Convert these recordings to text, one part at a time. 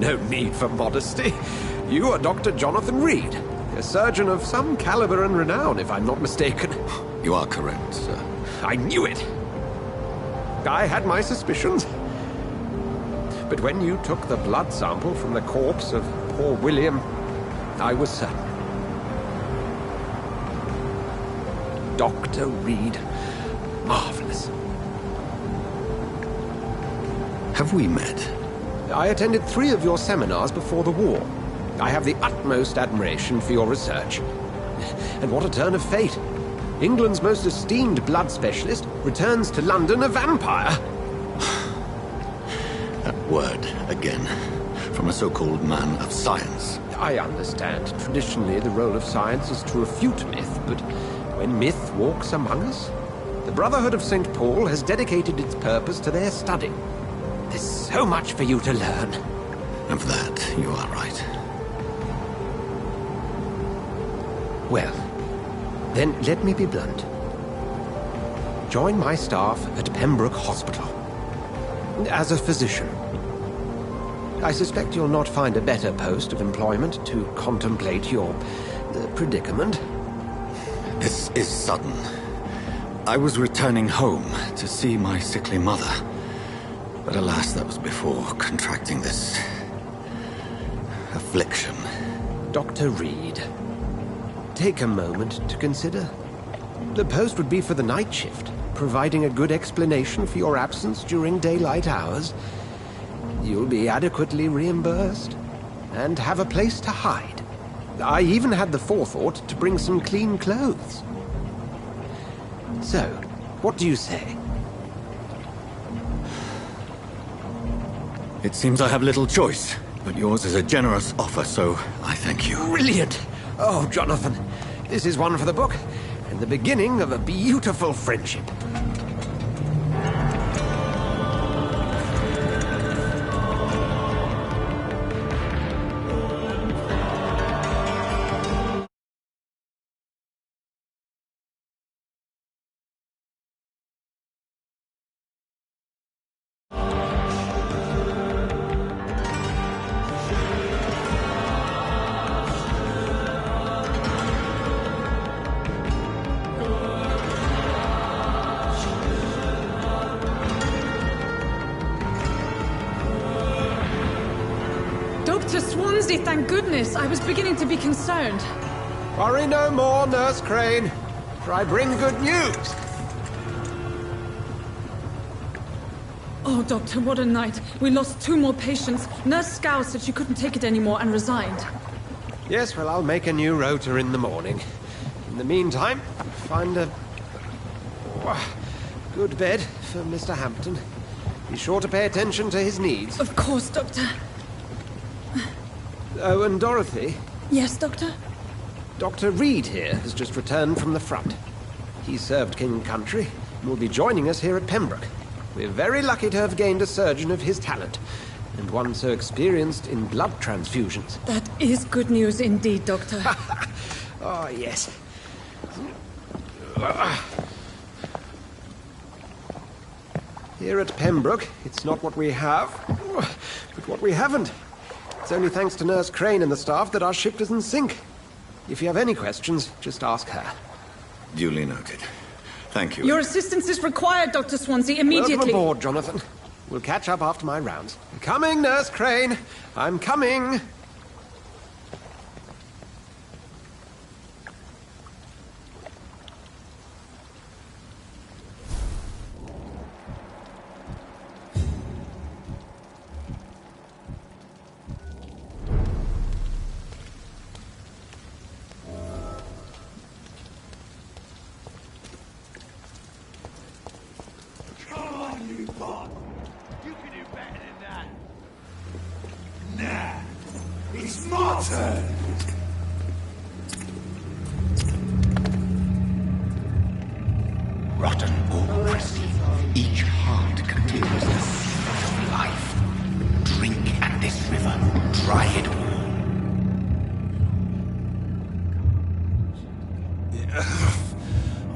No need for modesty. You are Dr. Jonathan Reed, a surgeon of some caliber and renown, if I'm not mistaken. You are correct, sir. I knew it! I had my suspicions. But when you took the blood sample from the corpse of poor William, I was certain. Dr. Reed. Marvelous. Have we met? I attended 3 of your seminars before the war. I have the utmost admiration for your research. And what a turn of fate. England's most esteemed blood specialist returns to London a vampire. That word, again, from a so-called man of science. I understand. Traditionally, the role of science is to refute myth, but when myth walks among us, the Brotherhood of St. Paul has dedicated its purpose to their study. There's so much for you to learn. Of that, you are right. Well, then let me be blunt. Join my staff at Pembroke Hospital. As a physician. I suspect you'll not find a better post of employment to contemplate your predicament. This is sudden. I was returning home to see my sickly mother. But alas, that was before contracting this affliction. Dr. Reed, take a moment to consider. The post would be for the night shift, providing a good explanation for your absence during daylight hours. You'll be adequately reimbursed, and have a place to hide. I even had the forethought to bring some clean clothes. So, what do you say? It seems I have little choice, but yours is a generous offer, so I thank you. Brilliant! Oh, Jonathan, this is one for the book, and the beginning of a beautiful friendship. Dr. Swansea, thank goodness. I was beginning to be concerned. Worry no more, Nurse Crane, for I bring good news. Oh, Doctor, what a night. We lost 2 more patients. Nurse Scow said she couldn't take it anymore and resigned. Yes, well, I'll make a new rota in the morning. In the meantime, find a good bed for Mr. Hampton. Be sure to pay attention to his needs. Of course, Doctor. Oh, and Dorothy? Yes, Doctor? Dr. Reed here has just returned from the front. He served King and Country and will be joining us here at Pembroke. We're very lucky to have gained a surgeon of his talent, and one so experienced in blood transfusions. That is good news indeed, Doctor. Oh, yes. Here at Pembroke, it's not what we have, but what we haven't. It's only thanks to Nurse Crane and the staff that our ship doesn't sink. If you have any questions, just ask her. Duly noted. Thank you. Your assistance is required, Dr. Swansea, immediately. Welcome aboard, Jonathan. We'll catch up after my rounds. I'm coming, Nurse Crane. I'm coming. You can do better than that. Nah, it's my turn. Rotten oppressive. Each heart contains the seed of life. Drink at this river, dry it all.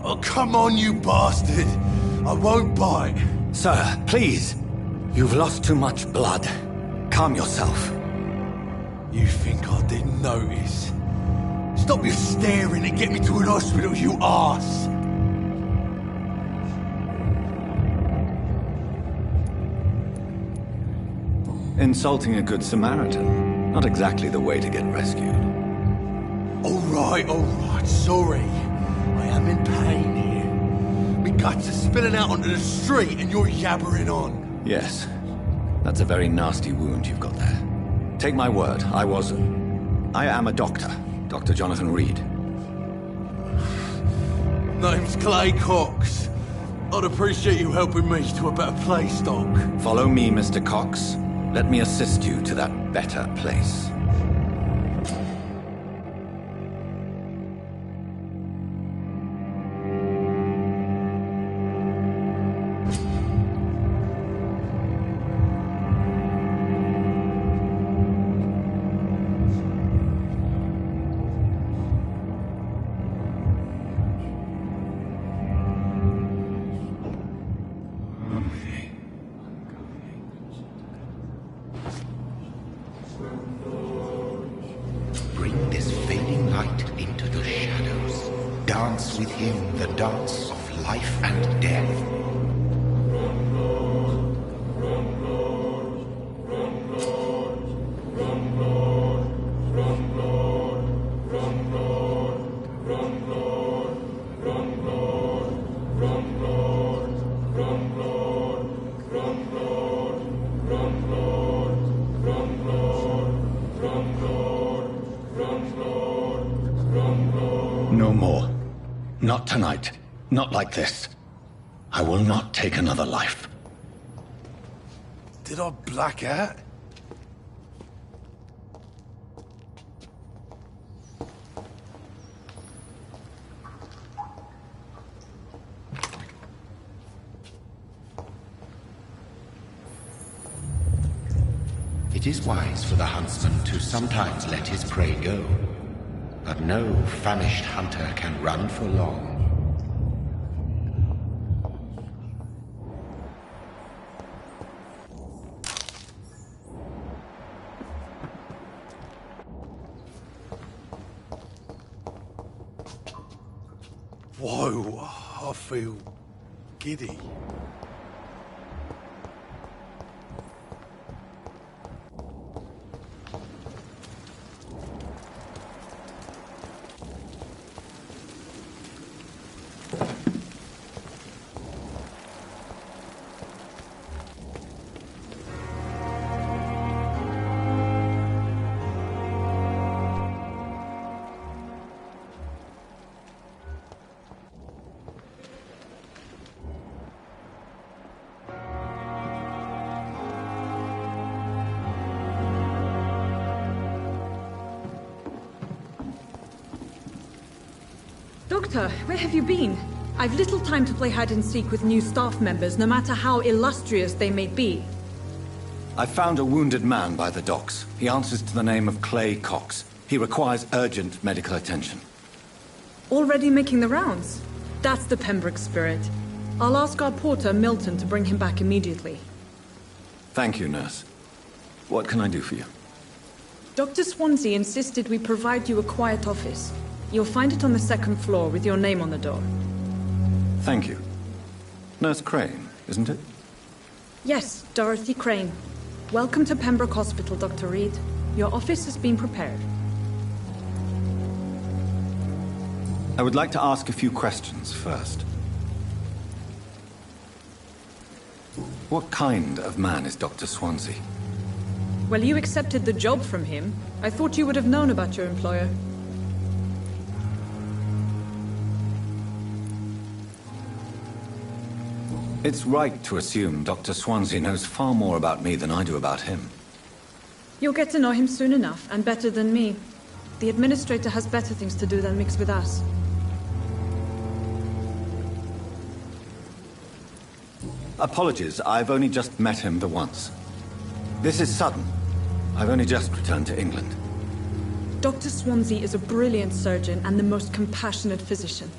Oh, come on, you bastard. I won't bite. Sir, please. You've lost too much blood. Calm yourself. You think I didn't notice? Stop your staring and get me to an hospital, you arse! Insulting a good Samaritan. Not exactly the way to get rescued. Alright, sorry. I am in pain here. My guts are spilling out onto the street and you're yabbering on. Yes. That's a very nasty wound you've got there. Take my word, I am a doctor. Dr. Jonathan Reed. Name's Clay Cox. I'd appreciate you helping me to a better place, Doc. Follow me, Mr. Cox. Let me assist you to that better place. Bring this fading light into the shadows. Dance with him the dance of life and death. No more. Not tonight. Not like this. I will not take another life. Did I black out? It is wise for the huntsman to sometimes let his prey go. But no famished hunter can run for long. Whoa, I feel giddy. Doctor, where have you been? I've little time to play hide and seek with new staff members, no matter how illustrious they may be. I found a wounded man by the docks. He answers to the name of Clay Cox. He requires urgent medical attention. Already making the rounds? That's the Pembroke spirit. I'll ask our porter, Milton, to bring him back immediately. Thank you, nurse. What can I do for you? Dr. Swansea insisted we provide you a quiet office. You'll find it on the second floor with your name on the door. Thank you. Nurse Crane, isn't it? Yes, Dorothy Crane. Welcome to Pembroke Hospital, Dr. Reed. Your office has been prepared. I would like to ask a few questions first. What kind of man is Dr. Swansea? Well, you accepted the job from him. I thought you would have known about your employer. It's right to assume Dr. Swansea knows far more about me than I do about him. You'll get to know him soon enough, and better than me. The administrator has better things to do than mix with us. Apologies, I've only just met him the once. This is sudden. I've only just returned to England. Dr. Swansea is a brilliant surgeon and the most compassionate physician.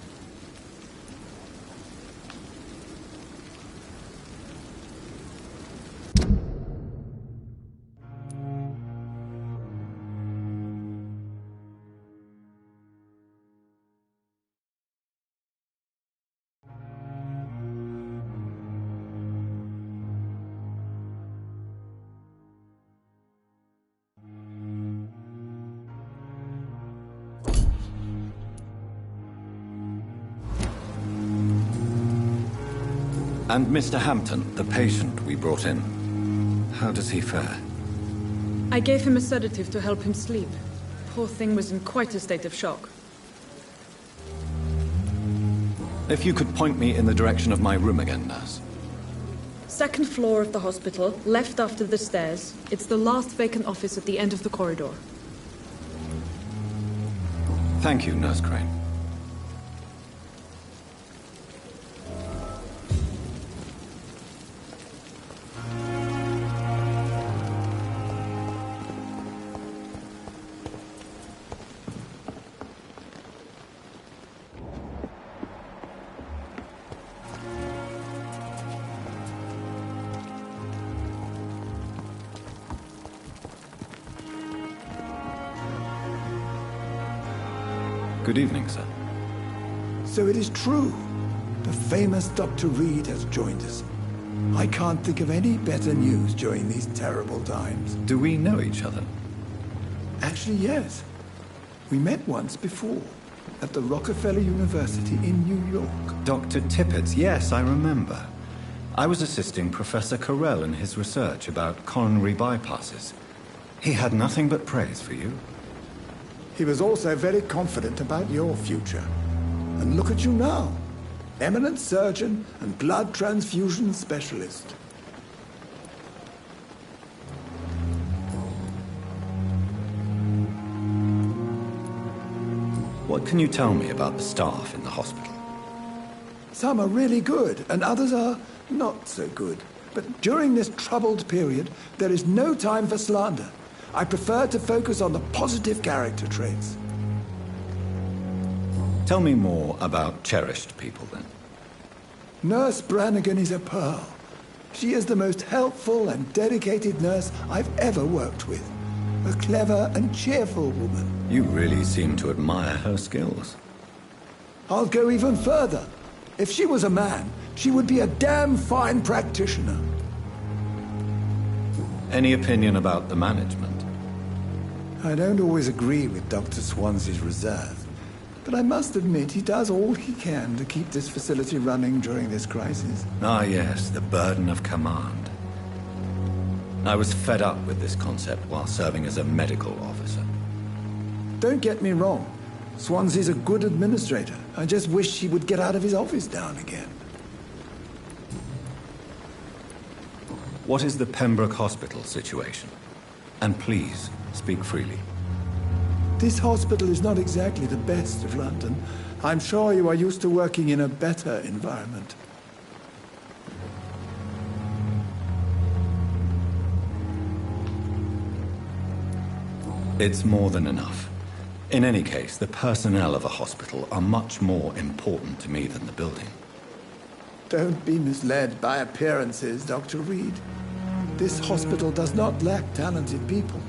And Mr. Hampton, the patient we brought in, how does he fare? I gave him a sedative to help him sleep. Poor thing was in quite a state of shock. If you could point me in the direction of my room again, nurse. Second floor of the hospital, left after the stairs. It's the last vacant office at the end of the corridor. Thank you, Nurse Crane. Good evening, sir. So it is true. The famous Dr. Reed has joined us. I can't think of any better news during these terrible times. Do we know each other? Actually, yes. We met once before, at the Rockefeller University in New York. Dr. Tippett, yes, I remember. I was assisting Professor Carell in his research about coronary bypasses. He had nothing but praise for you. He was also very confident about your future. And look at you now. Eminent surgeon and blood transfusion specialist. What can you tell me about the staff in the hospital? Some are really good, and others are not so good. But during this troubled period, there is no time for slander. I prefer to focus on the positive character traits. Tell me more about cherished people, then. Nurse Brannigan is a pearl. She is the most helpful and dedicated nurse I've ever worked with. A clever and cheerful woman. You really seem to admire her skills. I'll go even further. If she was a man, she would be a damn fine practitioner. Any opinion about the management? I don't always agree with Dr. Swansea's reserve, but I must admit he does all he can to keep this facility running during this crisis. Ah, yes, the burden of command. I was fed up with this concept while serving as a medical officer. Don't get me wrong. Swansea's a good administrator. I just wish he would get out of his office down again. What is the Pembroke Hospital situation? And please, speak freely. This hospital is not exactly the best of London. I'm sure you are used to working in a better environment. It's more than enough. In any case, the personnel of a hospital are much more important to me than the building. Don't be misled by appearances, Dr. Reed. This hospital does not lack talented people.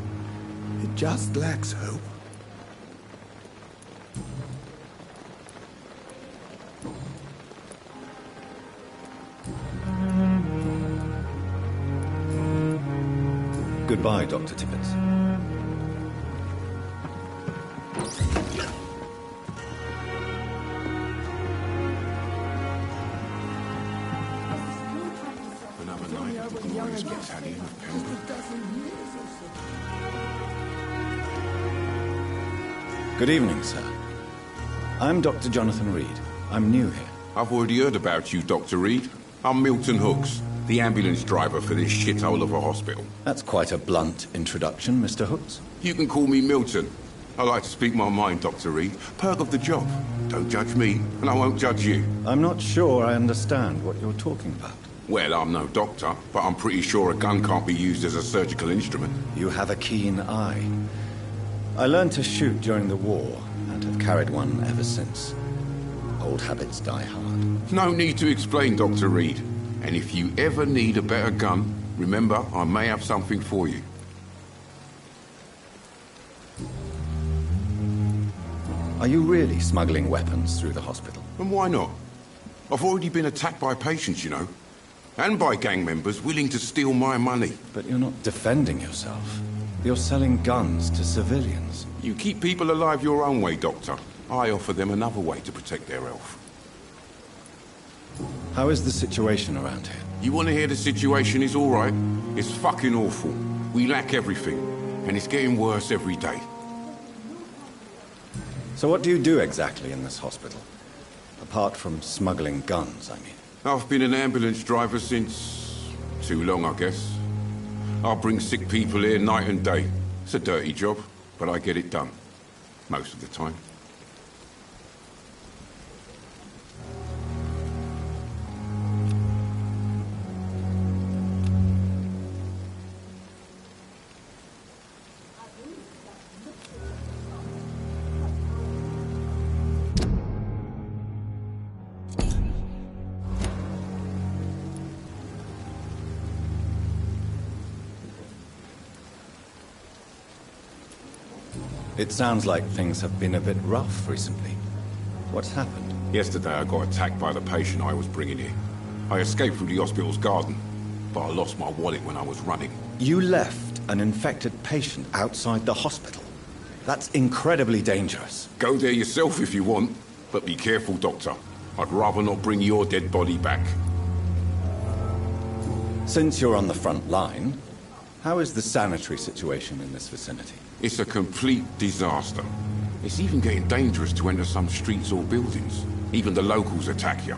It just lacks hope. Goodbye, Dr. Tippett. Good evening, sir. I'm Dr. Jonathan Reed. I'm new here. I've already heard about you, Dr. Reed. I'm Milton Hooks, the ambulance driver for this shithole of a hospital. That's quite a blunt introduction, Mr. Hooks. You can call me Milton. I like to speak my mind, Dr. Reed. Perk of the job. Don't judge me, and I won't judge you. I'm not sure I understand what you're talking about. Well, I'm no doctor, but I'm pretty sure a gun can't be used as a surgical instrument. You have a keen eye. I learned to shoot during the war, and have carried one ever since. Old habits die hard. No need to explain, Dr. Reed. And if you ever need a better gun, remember, I may have something for you. Are you really smuggling weapons through the hospital? And why not? I've already been attacked by patients, you know. And by gang members willing to steal my money. But you're not defending yourself. You're selling guns to civilians. You keep people alive your own way, Doctor. I offer them another way to protect their health. How is the situation around here? You want to hear the situation is all right? It's fucking awful. We lack everything, and it's getting worse every day. So what do you do exactly in this hospital? Apart from smuggling guns, I mean. I've been an ambulance driver since... too long, I guess. I bring sick people here night and day. It's a dirty job, but I get it done. Most of the time. It sounds like things have been a bit rough recently. What's happened? Yesterday I got attacked by the patient I was bringing here. I escaped through the hospital's garden, but I lost my wallet when I was running. You left an infected patient outside the hospital? That's incredibly dangerous. Go there yourself if you want, but be careful, Doctor. I'd rather not bring your dead body back. Since you're on the front line, how is the sanitary situation in this vicinity? It's a complete disaster. It's even getting dangerous to enter some streets or buildings. Even the locals attack you.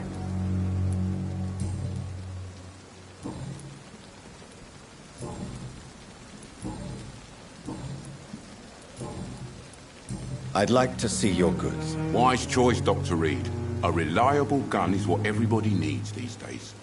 I'd like to see your goods. Wise choice, Dr. Reed. A reliable gun is what everybody needs these days.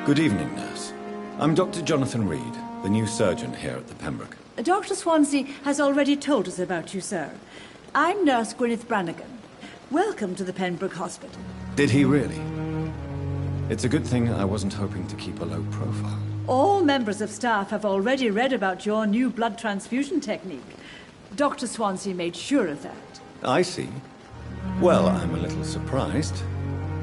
Good evening, nurse. I'm Dr. Jonathan Reed, the new surgeon here at the Pembroke. Dr. Swansea has already told us about you, sir. I'm Nurse Gwyneth Brannigan. Welcome to the Pembroke Hospital. Did he really? It's a good thing I wasn't hoping to keep a low profile. All members of staff have already read about your new blood transfusion technique. Dr. Swansea made sure of that. I see. Well, I'm a little surprised,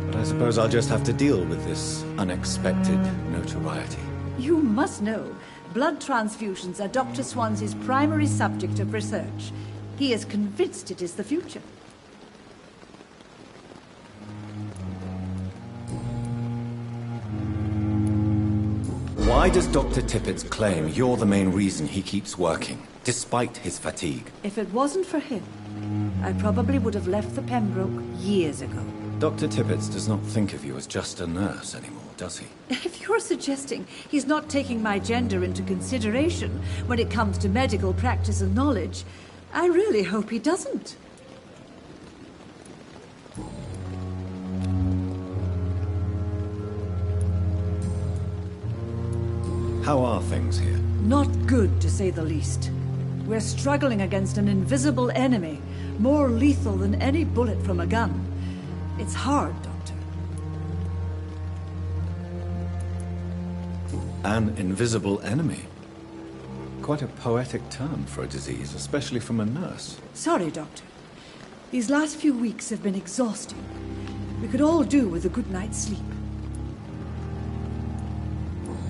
but I suppose I'll just have to deal with this unexpected notoriety. You must know, blood transfusions are Dr. Swansea's primary subject of research. He is convinced it is the future. Why does Dr. Tippett's claim you're the main reason he keeps working, despite his fatigue? If it wasn't for him, I probably would have left the Pembroke years ago. Dr. Tippett does not think of you as just a nurse anymore, does he? If you're suggesting he's not taking my gender into consideration when it comes to medical practice and knowledge, I really hope he doesn't. How are things here? Not good, to say the least. We're struggling against an invisible enemy, more lethal than any bullet from a gun. It's hard, Doctor. An invisible enemy? Quite a poetic term for a disease, especially from a nurse. Sorry, Doctor. These last few weeks have been exhausting. We could all do with a good night's sleep.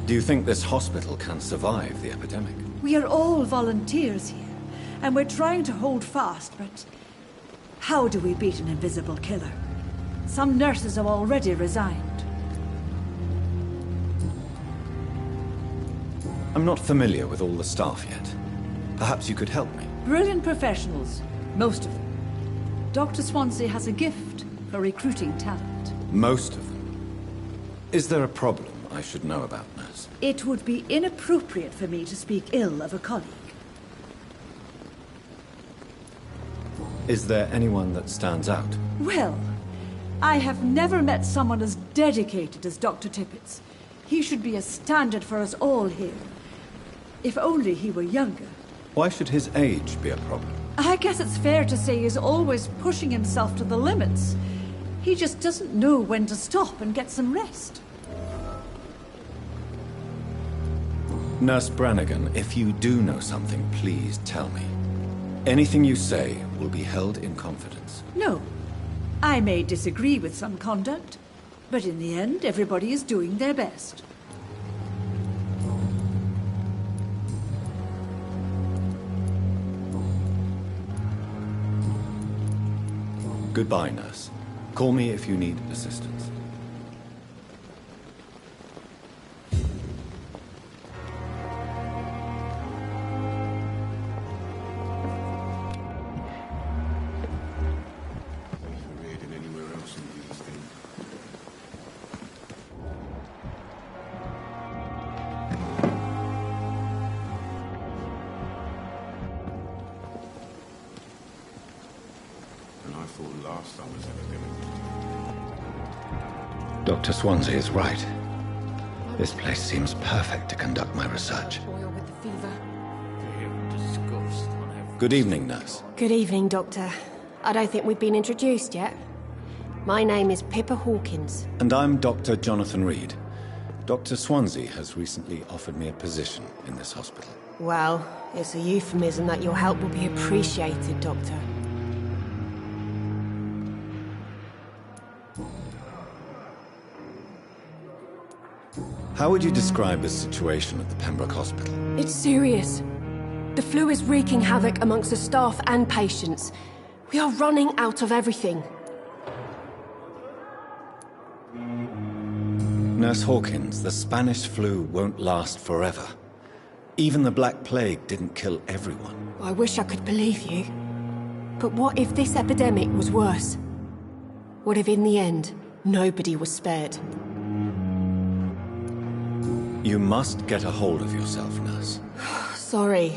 Do you think this hospital can survive the epidemic? We are all volunteers here, and we're trying to hold fast, but how do we beat an invisible killer? Some nurses have already resigned. I'm not familiar with all the staff yet. Perhaps you could help me. Brilliant professionals, Most of them. Dr. Swansea has a gift for recruiting talent. Most of them. Is there a problem I should know about, nurse? It would be inappropriate for me to speak ill of a colleague. Is there anyone that stands out? Well, I have never met someone as dedicated as Dr. Tippett's. He should be a standard for us all here. If only he were younger. Why should his age be a problem? I guess it's fair to say he's always pushing himself to the limits. He just doesn't know when to stop and get some rest. Nurse Brannigan, if you do know something, please tell me. Anything you say will be held in confidence. No. I may disagree with some conduct, but in the end, everybody is doing their best. Goodbye, nurse. Call me if you need assistance. Dr. Swansea is right. This place seems perfect to conduct my research. Good evening, nurse. Good evening, Doctor. I don't think we've been introduced yet. My name is Pippa Hawkins. And I'm Dr. Jonathan Reed. Dr. Swansea has recently offered me a position in this hospital. Well, it's a euphemism that your help will be appreciated, Doctor. How would you describe the situation at the Pembroke Hospital? It's serious. The flu is wreaking havoc amongst the staff and patients. We are running out of everything. Nurse Hawkins, the Spanish flu won't last forever. Even the Black Plague didn't kill everyone. I wish I could believe you. But what if this epidemic was worse? What if in the end, nobody was spared? You must get a hold of yourself, nurse. Sorry,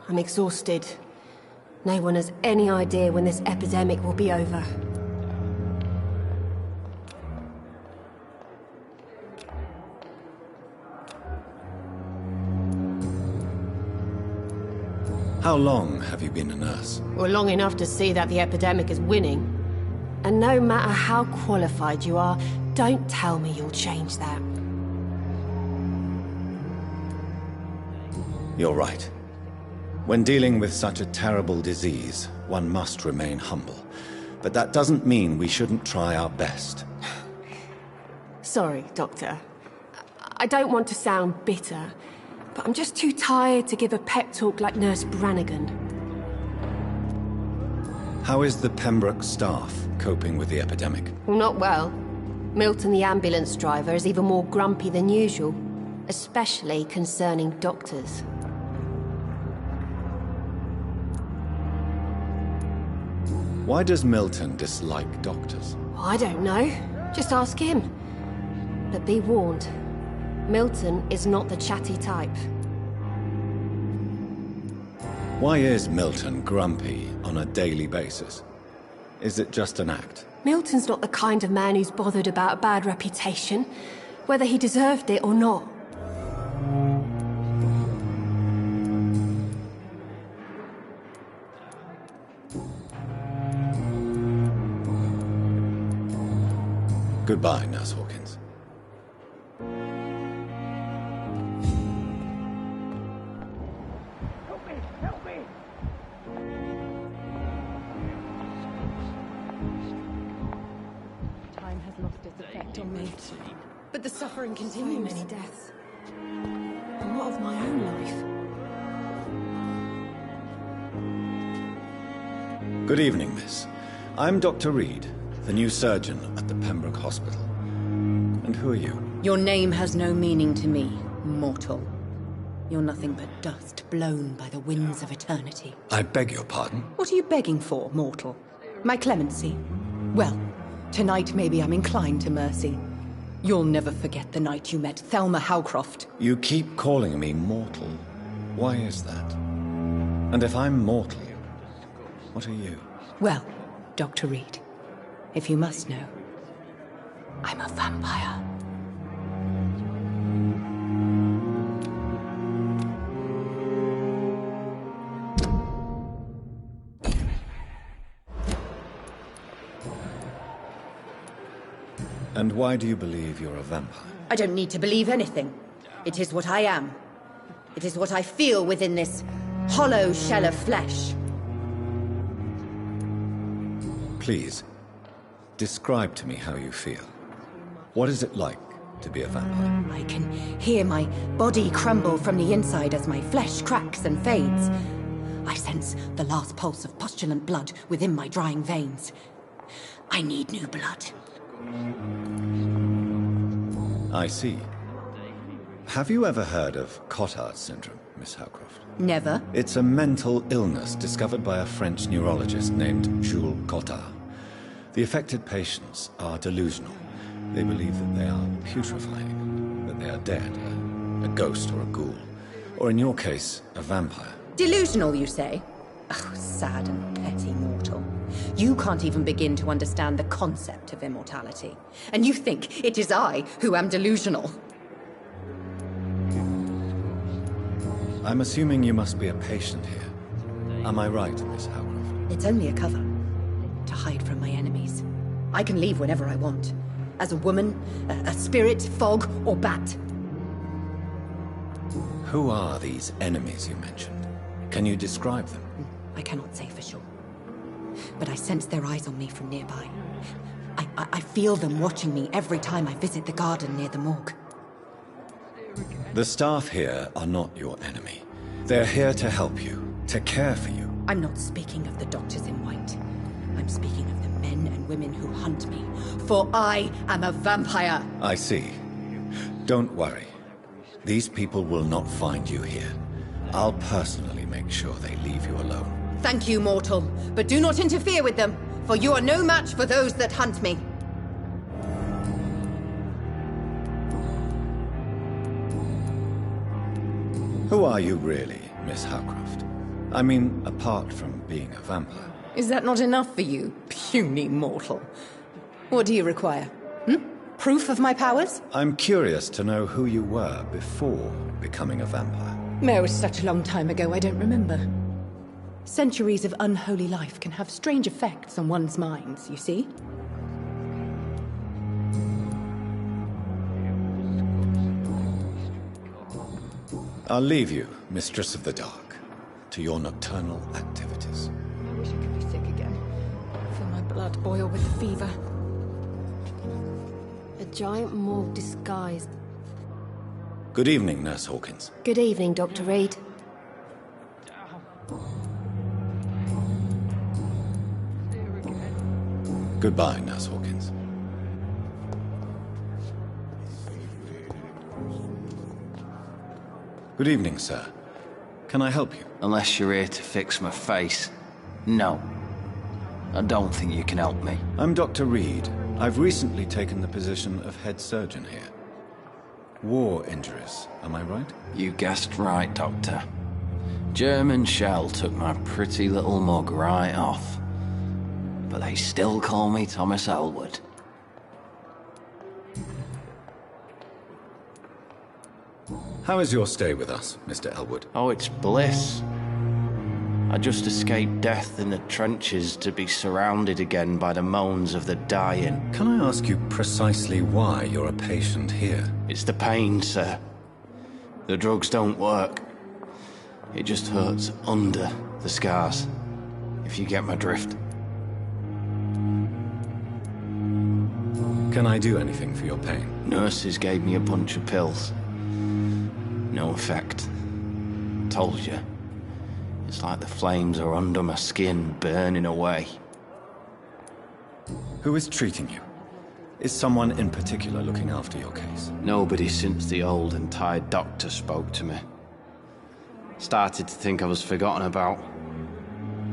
I'm exhausted. No one has any idea when this epidemic will be over. How long have you been a nurse? Well, long enough to see that the epidemic is winning. And no matter how qualified you are, don't tell me you'll change that. You're right. When dealing with such a terrible disease, one must remain humble. But that doesn't mean we shouldn't try our best. Sorry, Doctor. I don't want to sound bitter, but I'm just too tired to give a pep talk like Nurse Brannigan. How is the Pembroke staff coping with the epidemic? Well, not well. Milton, the ambulance driver, is even more grumpy than usual, especially concerning doctors. Why does Milton dislike doctors? I don't know. Just ask him. But be warned, Milton is not the chatty type. Why is Milton grumpy on a daily basis? Is it just an act? Milton's not the kind of man who's bothered about a bad reputation, whether he deserved it or not. Goodbye, Nurse Hawkins. Help me! Time has lost its effect on me. But the suffering continues. So many deaths. And what of my own life? Good evening, miss. I'm Dr. Reed, the new surgeon at the Pembroke Hospital. And who are you? Your name has no meaning to me, mortal. You're nothing but dust blown by the winds of eternity. I beg your pardon? What are you begging for, mortal? My clemency? Well, tonight maybe I'm inclined to mercy. You'll never forget the night you met Thelma Howcroft. You keep calling me mortal. Why is that? And if I'm mortal, what are you? Well, Dr. Reed, if you must know, I'm a vampire. And why do you believe you're a vampire? I don't need to believe anything. It is what I am. It is what I feel within this hollow shell of flesh. Please, describe to me how you feel. What is it like to be a vampire? I can hear my body crumble from the inside as my flesh cracks and fades. I sense the last pulse of postulant blood within my drying veins. I need new blood. I see. Have you ever heard of Cotard syndrome, Miss Howcroft? Never. It's a mental illness discovered by a French neurologist named Jules Cotard. The affected patients are delusional. They believe that they are putrefying, that they are dead, a ghost or a ghoul, or in your case, a vampire. Delusional, you say? Oh, sad and petty mortal. You can't even begin to understand the concept of immortality. And you think it is I who am delusional. I'm assuming you must be a patient here. Am I right, Miss Howcroft? It's only a cover. To hide from my enemies. I can leave whenever I want. As a woman, a spirit, fog, or bat. Who are these enemies you mentioned? Can you describe them? I cannot say for sure. But I sense their eyes on me from nearby. I feel them watching me every time I visit the garden near the morgue. The staff here are not your enemy. They're here to help you, to care for you. I'm not speaking of the doctors in white. I'm speaking of the men and women who hunt me. For I am a vampire! I see. Don't worry. These people will not find you here. I'll personally make sure they leave you alone. Thank you, mortal. But do not interfere with them, for you are no match for those that hunt me. Who are you really, Miss Howcroft? I mean, apart from being a vampire. Is that not enough for you, puny mortal? What do you require? Proof of my powers? I'm curious to know who you were before becoming a vampire. It was such a long time ago, I don't remember. Centuries of unholy life can have strange effects on one's minds, you see? I'll leave you, Mistress of the Dark, to your nocturnal activities. I wish I could be sick again. I feel my blood boil with the fever. A giant morgue disguised. Good evening, Nurse Hawkins. Good evening, Dr. Reed. Goodbye, Nurse Hawkins. Good evening, sir. Can I help you? Unless you're here to fix my face. No. I don't think you can help me. I'm Dr. Reed. I've recently taken the position of head surgeon here. War injuries, am I right? You guessed right, Doctor. German shell took my pretty little mug right off. But they still call me Thomas Elwood. How is your stay with us, Mr. Elwood? Oh, it's bliss. I just escaped death in the trenches to be surrounded again by the moans of the dying. Can I ask you precisely why you're a patient here? It's the pain, sir. The drugs don't work. It just hurts under the scars, if you get my drift. Can I do anything for your pain? Nurses gave me a bunch of pills. No effect. Told you. It's like the flames are under my skin, burning away. Who is treating you? Is someone in particular looking after your case? Nobody since the old and tired doctor spoke to me. Started to think I was forgotten about.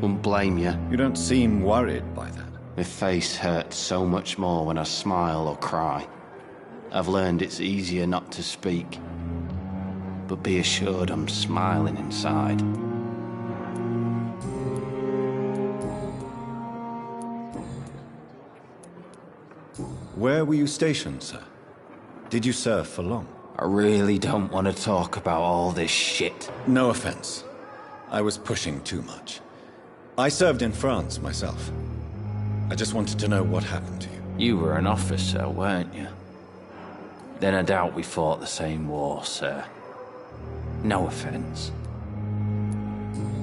Wouldn't blame you. You don't seem worried by that. My face hurts so much more when I smile or cry. I've learned it's easier not to speak. But be assured I'm smiling inside. Where were you stationed, sir? Did you serve for long? I really don't want to talk about all this shit. No offense. I was pushing too much. I served in France myself. I just wanted to know what happened to you. You were an officer, weren't you? Then I doubt we fought the same war, sir. No offense.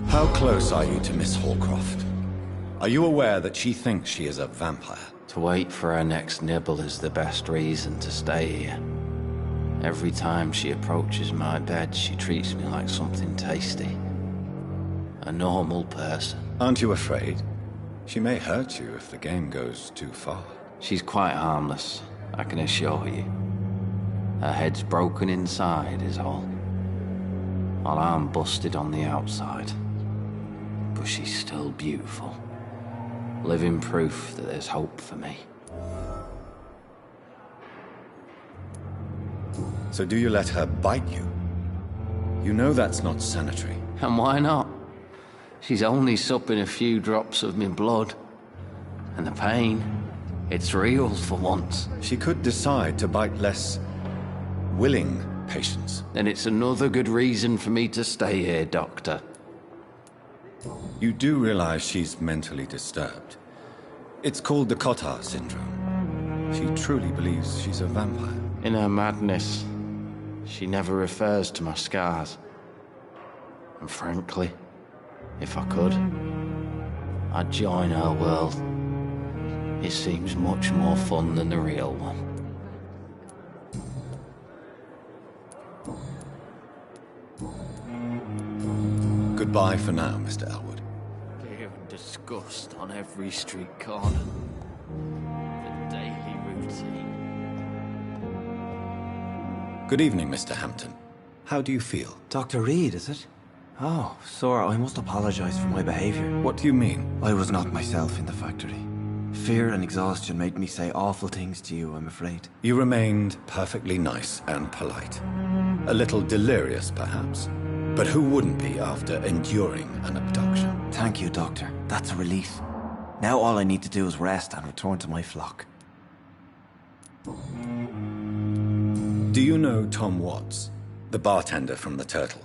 How close are you to Miss Hallcroft? Are you aware that she thinks she is a vampire? To wait for her next nibble is the best reason to stay here. Every time she approaches my bed, she treats me like something tasty. A normal person. Aren't you afraid? She may hurt you if the game goes too far. She's quite harmless, I can assure you. Her head's broken inside is all. While I'm busted on the outside. But she's still beautiful. Living proof that there's hope for me. So do you let her bite you? You know that's not sanitary. And why not? She's only supping a few drops of me blood. And the pain, it's real for once. She could decide to bite less willing patients. Then it's another good reason for me to stay here, Doctor. You do realize she's mentally disturbed. It's called the Cotard syndrome. She truly believes she's a vampire. In her madness, she never refers to my scars. And frankly, if I could, I'd join her world. It seems much more fun than the real one. Goodbye for now, Mr. Elwood. Fear and disgust on every street corner. The daily routine. Good evening, Mr. Hampton. How do you feel? Dr. Reed, is it? Oh, sir, I must apologize for my behavior. What do you mean? I was not myself in the factory. Fear and exhaustion made me say awful things to you, I'm afraid. You remained perfectly nice and polite. A little delirious, perhaps. But who wouldn't be after enduring an abduction? Thank you, Doctor. That's a relief. Now all I need to do is rest and return to my flock. Do you know Tom Watts, the bartender from the Turtle?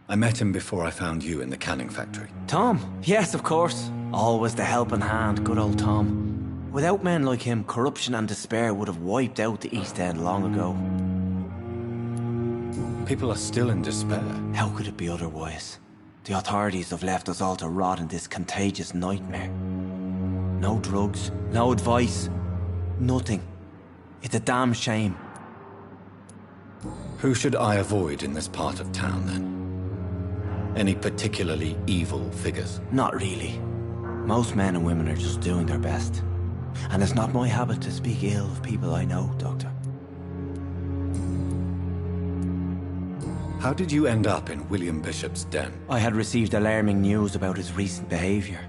I met him before I found you in the canning factory. Tom? Yes, of course. Always the helping hand, good old Tom. Without men like him, corruption and despair would have wiped out the East End long ago. People are still in despair. How could it be otherwise? The authorities have left us all to rot in this contagious nightmare. No drugs, no advice, nothing. It's a damn shame. Who should I avoid in this part of town, then? Any particularly evil figures? Not really. Most men and women are just doing their best. And it's not my habit to speak ill of people I know, Doctor. How did you end up in William Bishop's den? I had received alarming news about his recent behavior.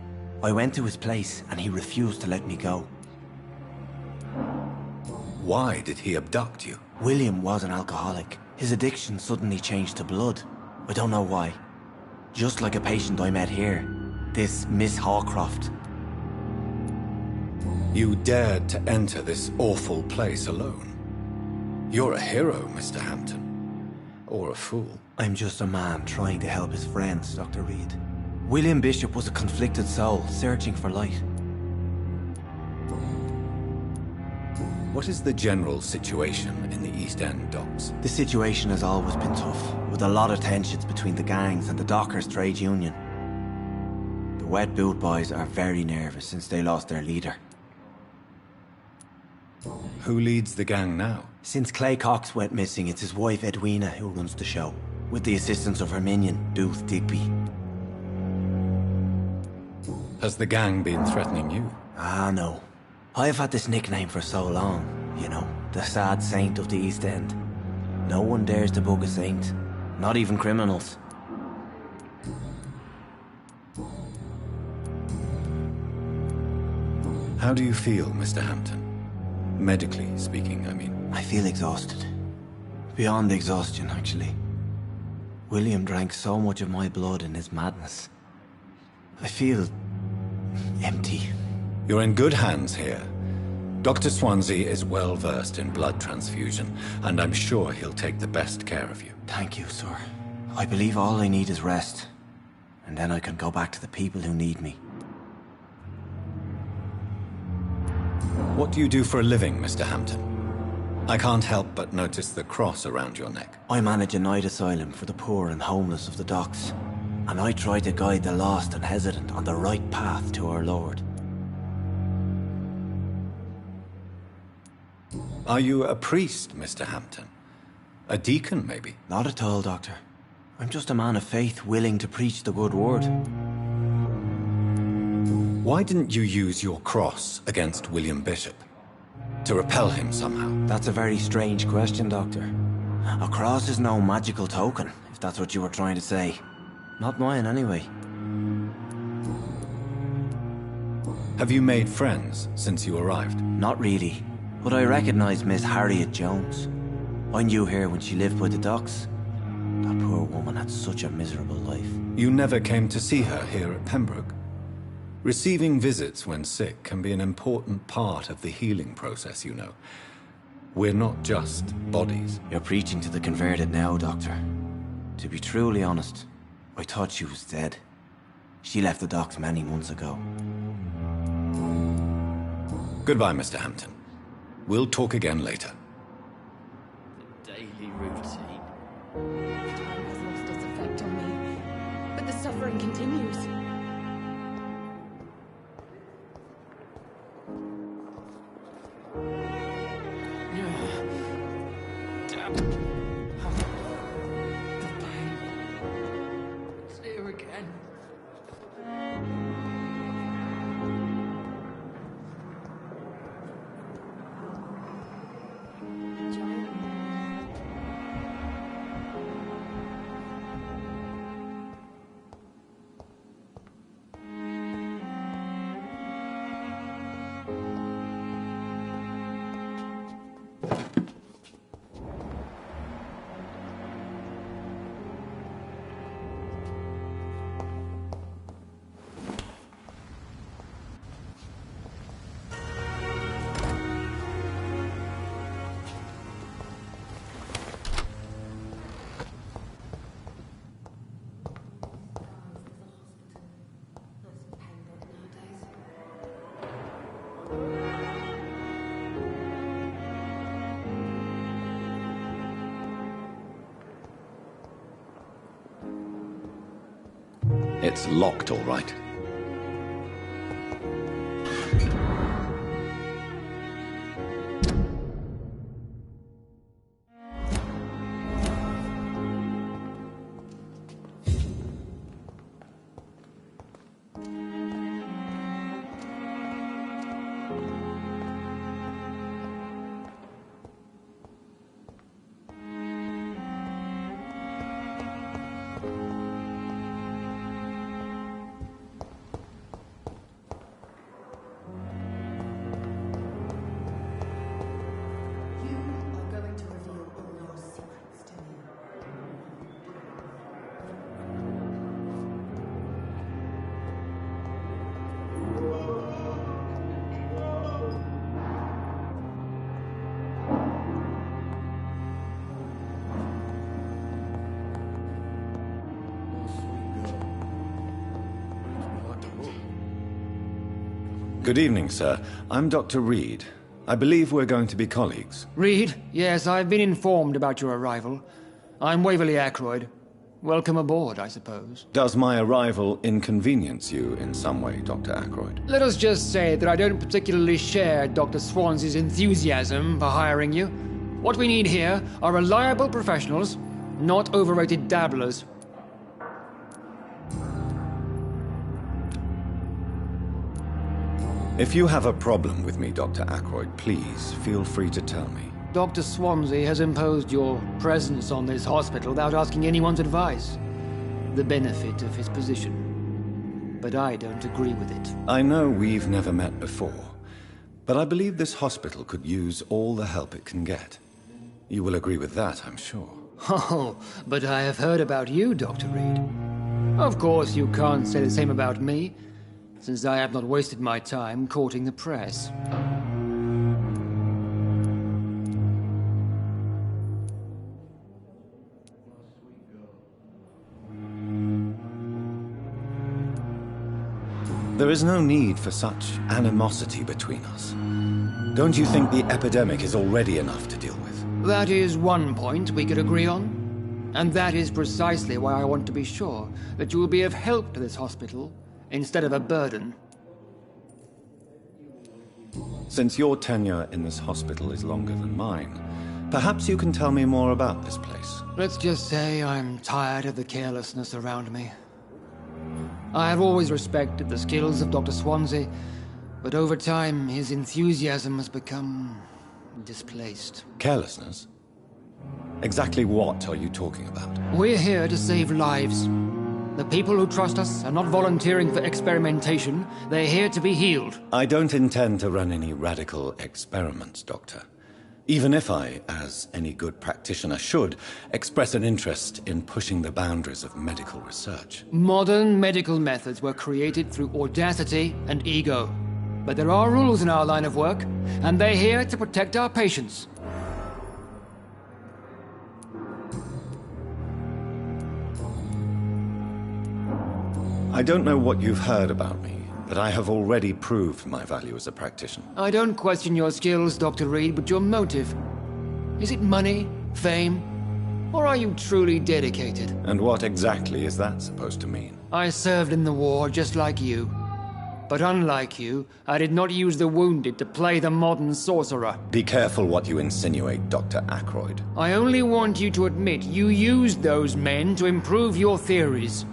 I went to his place and he refused to let me go. Why did he abduct you? William was an alcoholic. His addiction suddenly changed to blood. I don't know why. Just like a patient I met here. This Miss Hallcroft. You dared to enter this awful place alone. You're a hero, Mr. Hampton. Or a fool. I'm just a man trying to help his friends, Dr. Reed. William Bishop was a conflicted soul, searching for light. What is the general situation in the East End docks? The situation has always been tough, with a lot of tensions between the gangs and the dockers' trade union. The Wet Boot Boys are very nervous since they lost their leader. Who leads the gang now? Since Clay Cox went missing, it's his wife Edwina who runs the show, with the assistance of her minion, Booth Digby. Has the gang been threatening you? Ah, no. I've had this nickname for so long, you know, the sad saint of the East End. No one dares to bug a saint, not even criminals. How do you feel, Mr. Hampton? Medically speaking, I mean. I feel exhausted. Beyond exhaustion, actually. William drank so much of my blood in his madness. I feel empty. You're in good hands here. Dr. Swansea is well versed in blood transfusion, and I'm sure he'll take the best care of you. Thank you, sir. I believe all I need is rest. And then I can go back to the people who need me. What do you do for a living, Mr. Hampton? I can't help but notice the cross around your neck. I manage a night asylum for the poor and homeless of the docks. And I try to guide the lost and hesitant on the right path to our Lord. Are you a priest, Mr. Hampton? A deacon, maybe? Not at all, Doctor. I'm just a man of faith willing to preach the good word. Why didn't you use your cross against William Bishop? To repel him somehow? That's a very strange question, Doctor. A cross is no magical token, if that's what you were trying to say. Not mine, anyway. Have you made friends since you arrived? Not really, but I recognize Miss Harriet Jones. I knew her when she lived by the docks. That poor woman had such a miserable life. You never came to see her here at Pembroke? Receiving visits when sick can be an important part of the healing process, you know. We're not just bodies. You're preaching to the converted now, Doctor. To be truly honest, I thought she was dead. She left the docks many months ago. Goodbye, Mr. Hampton. We'll talk again later. The daily routine. Time has lost its effect on me, but the suffering continues. Damn. The pain. It's here again. It's locked, all right. Good evening, sir. I'm Dr. Reed. I believe we're going to be colleagues. Reed? Yes, I've been informed about your arrival. I'm Waverly Ackroyd. Welcome aboard, I suppose. Does my arrival inconvenience you in some way, Dr. Ackroyd? Let us just say that I don't particularly share Dr. Swansea's enthusiasm for hiring you. What we need here are reliable professionals, not overrated dabblers. If you have a problem with me, Dr. Ackroyd, please feel free to tell me. Dr. Swansea has imposed your presence on this hospital without asking anyone's advice. The benefit of his position. But I don't agree with it. I know we've never met before, But I believe this hospital could use all the help it can get. You will agree with that, I'm sure. Oh, but I have heard about you, Dr. Reed. Of course, you can't say the same about me, since I have not wasted my time courting the press. There is no need for such animosity between us. Don't you think the epidemic is already enough to deal with? That is one point we could agree on. And that is precisely why I want to be sure that you will be of help to this hospital, instead of a burden. Since your tenure in this hospital is longer than mine, perhaps you can tell me more about this place. Let's just say I'm tired of the carelessness around me. I have always respected the skills of Dr. Swansea, but over time his enthusiasm has become displaced. Carelessness? Exactly what are you talking about? We're here to save lives. The people who trust us are not volunteering for experimentation. They're here to be healed. I don't intend to run any radical experiments, Doctor. Even if I, as any good practitioner should, express an interest in pushing the boundaries of medical research. Modern medical methods were created through audacity and ego. But there are rules in our line of work, and they're here to protect our patients. I don't know what you've heard about me, but I have already proved my value as a practitioner. I don't question your skills, Dr. Reed, but your motive. Is it money, fame, or are you truly dedicated? And what exactly is that supposed to mean? I served in the war just like you. But unlike you, I did not use the wounded to play the modern sorcerer. Be careful what you insinuate, Dr. Aykroyd. I only want you to admit you used those men to improve your theories.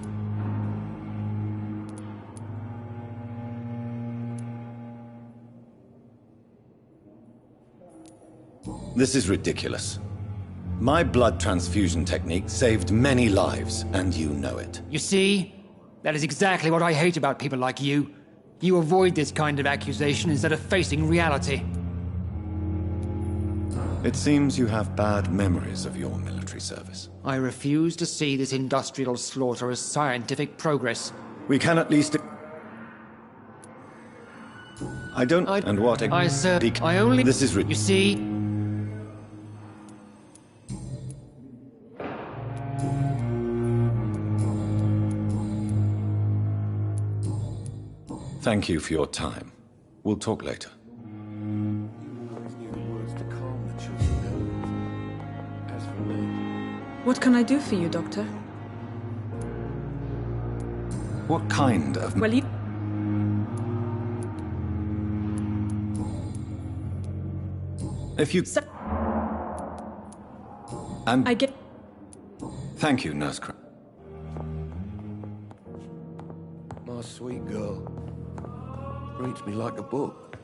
This is ridiculous. My blood transfusion technique saved many lives, and you know it. You see? That is exactly what I hate about people like you. You avoid this kind of accusation instead of facing reality. It seems you have bad memories of your military service. I refuse to see this industrial slaughter as scientific progress. We can at least... I don't... and what... I only... This is You see... Thank you for your time. We'll talk later. What can I do for you, Doctor? What kind of... Well, you... If you... I get... Thank you, Nurse Crane. My sweet girl. Reads me like a book.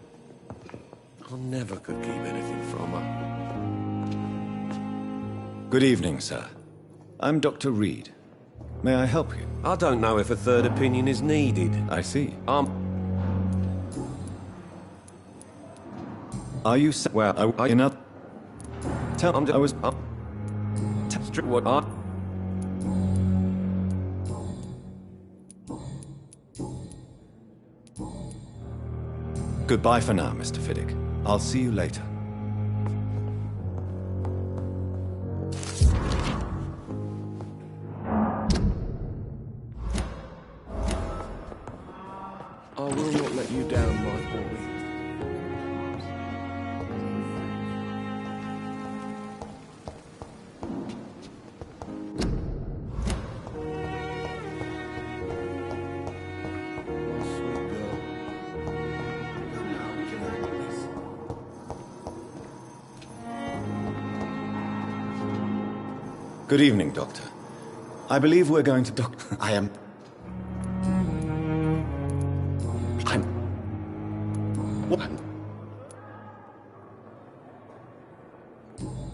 I never could keep anything from her. Good evening, sir. I'm Dr. Reed. May I help you? I don't know if a third opinion is needed. I see. Are you... Well, you know... Tell... I was... What are... Goodbye for now, Mr. Fiddick. I'll see you later. I will not let you down, my boy. Good evening, Doctor. I believe we're going to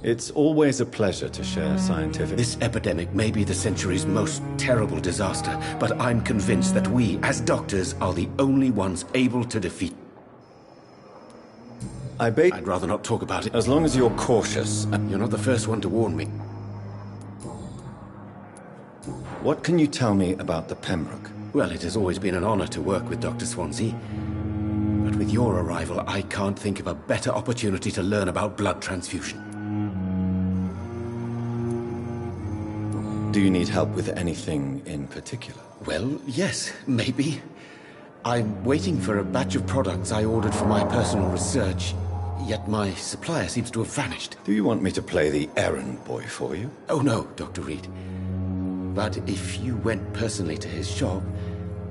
It's always a pleasure to share scientific... This epidemic may be the century's most terrible disaster, but I'm convinced that we, as doctors, are the only ones able to defeat... I'd rather not talk about it. As long as you're cautious. You're not the first one to warn me. What can you tell me about the Pembroke? Well, it has always been an honor to work with Dr. Swansea. But with your arrival, I can't think of a better opportunity to learn about blood transfusion. Do you need help with anything in particular? Well, yes, maybe. I'm waiting for a batch of products I ordered for my personal research, yet my supplier seems to have vanished. Do you want me to play the errand boy for you? Oh no, Dr. Reed. But if you went personally to his shop,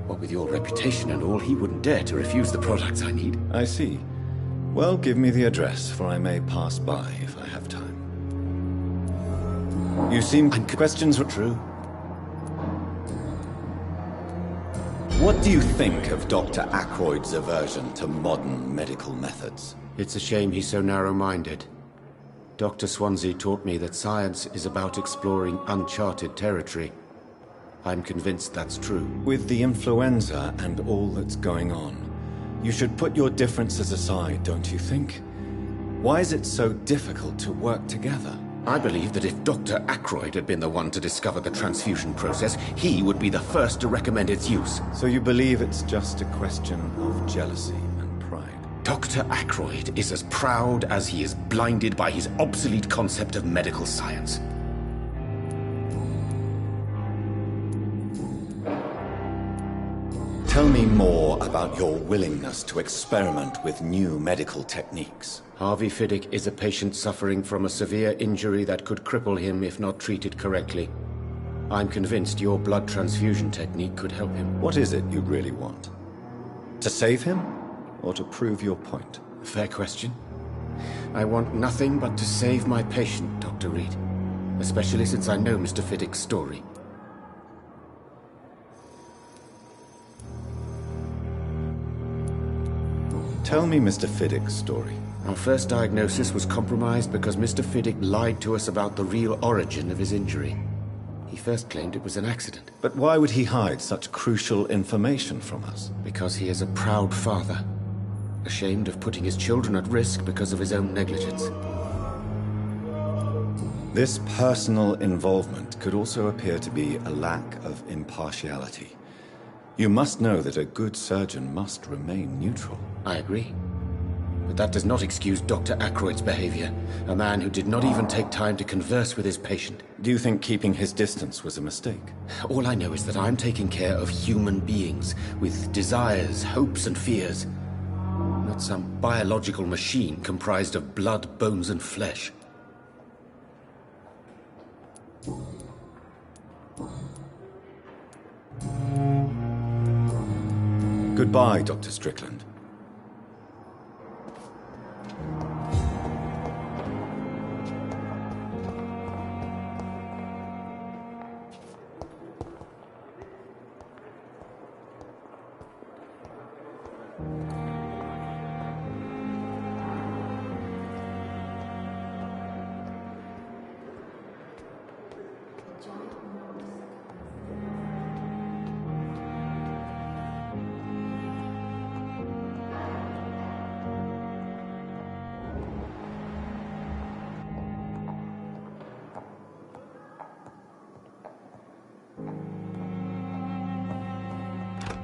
what with your reputation and all, he wouldn't dare to refuse the products I need. I see. Well, give me the address, for I may pass by if I have time. You seem... Questions were true. What do you think of Dr. Ackroyd's aversion to modern medical methods? It's a shame he's so narrow-minded. Dr. Swansea taught me that science is about exploring uncharted territory. I'm convinced that's true. With the influenza and all that's going on, you should put your differences aside, don't you think? Why is it so difficult to work together? I believe that if Dr. Ackroyd had been the one to discover the transfusion process, he would be the first to recommend its use. So you believe it's just a question of jealousy and pride? Dr. Ackroyd is as proud as he is blinded by his obsolete concept of medical science. Tell me more about your willingness to experiment with new medical techniques. Harvey Fiddick is a patient suffering from a severe injury that could cripple him if not treated correctly. I'm convinced your blood transfusion technique could help him. What is it you really want? To save him, or to prove your point? Fair question. I want nothing but to save my patient, Dr. Reed. Especially since I know Mr. Fiddick's story. Tell me Mr. Fiddick's story. Our first diagnosis was compromised because Mr. Fiddick lied to us about the real origin of his injury. He first claimed it was an accident. But why would he hide such crucial information from us? Because he is a proud father, ashamed of putting his children at risk because of his own negligence. This personal involvement could also appear to be a lack of impartiality. You must know that a good surgeon must remain neutral. I agree. But that does not excuse Dr. Ackroyd's behavior, a man who did not even take time to converse with his patient. Do you think keeping his distance was a mistake? All I know is that I'm taking care of human beings with desires, hopes, and fears. Not some biological machine comprised of blood, bones, and flesh. Goodbye, Dr. Strickland.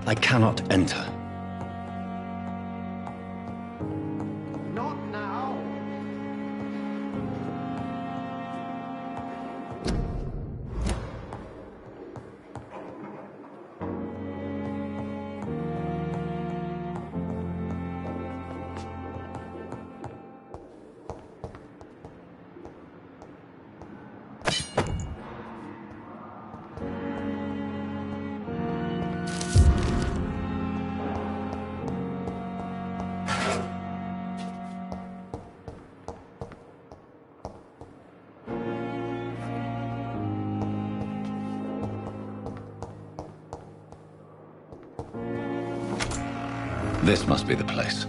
I cannot enter. Not now. This must be the place.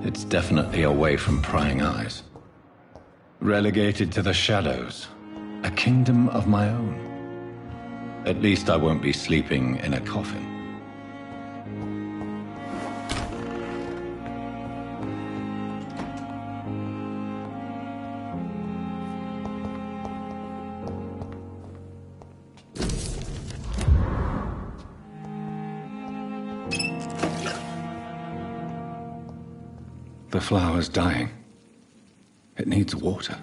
It's definitely away from prying eyes. Relegated to the shadows. A kingdom of my own. At least I won't be sleeping in a coffin. The flower's dying. It needs water.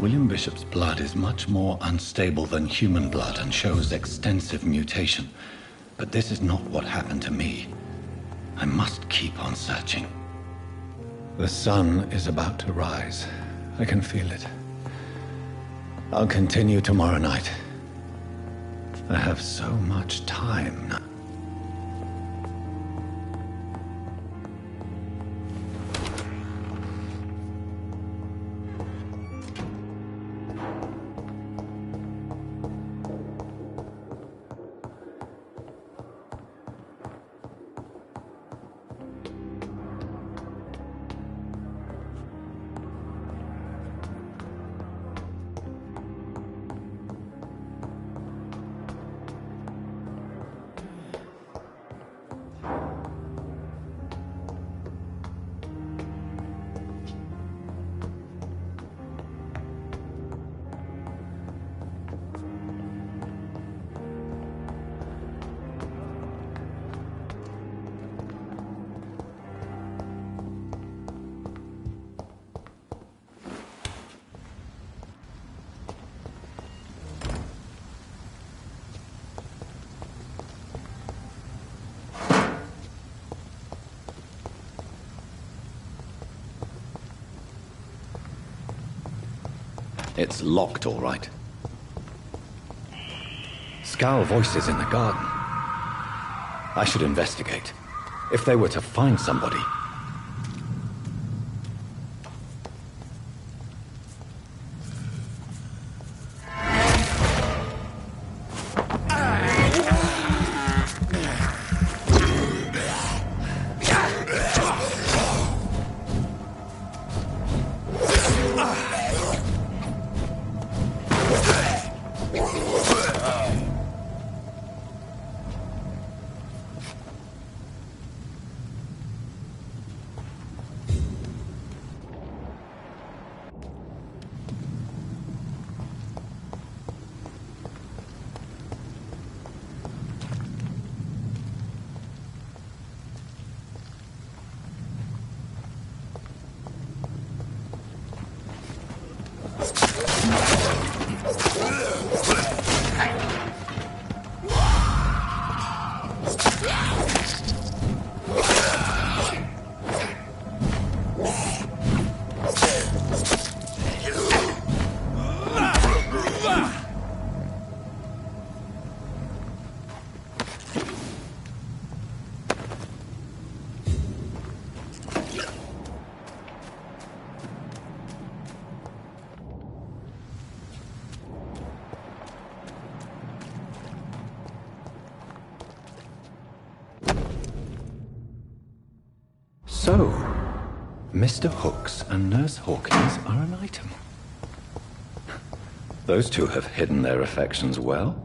William Bishop's blood is much more unstable than human blood and shows extensive mutation. But this is not what happened to me. I must keep on searching. The sun is about to rise. I can feel it. I'll continue tomorrow night. I have so much time now. It's locked, all right. Scowl voices in the garden. I should investigate. If they were to find somebody... So, Mr. Hooks and Nurse Hawkins are an item. Those two have hidden their affections well.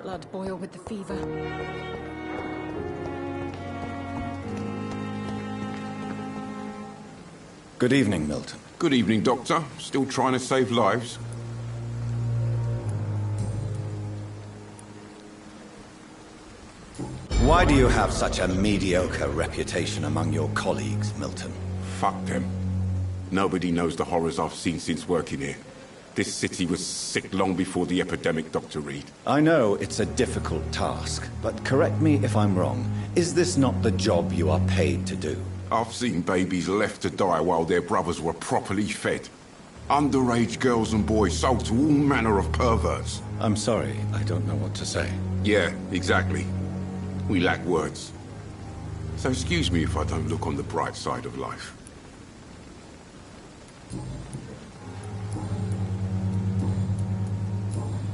blood boil with the fever. Good evening, Milton. Good evening, Doctor. Still trying to save lives? Why do you have such a mediocre reputation among your colleagues, Milton? Fuck them. Nobody knows the horrors I've seen since working here. This city was sick long before the epidemic, Dr. Reed. I know it's a difficult task, but correct me if I'm wrong. Is this not the job you are paid to do? I've seen babies left to die while their brothers were properly fed. Underage girls and boys sold to all manner of perverts. I'm sorry, I don't know what to say. Yeah, exactly. We lack words. So excuse me if I don't look on the bright side of life.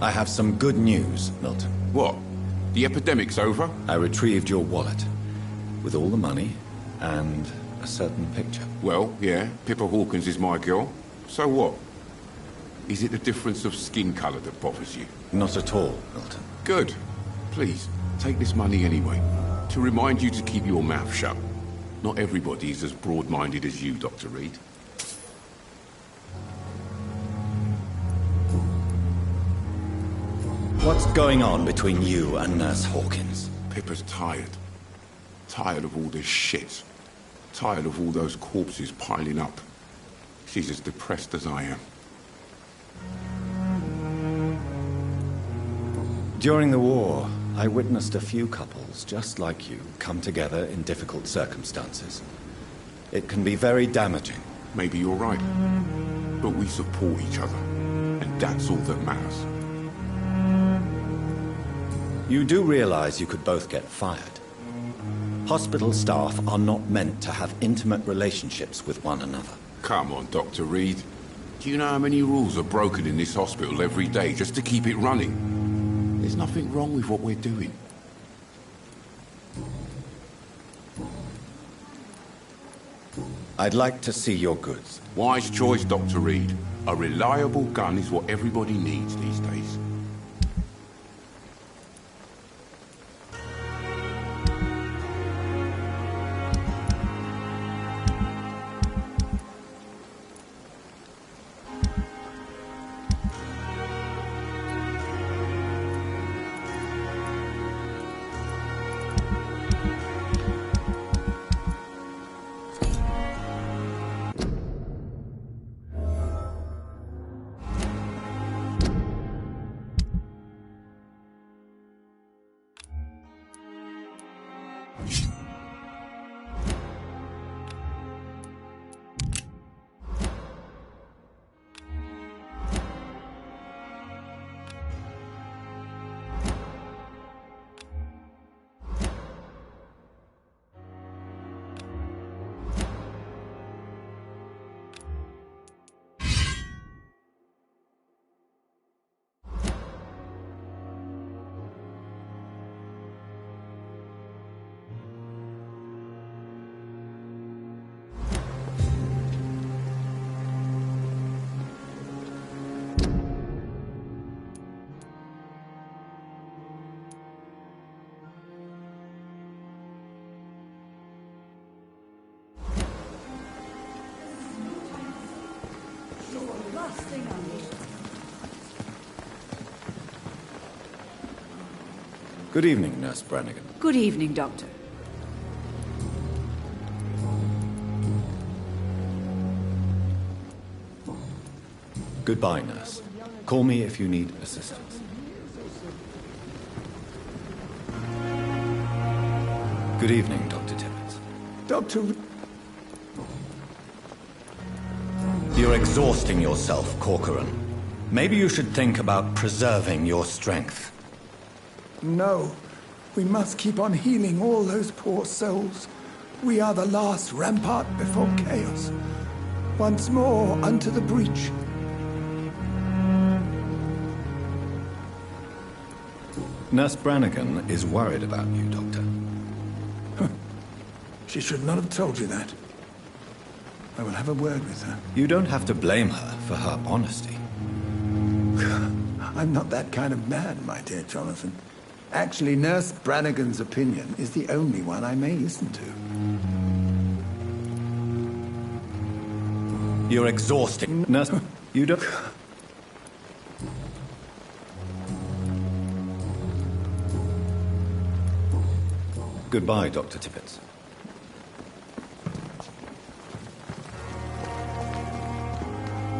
I have some good news, Milton. What? The epidemic's over? I retrieved your wallet, with all the money and a certain picture. Well, yeah, Pippa Hawkins is my girl. So what? Is it the difference of skin color that bothers you? Not at all, Milton. Good. Please, take this money anyway. To remind you to keep your mouth shut. Not everybody is as broad-minded as you, Dr. Reed. What's going on between you and Nurse Hawkins? Pippa's tired. Tired of all this shit. Tired of all those corpses piling up. She's as depressed as I am. During the war, I witnessed a few couples, just like you, come together in difficult circumstances. It can be very damaging. Maybe you're right. But we support each other. And that's all that matters. You do realize you could both get fired. Hospital staff are not meant to have intimate relationships with one another. Come on, Dr. Reed. Do you know how many rules are broken in this hospital every day just to keep it running? There's nothing wrong with what we're doing. I'd like to see your goods. Wise choice, Dr. Reed. A reliable gun is what everybody needs these days. Good evening, Nurse Brannigan. Good evening, Doctor. Goodbye, Nurse. Call me if you need assistance. Good evening, Dr. Tibbets. Dr. You're exhausting yourself, Corcoran. Maybe you should think about preserving your strength. No. We must keep on healing all those poor souls. We are the last rampart before chaos. Once more unto the breach. Nurse Brannigan is worried about you, Doctor. She should not have told you that. I will have a word with her. You don't have to blame her for her honesty. I'm not that kind of man, my dear Jonathan. Actually, Nurse Brannigan's opinion is the only one I may listen to. You're exhausting. Nurse, you don't... Goodbye, Dr. Tippett.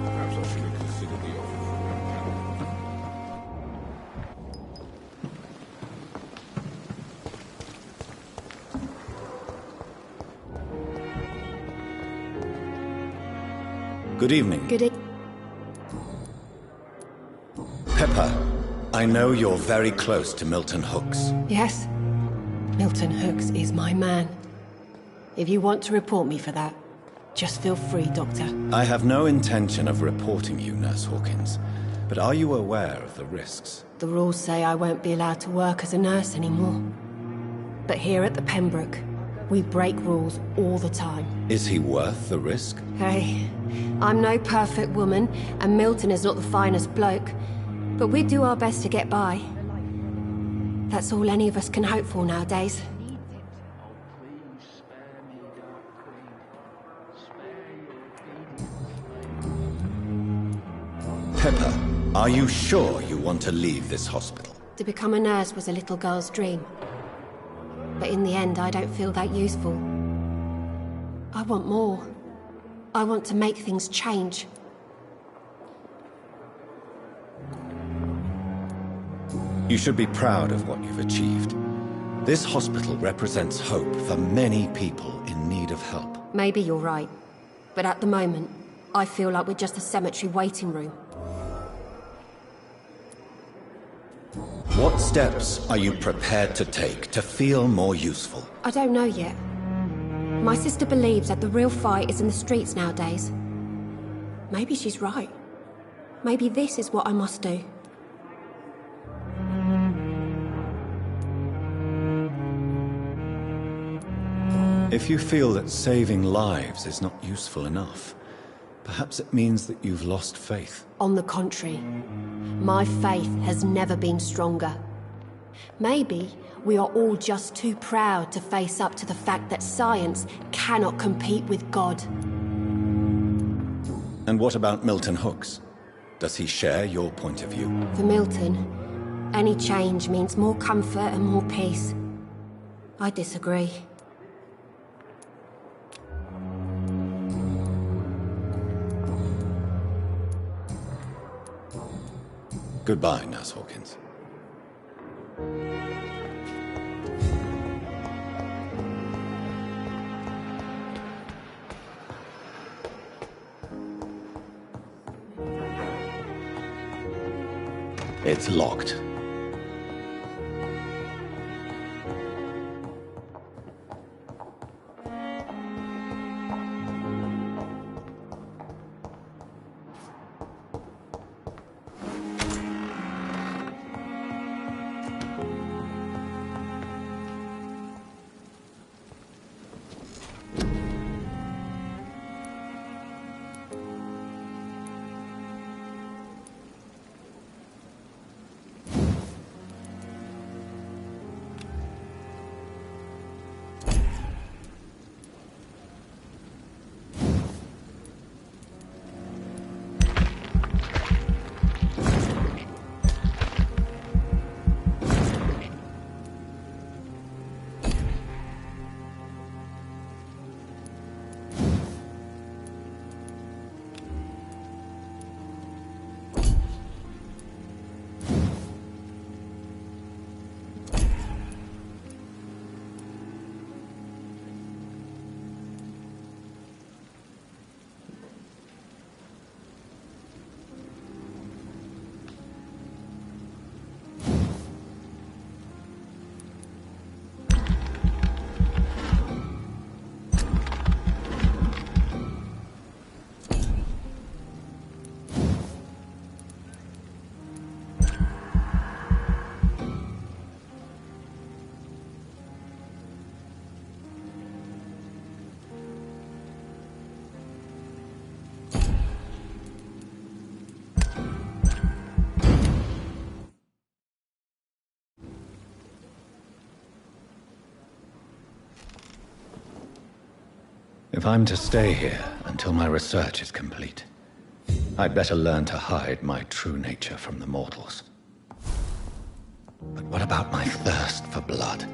Perhaps I should have considered the offer from Good evening. Good evening. Pepper, I know you're very close to Milton Hooks. Yes? Milton Hooks is my man. If you want to report me for that, just feel free, Doctor. I have no intention of reporting you, Nurse Hawkins. But are you aware of the risks? The rules say I won't be allowed to work as a nurse anymore. But here at the Pembroke, we break rules all the time. Is he worth the risk? Hey, I'm no perfect woman, and Milton is not the finest bloke. But we do our best to get by. That's all any of us can hope for nowadays. Pepper, are you sure you want to leave this hospital? To become a nurse was a little girl's dream. But in the end, I don't feel that useful. I want more. I want to make things change. You should be proud of what you've achieved. This hospital represents hope for many people in need of help. Maybe you're right. But at the moment, I feel like we're just a cemetery waiting room. What steps are you prepared to take to feel more useful? I don't know yet. My sister believes that the real fight is in the streets nowadays. Maybe she's right. Maybe this is what I must do. If you feel that saving lives is not useful enough, perhaps it means that you've lost faith. On the contrary, my faith has never been stronger. Maybe we are all just too proud to face up to the fact that science cannot compete with God. And what about Milton Hooks? Does he share your point of view? For Milton, any change means more comfort and more peace. I disagree. Goodbye, Nurse Hawkins. It's locked. If I'm to stay here until my research is complete, I'd better learn to hide my true nature from the mortals. But what about my thirst for blood?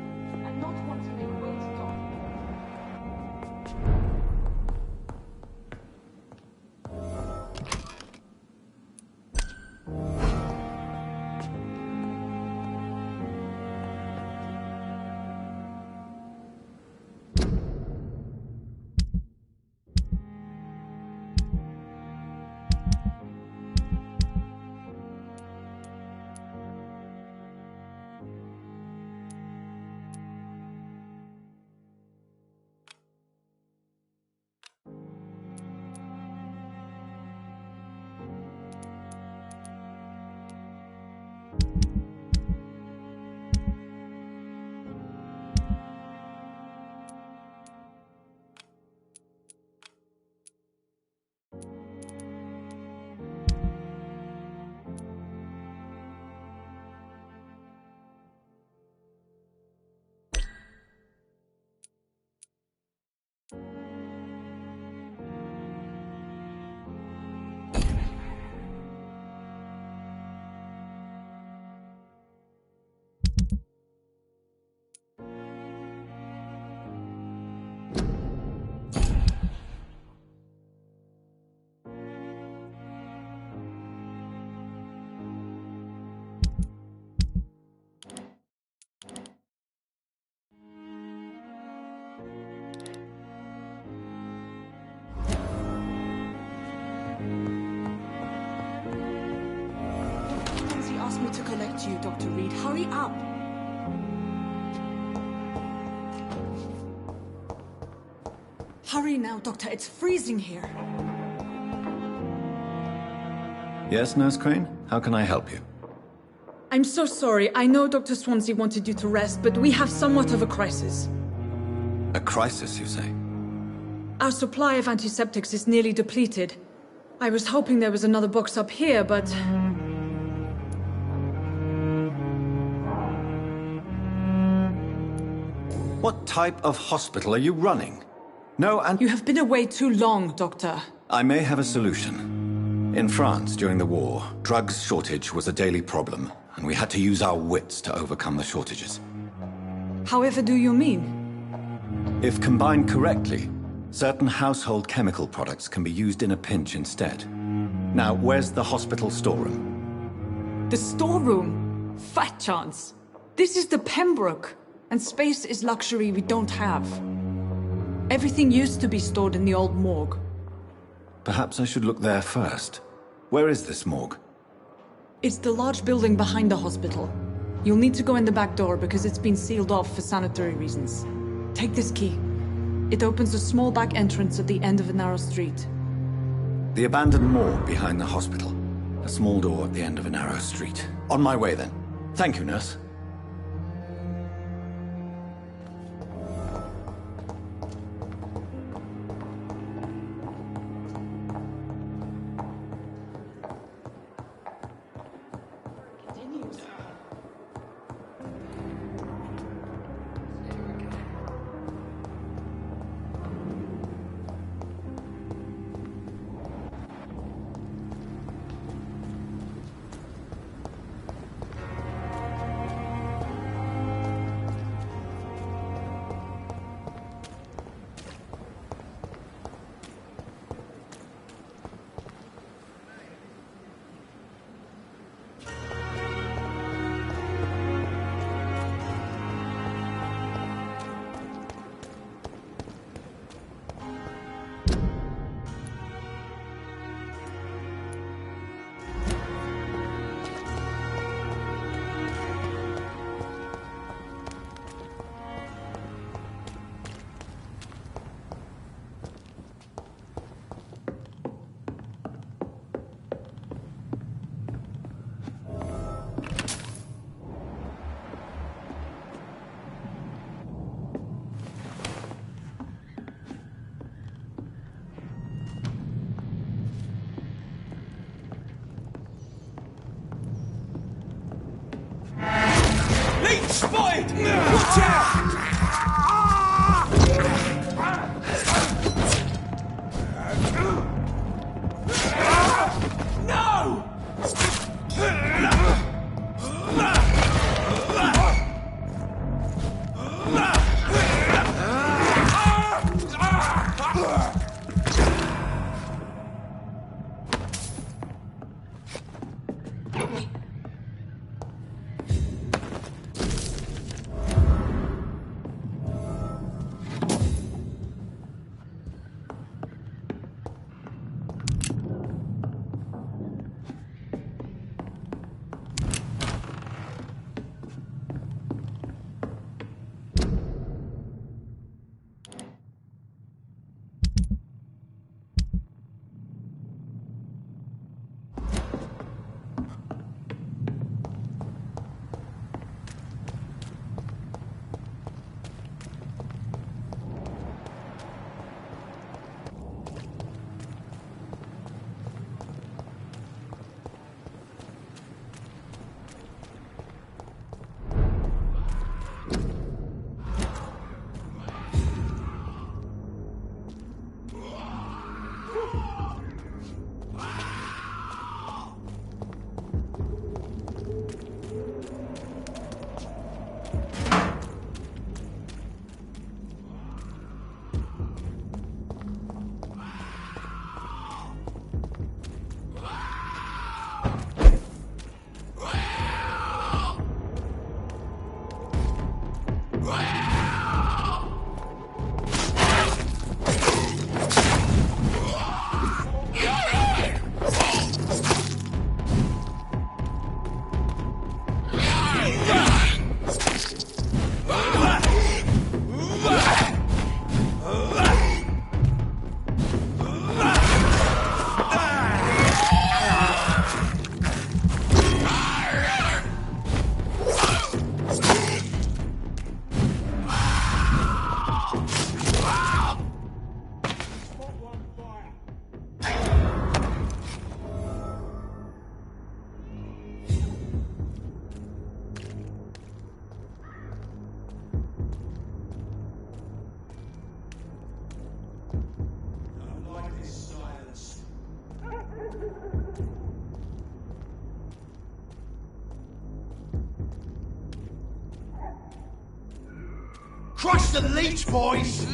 Me to collect you, Dr. Reed. Hurry up! Hurry now, Doctor. It's freezing here. Yes, Nurse Crane? How can I help you? I'm so sorry. I know Dr. Swansea wanted you to rest, but we have somewhat of a crisis. A crisis, you say? Our supply of antiseptics is nearly depleted. I was hoping there was another box up here, but... What type of hospital are you running? No, and... You have been away too long, Doctor. I may have a solution. In France, during the war, drugs shortage was a daily problem, and we had to use our wits to overcome the shortages. However do you mean? If combined correctly, certain household chemical products can be used in a pinch instead. Now, where's the hospital storeroom? The storeroom? Fat chance. This is the Pembroke. And space is luxury we don't have. Everything used to be stored in the old morgue. Perhaps I should look there first. Where is this morgue? It's the large building behind the hospital. You'll need to go in the back door because it's been sealed off for sanitary reasons. Take this key. It opens a small back entrance at the end of a narrow street. The abandoned morgue behind the hospital. A small door at the end of a narrow street. On my way then. Thank you, nurse. Spotted! Watch out! Crush the leech, boys!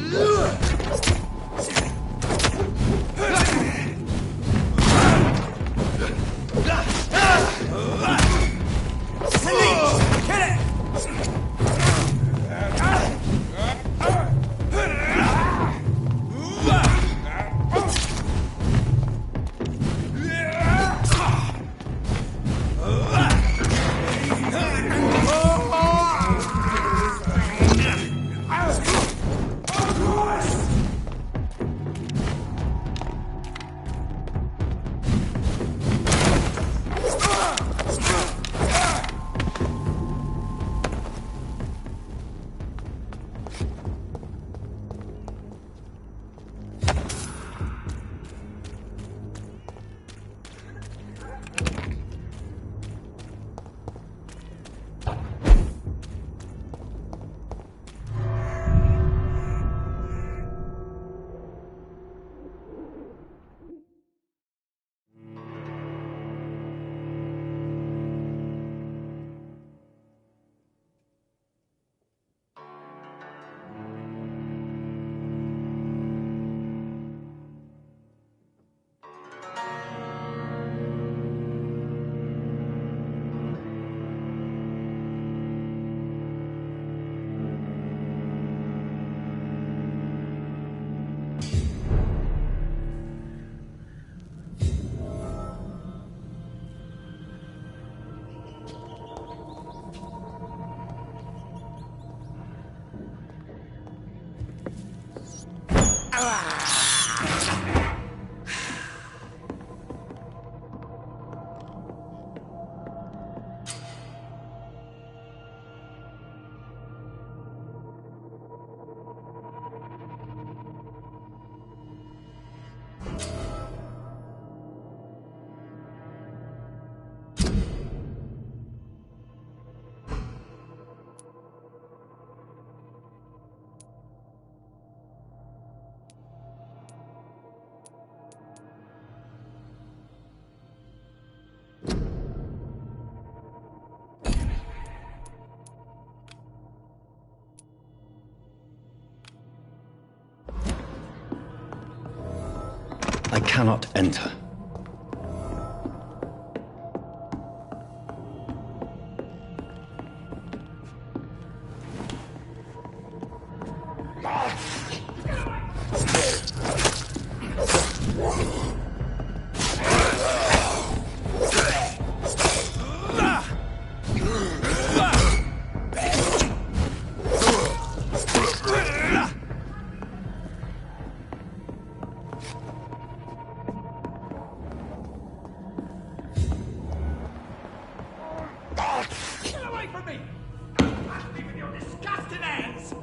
I cannot enter. from me! Pass me with your disgusting hands!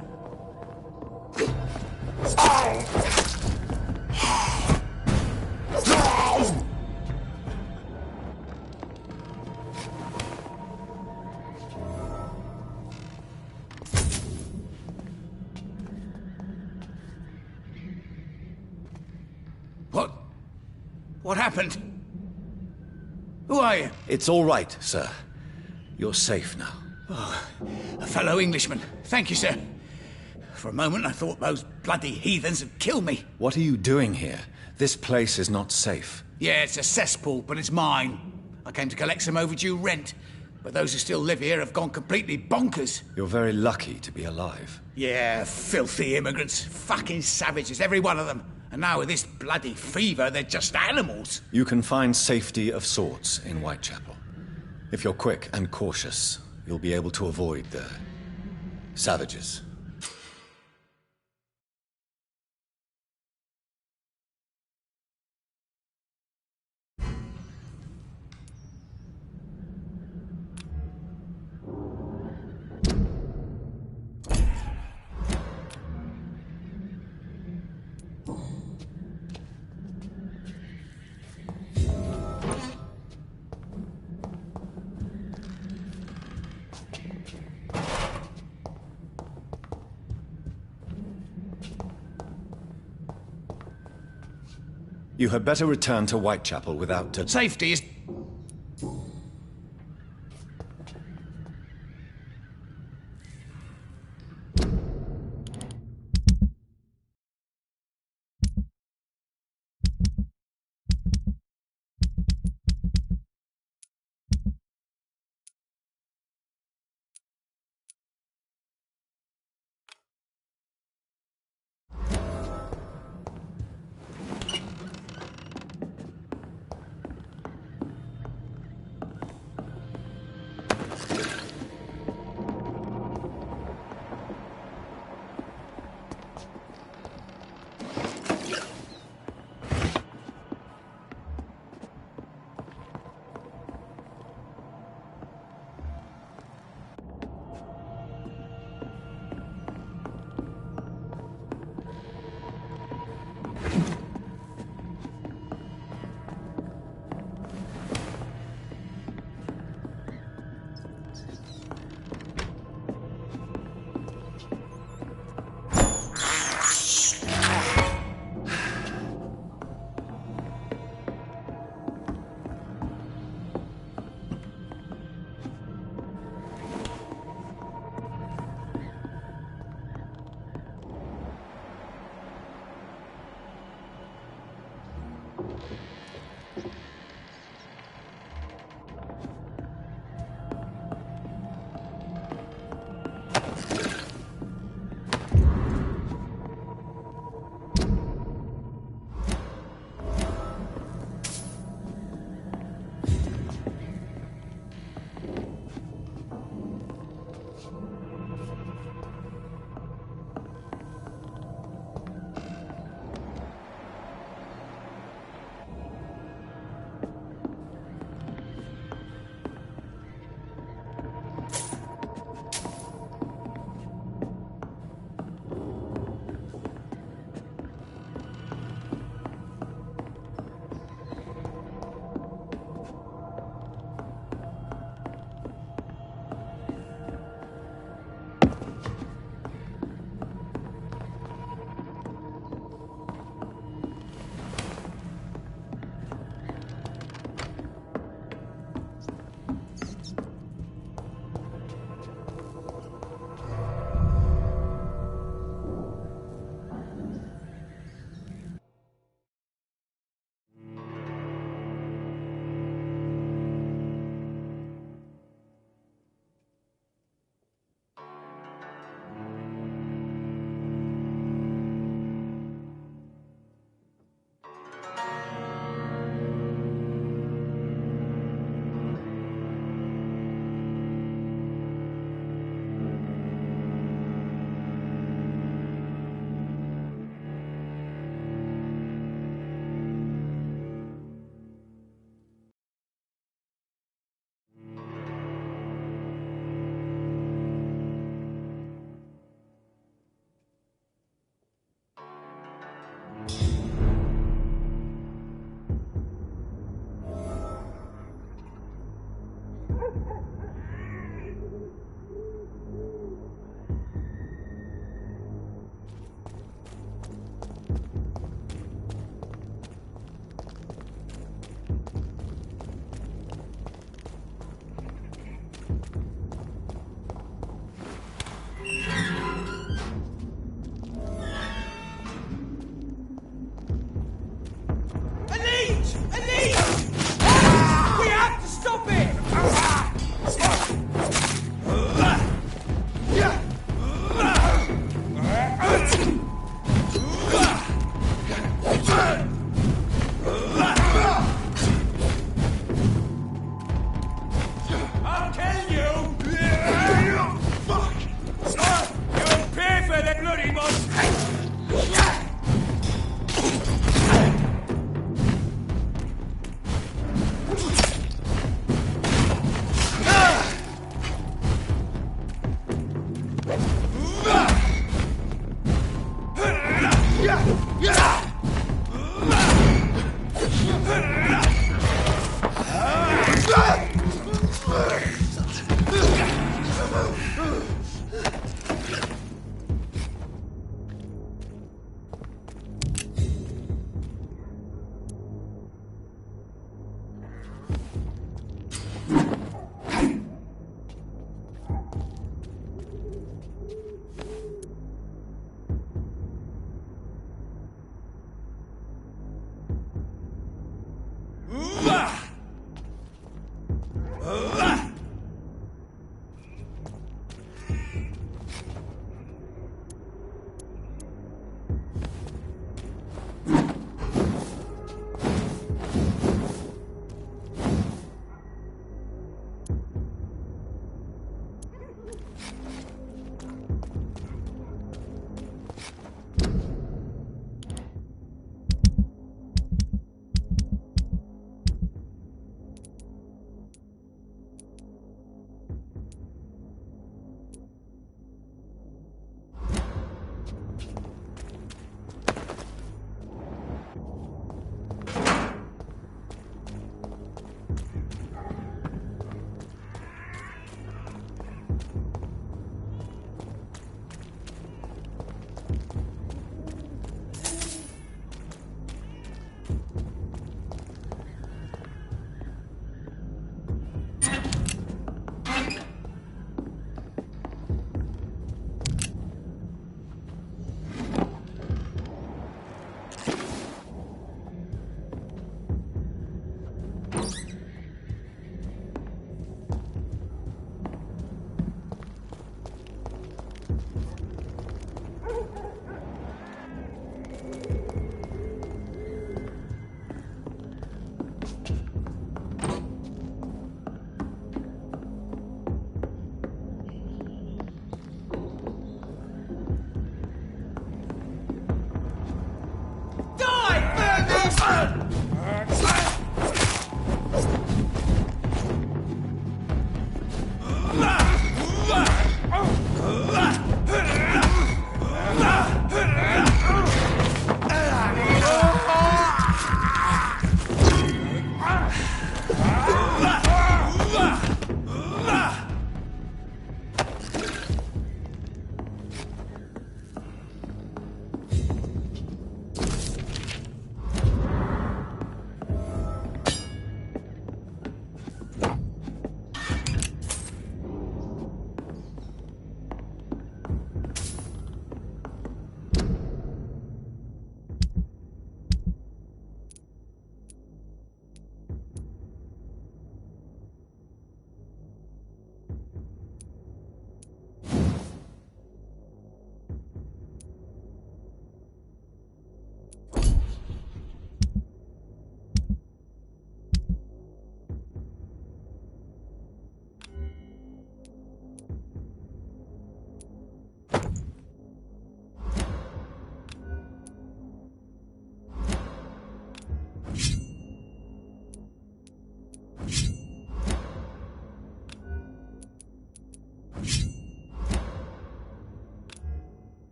What happened? Who are you? It's all right, sir. You're safe now. Oh, a fellow Englishman. Thank you, sir. For a moment, I thought those bloody heathens had killed me. What are you doing here? This place is not safe. Yeah, it's a cesspool, but it's mine. I came to collect some overdue rent, but those who still live here have gone completely bonkers. You're very lucky to be alive. Yeah, filthy immigrants. Fucking savages, every one of them. And now with this bloody fever, they're just animals. You can find safety of sorts in Whitechapel. If you're quick and cautious, you'll be able to avoid the savages. You had better return to Whitechapel without... Safety is...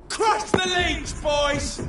Crush the leech, boys!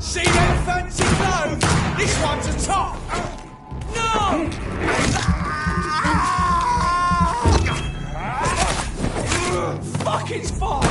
See that fancy clothes? This one's a top! No! Fuck, it's fine!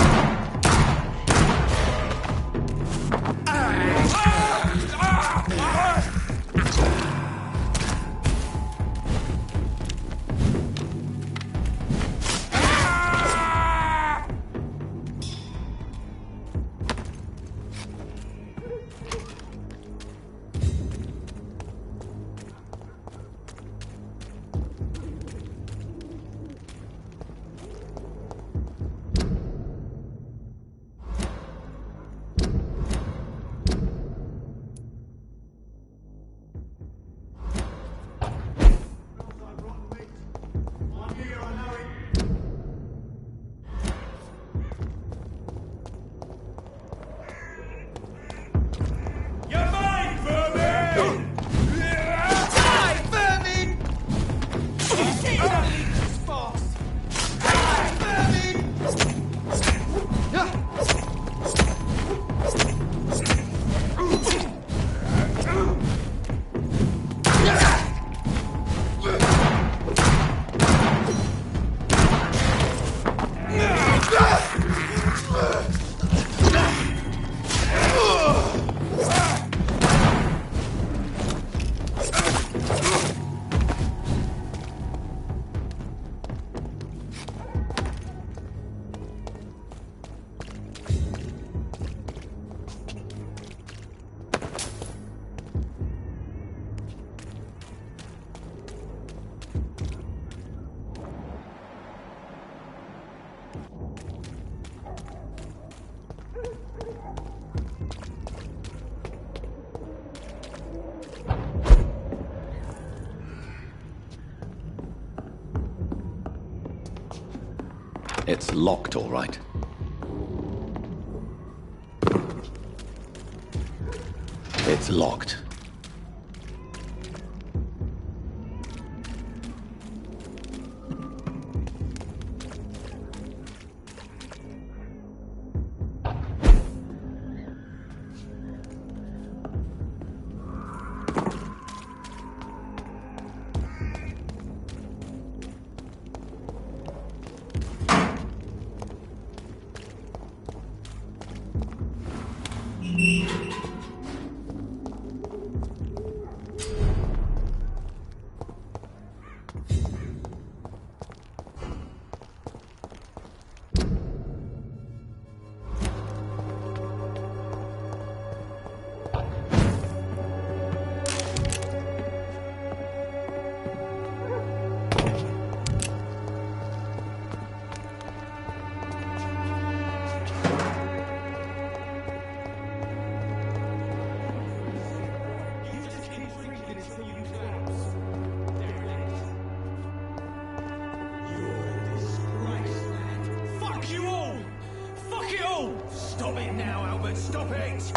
It's locked, all right. It's locked. Stop it now, Albert! Stop it!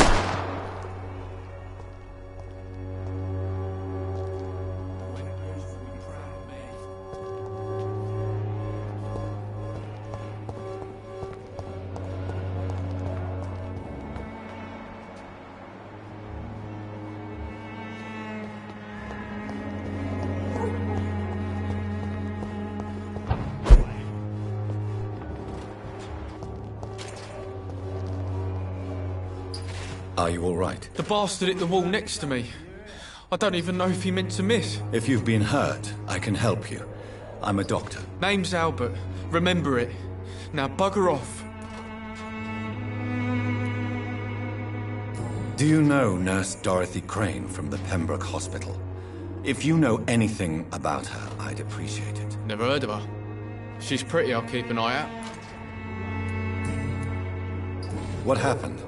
Are you all right? The bastard hit the wall next to me. I don't even know if he meant to miss. If you've been hurt, I can help you. I'm a doctor. Name's Albert. Remember it. Now bugger off. Do you know Nurse Dorothy Crane from the Pembroke Hospital? If you know anything about her, I'd appreciate it. Never heard of her. She's pretty, I'll keep an eye out. What happened?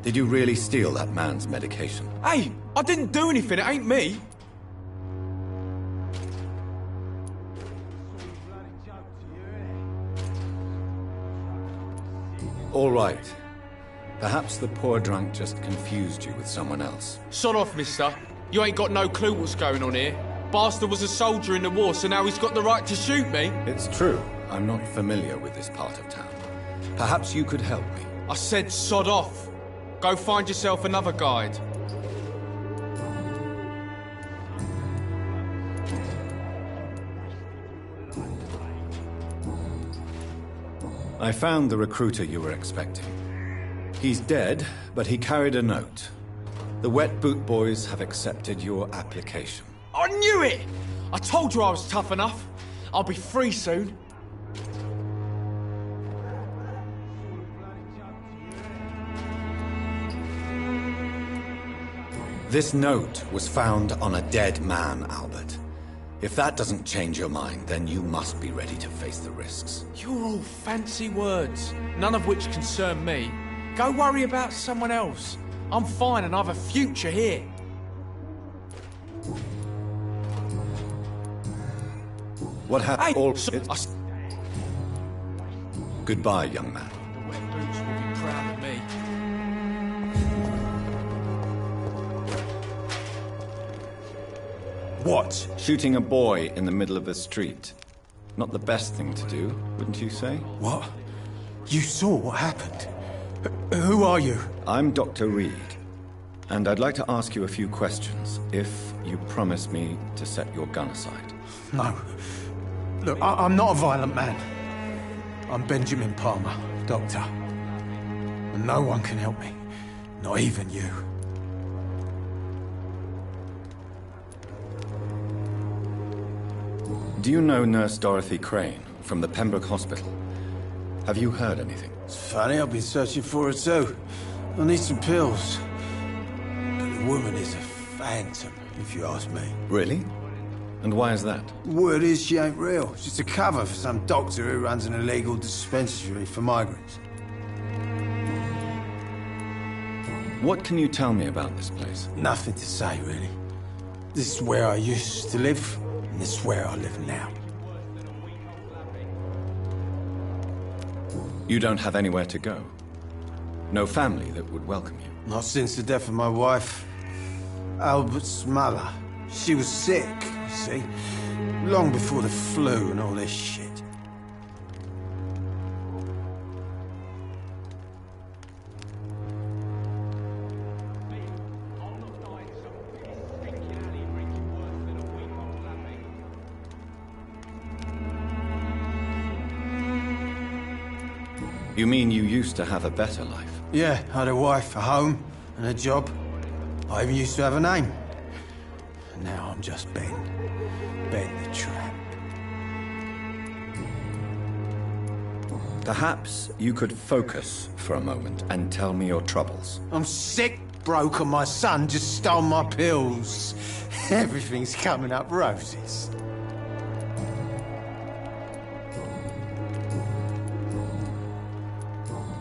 Did you really steal that man's medication? Hey, I didn't do anything, it ain't me. All right. Perhaps the poor drunk just confused you with someone else. Sod off, mister. You ain't got no clue what's going on here. Bastard was a soldier in the war, so now he's got the right to shoot me. It's true. I'm not familiar with this part of town. Perhaps you could help me. I said sod off. Go find yourself another guide. I found the recruiter you were expecting. He's dead, but he carried a note. The Wet Boot Boys have accepted your application. I knew it! I told you I was tough enough. I'll be free soon. This note was found on a dead man, Albert. If that doesn't change your mind, then you must be ready to face the risks. You're all fancy words, none of which concern me. Go worry about someone else. I'm fine and I have a future here. What happened? Hey, Goodbye, young man. The Wet Boots will be proud of me. What? Shooting a boy in the middle of a street. Not the best thing to do, wouldn't you say? What? You saw what happened? Who are you? I'm Dr. Reed, and I'd like to ask you a few questions, if you promise me to set your gun aside. No. Look, I'm not a violent man. I'm Benjamin Palmer, doctor. And no one can help me. Not even you. Do you know Nurse Dorothy Crane from the Pembroke Hospital? Have you heard anything? It's funny, I've been searching for her too. I need some pills. But the woman is a phantom, if you ask me. Really? And why is that? Word is she ain't real. She's a cover for some doctor who runs an illegal dispensary for migrants. What can you tell me about this place? Nothing to say, really. This is where I used to live, and this is where I live now. You don't have anywhere to go? No family that would welcome you? Not since the death of my wife. Albert's mother. She was sick, you see. Long before the flu and all this shit. You mean you used to have a better life? Yeah, I had a wife, a home, and a job. I even used to have a name. Now I'm just Ben. Ben the Tramp. Perhaps you could focus for a moment and tell me your troubles. I'm sick, broke, and my son just stole my pills. Everything's coming up roses.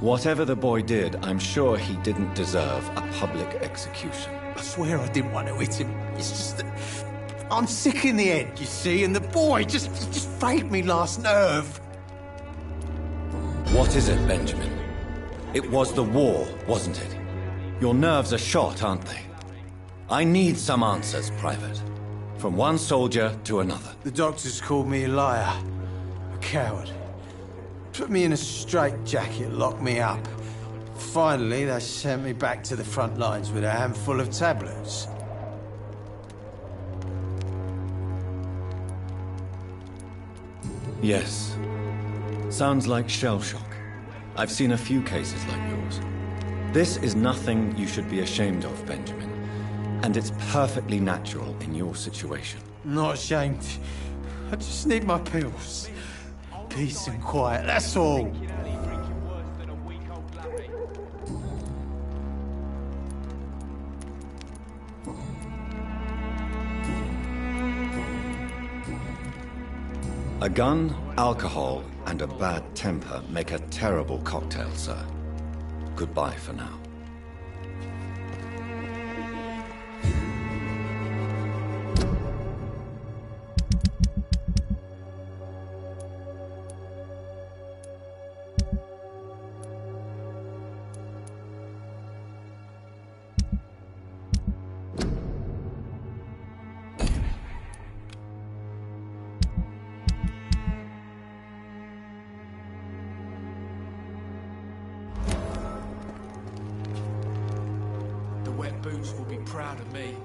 Whatever the boy did, I'm sure he didn't deserve a public execution. I swear I didn't want to hit him. It's just that I'm sick in the head, you see, and the boy just frayed me last nerve. What is it, Benjamin? It was the war, wasn't it? Your nerves are shot, aren't they? I need some answers, Private. From one soldier to another. The doctors called me a liar, a coward. Put me in a straitjacket, locked me up. Finally, they sent me back to the front lines with a handful of tablets. Yes. Sounds like shell shock. I've seen a few cases like yours. This is nothing you should be ashamed of, Benjamin. And it's perfectly natural in your situation. Not ashamed. I just need my pills. Peace and quiet, that's all. A gun, alcohol, and a bad temper make a terrible cocktail, sir. Goodbye for now. Boots will be proud of me.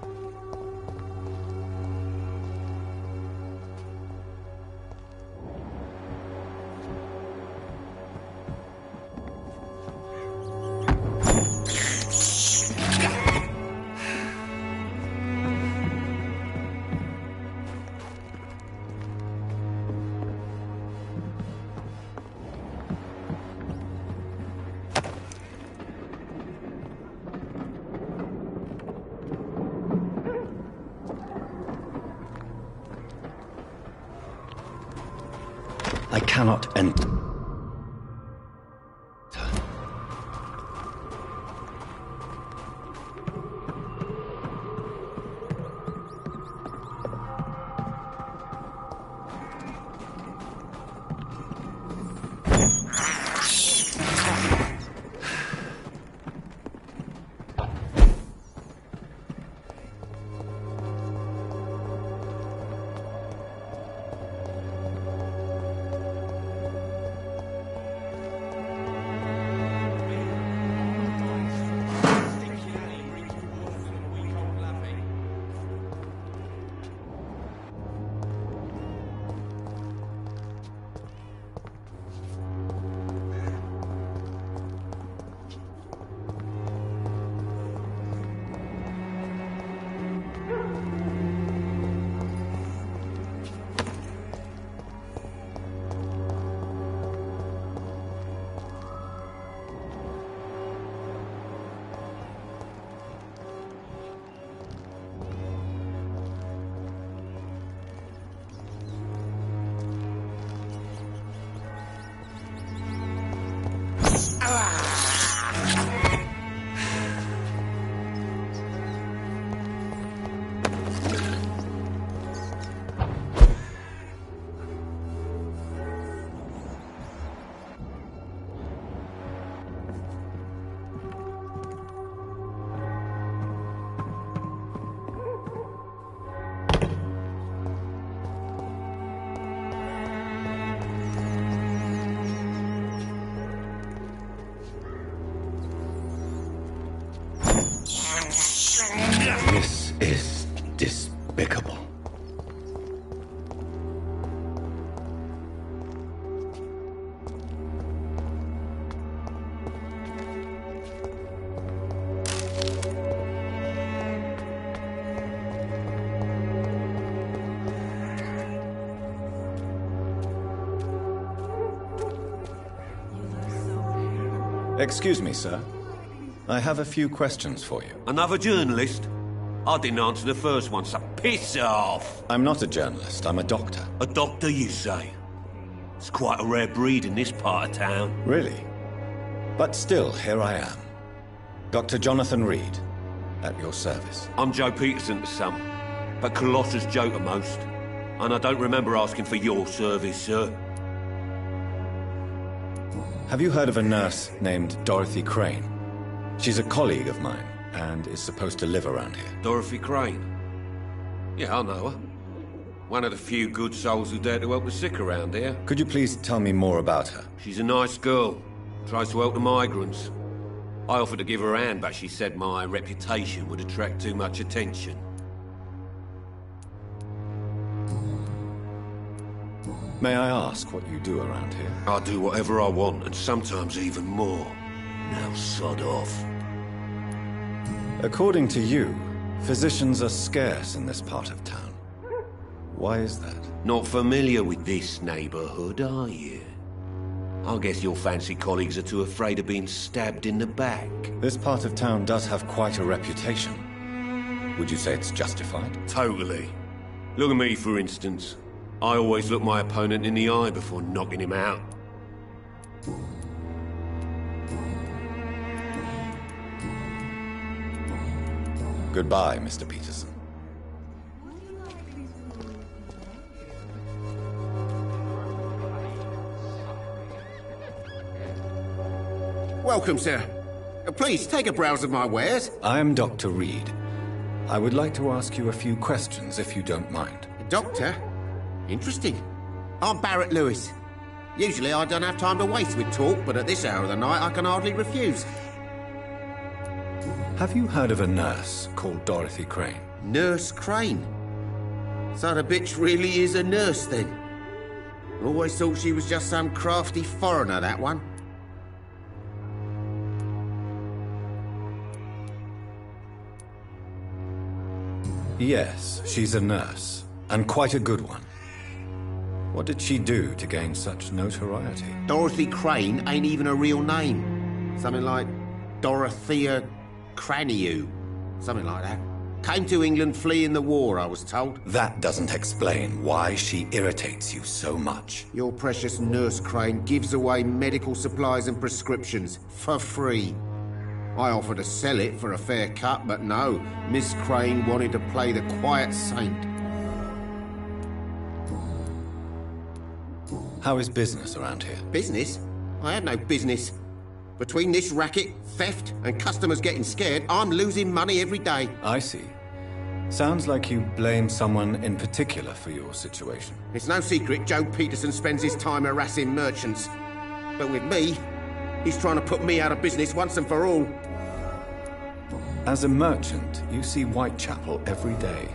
I cannot enter. Excuse me, sir. I have a few questions for you. Another journalist? I didn't answer the first one, so piss off! I'm not a journalist, I'm a doctor. A doctor, you say? It's quite a rare breed in this part of town. Really? But still, here I am. Dr. Jonathan Reed, at your service. I'm Joe Peterson to some, but Colossus Joe to most. And I don't remember asking for your service, sir. Have you heard of a nurse named Dorothy Crane? She's a colleague of mine, and is supposed to live around here. Dorothy Crane? Yeah, I know her. One of the few good souls who dare to help the sick around here. Could you please tell me more about her? She's a nice girl. Tries to help the migrants. I offered to give her a hand, but she said my reputation would attract too much attention. May I ask what you do around here? I do whatever I want, and sometimes even more. Now sod off. According to you, physicians are scarce in this part of town. Why is that? Not familiar with this neighborhood, are you? I guess your fancy colleagues are too afraid of being stabbed in the back. This part of town does have quite a reputation. Would you say it's justified? Totally. Look at me, for instance. I always look my opponent in the eye before knocking him out. Goodbye, Mr. Peterson. Welcome, sir. Please, take a browse of my wares. I am Dr. Reed. I would like to ask you a few questions, if you don't mind. Doctor? Interesting. I'm Barrett Lewis. Usually I don't have time to waste with talk, but at this hour of the night I can hardly refuse. Have you heard of a nurse called Dorothy Crane? Nurse Crane? So the bitch really is a nurse, then? Always thought she was just some crafty foreigner, that one. Yes, she's a nurse, and quite a good one. What did she do to gain such notoriety? Dorothy Crane ain't even a real name. Something like Dorothea Craniu. Something like that. Came to England fleeing the war, I was told. That doesn't explain why she irritates you so much. Your precious Nurse Crane gives away medical supplies and prescriptions for free. I offered to sell it for a fair cut, but no. Miss Crane wanted to play the quiet saint. How is business around here? Business? I have no business. Between this racket, theft, and customers getting scared, I'm losing money every day. I see. Sounds like you blame someone in particular for your situation. It's no secret Joe Peterson spends his time harassing merchants. But with me, he's trying to put me out of business once and for all. As a merchant, you see Whitechapel every day.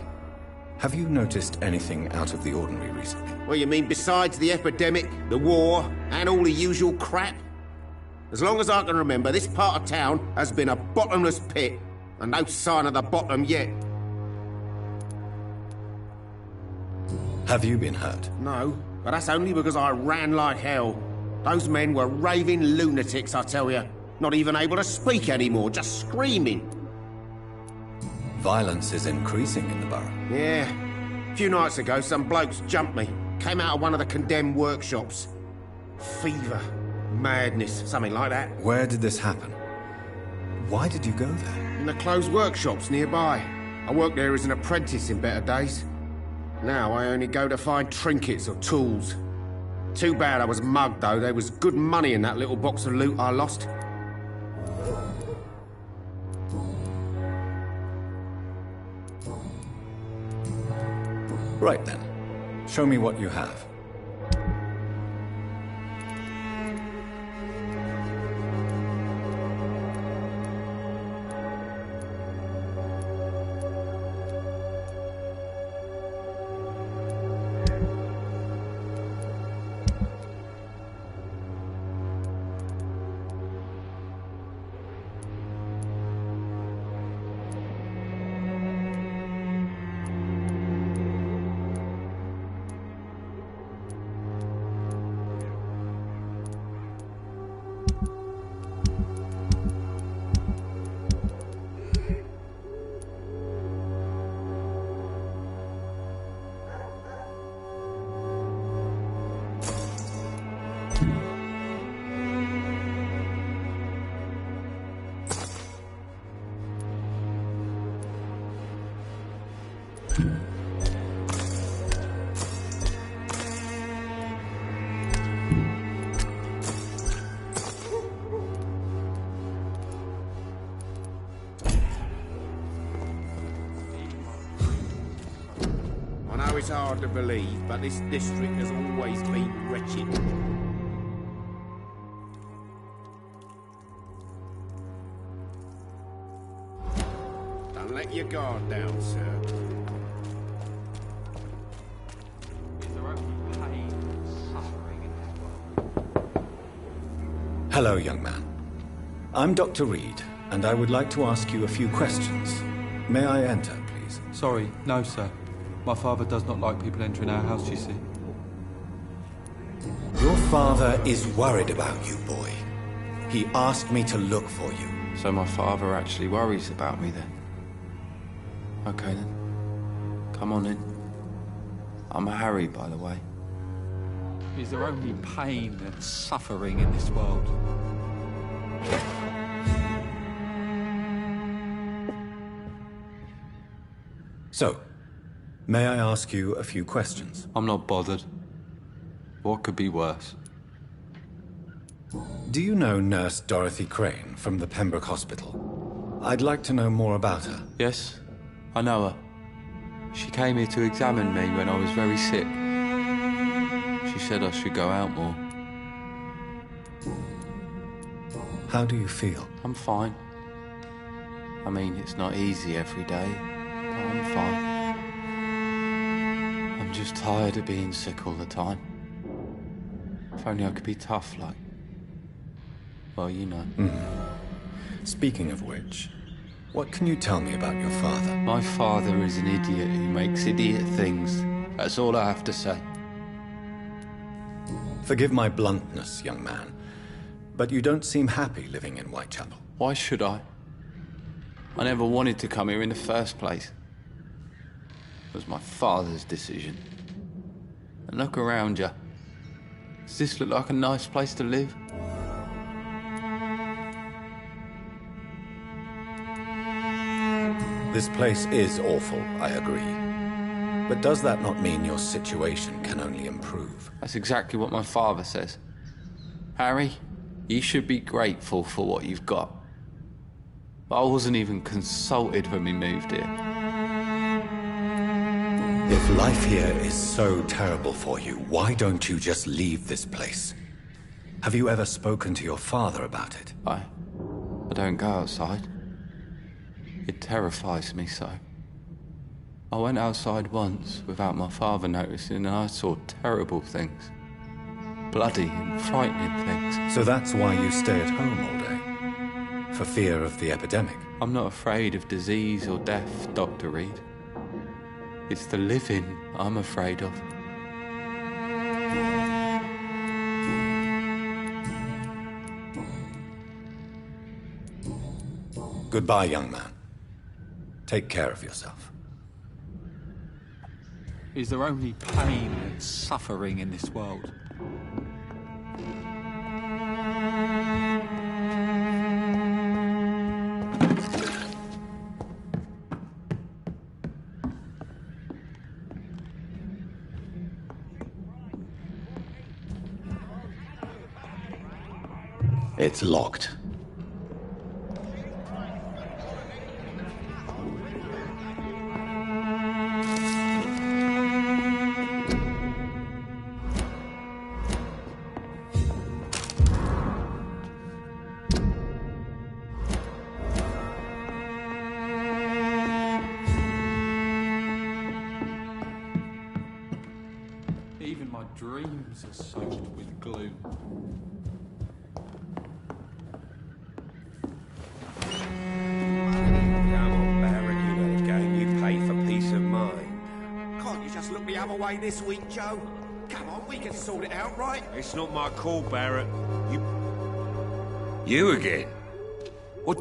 Have you noticed anything out of the ordinary recently? Well, you mean besides the epidemic, the war, and all the usual crap? As long as I can remember, this part of town has been a bottomless pit, and no sign of the bottom yet. Have you been hurt? No, but that's only because I ran like hell. Those men were raving lunatics, I tell you. Not even able to speak anymore, just screaming. Violence is increasing in the borough. Yeah. A few nights ago, some blokes jumped me. Came out of one of the condemned workshops. Fever. Madness. Something like that. Where did this happen? Why did you go there? In the closed workshops nearby. I worked there as an apprentice in better days. Now I only go to find trinkets or tools. Too bad I was mugged, though. There was good money in that little box of loot I lost. Right then. Show me what you have. I know it's hard to believe, but this district has always been wretched. Don't let your guard down, sir. Hello, young man. I'm Dr. Reed, and I would like to ask you a few questions. May I enter, please? Sorry, no, sir. My father does not like people entering our house, you see. Your father is worried about you, boy. He asked me to look for you. So my father actually worries about me then? Okay then. Come on in. I'm a Harry, by the way. Is there only pain and suffering in this world? So, may I ask you a few questions? I'm not bothered. What could be worse? Do you know Nurse Dorothy Crane from the Pembroke Hospital? I'd like to know more about her. Yes, I know her. She came here to examine me when I was very sick. She said I should go out more. How do you feel? I'm fine. I mean, it's not easy every day, but I'm fine. I'm just tired of being sick all the time. If only I could be tough, like... well, you know. Speaking of which, what can you tell me about your father? My father is an idiot who makes idiot things. That's all I have to say. Forgive my bluntness, young man, but you don't seem happy living in Whitechapel. Why should I? I never wanted to come here in the first place. It was my father's decision. And look around you. Does this look like a nice place to live? This place is awful, I agree. But does that not mean your situation can only improve? That's exactly what my father says. Harry, you should be grateful for what you've got. But I wasn't even consulted when we moved here. If life here is so terrible for you, why don't you just leave this place? Have you ever spoken to your father about it? I don't go outside. It terrifies me so. I went outside once without my father noticing and I saw terrible things. Bloody and frightening things. So that's why you stay at home all day? For fear of the epidemic? I'm not afraid of disease or death, Dr. Reed. It's the living I'm afraid of. Goodbye, young man. Take care of yourself. Is there only pain and suffering in this world? It's locked. Even my dreams are soaked with gloom. Other way this week, Joe. Come on, we can sort it out, right? It's not my call, Barrett. You again? What?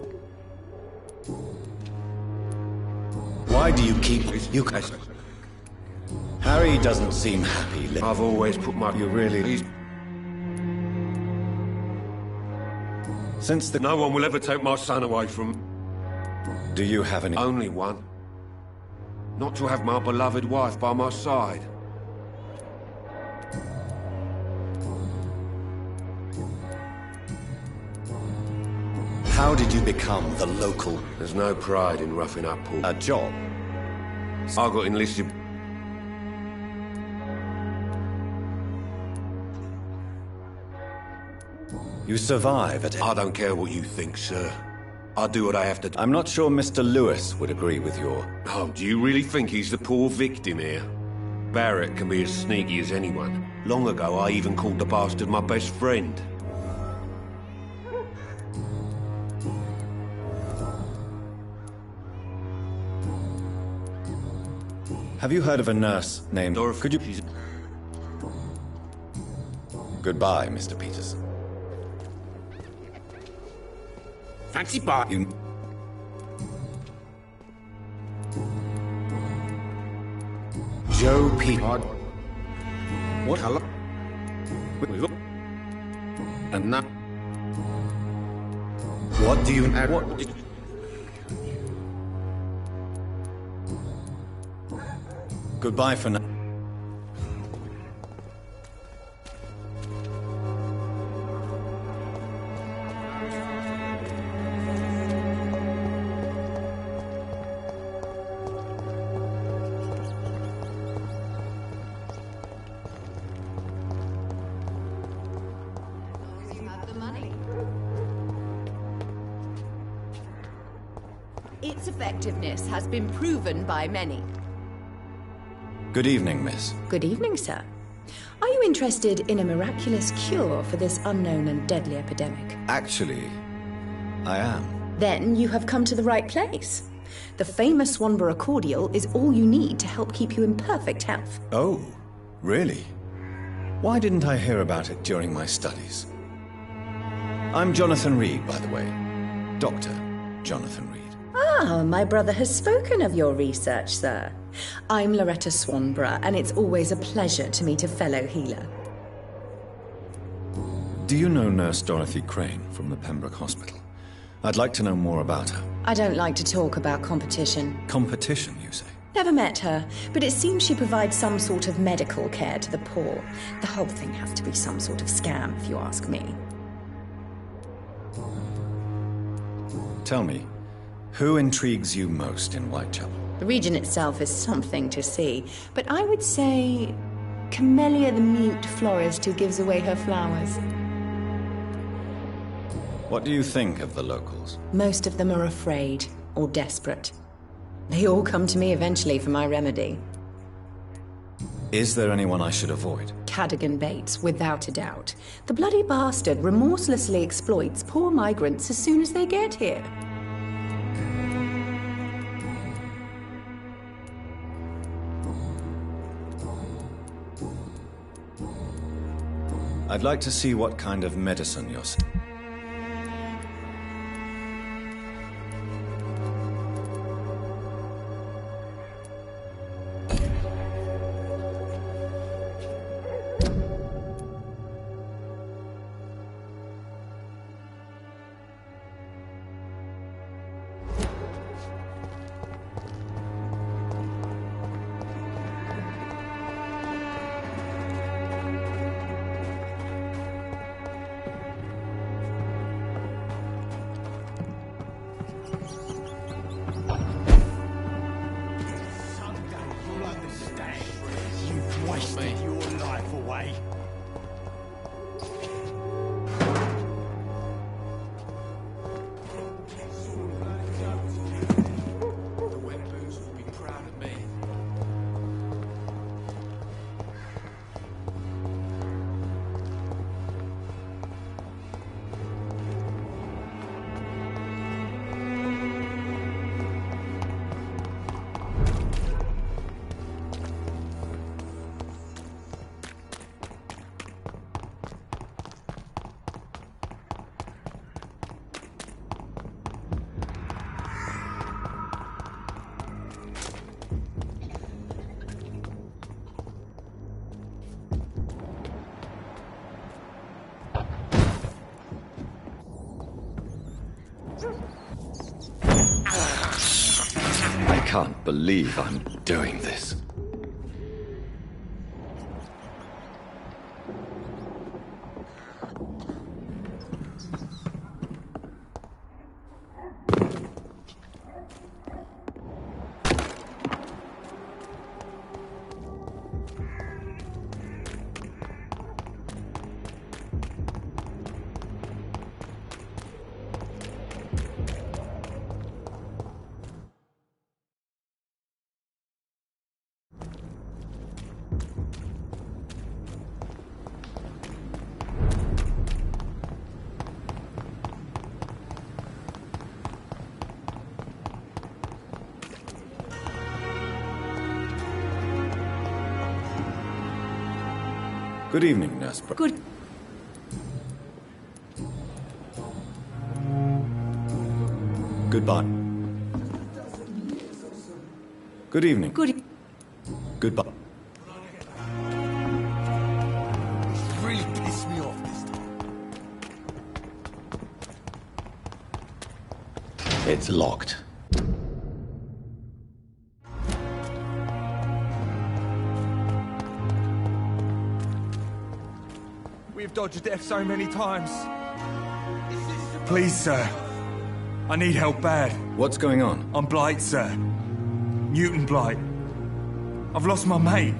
Why do you keep... You can... Harry doesn't seem happy. I've always put my... You really... Since the... No one will ever take my son away from... Do you have any... Only one. Not to have my beloved wife by my side. How did you become the local? There's no pride in roughing up, Paul. A job? I got enlisted. You survive at... I don't care what you think, sir. I do what I have to do. I'm not sure Mr. Lewis would agree with your... Oh, do you really think he's the poor victim here? Barrett can be as sneaky as anyone. Long ago, I even called the bastard my best friend. Have you heard of a nurse named... Dorothy? Could you... Goodbye, Mr. Peters. Fancy bar. You... Joe Peters. What? Colour? And that... What do you... What? Goodbye for now. Its effectiveness has been proven by many. Good evening, miss. Good evening, sir. Are you interested in a miraculous cure for this unknown and deadly epidemic? Actually, I am. Then you have come to the right place. The famous Swanborough cordial is all you need to help keep you in perfect health. Oh, really? Why didn't I hear about it during my studies? I'm Jonathan Reed, by the way. Dr. Jonathan Reed. Ah, my brother has spoken of your research, sir. I'm Loretta Swanborough, and it's always a pleasure to meet a fellow healer. Do you know Nurse Dorothy Crane from the Pembroke Hospital? I'd like to know more about her. I don't like to talk about competition. Competition, you say? Never met her, but it seems she provides some sort of medical care to the poor. The whole thing has to be some sort of scam, if you ask me. Tell me, who intrigues you most in Whitechapel? The region itself is something to see, but I would say Camellia the mute florist who gives away her flowers. What do you think of the locals? Most of them are afraid or desperate. They all come to me eventually for my remedy. Is there anyone I should avoid? Cadogan Bates, without a doubt. The bloody bastard remorselessly exploits poor migrants as soon as they get here. I'd like to see what kind of medicine you're... can't believe I'm doing this. Good evening, Nurse. Good. Goodbye. Good evening. Good. Goodbye. It's really pissed me off this time. It's locked. We've dodged death so many times. Please, sir. I need help bad. What's going on? I'm Blight, sir. Newton Blight. I've lost my mate.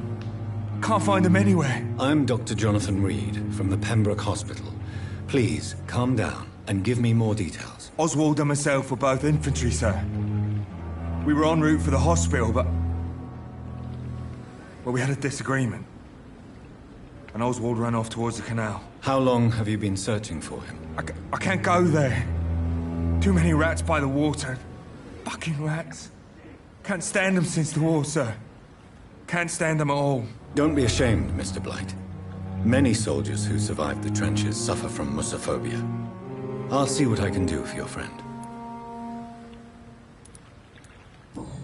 Can't find him anywhere. I'm Dr. Jonathan Reed from the Pembroke Hospital. Please, calm down and give me more details. Oswald and myself were both infantry, sir. We were en route for the hospital, but... well, we had a disagreement. And Oswald ran off towards the canal. How long have you been searching for him? I can't go there. Too many rats by the water. Fucking rats. Can't stand them since the war, sir. Can't stand them at all. Don't be ashamed, Mr. Blight. Many soldiers who survived the trenches suffer from musophobia. I'll see what I can do for your friend.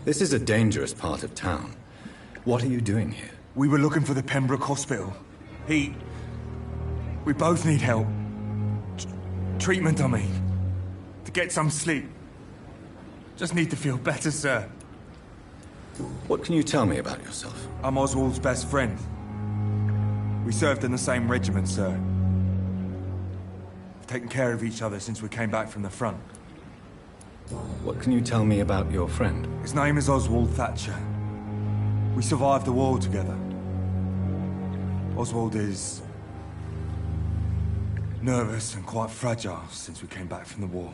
This is a dangerous part of town. What are you doing here? We were looking for the Pembroke Hospital. We both need help. Treatment, I mean. To get some sleep. Just need to feel better, sir. What can you tell me about yourself? I'm Oswald's best friend. We served in the same regiment, sir. We've taken care of each other since we came back from the front. What can you tell me about your friend? His name is Oswald Thatcher. We survived the war together. Oswald is... nervous and quite fragile since we came back from the war.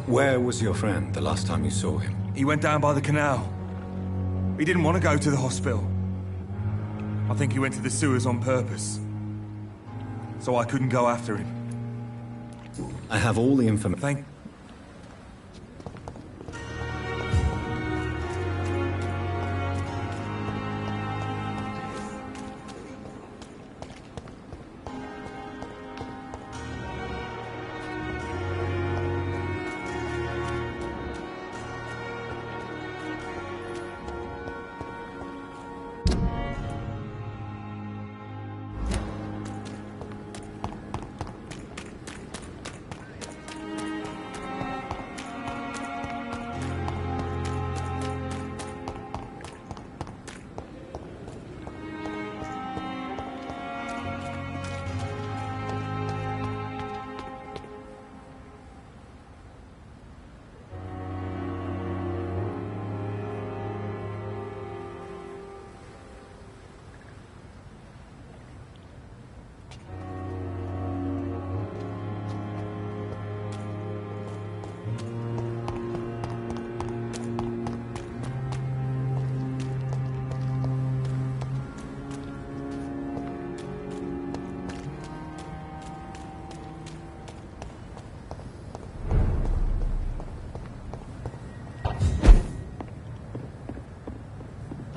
Where was your friend the last time you saw him? He went down by the canal. He didn't want to go to the hospital. I think he went to the sewers on purpose. So I couldn't go after him. I have all the information.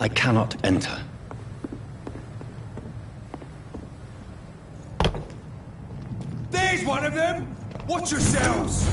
I cannot enter. There's one of them! Watch yourselves!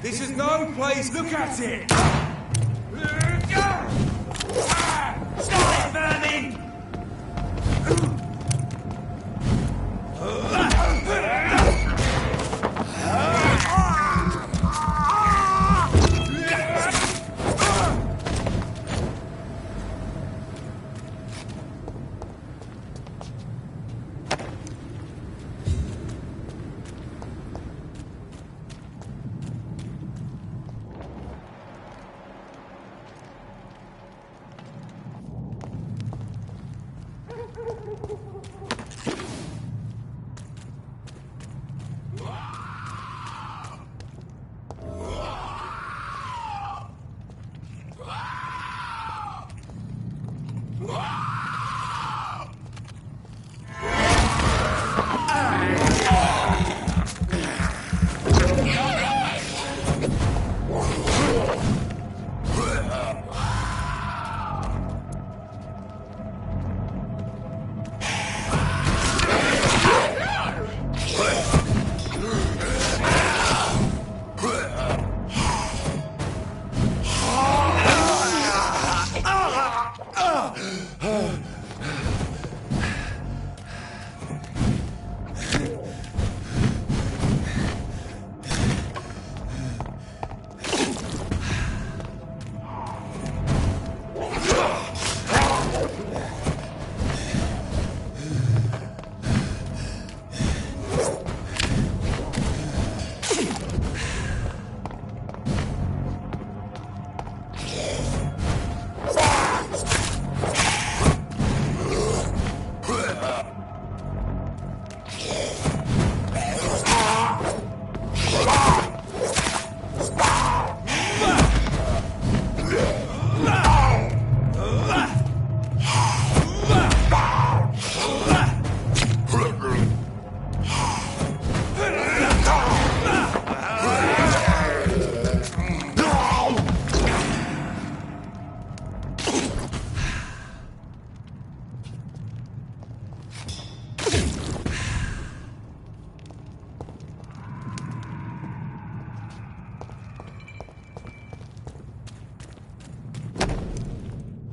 This is no place. Look at it! Stop it, vermin!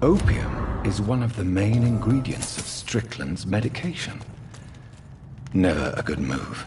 Opium is one of the main ingredients of Strickland's medication. Never a good move.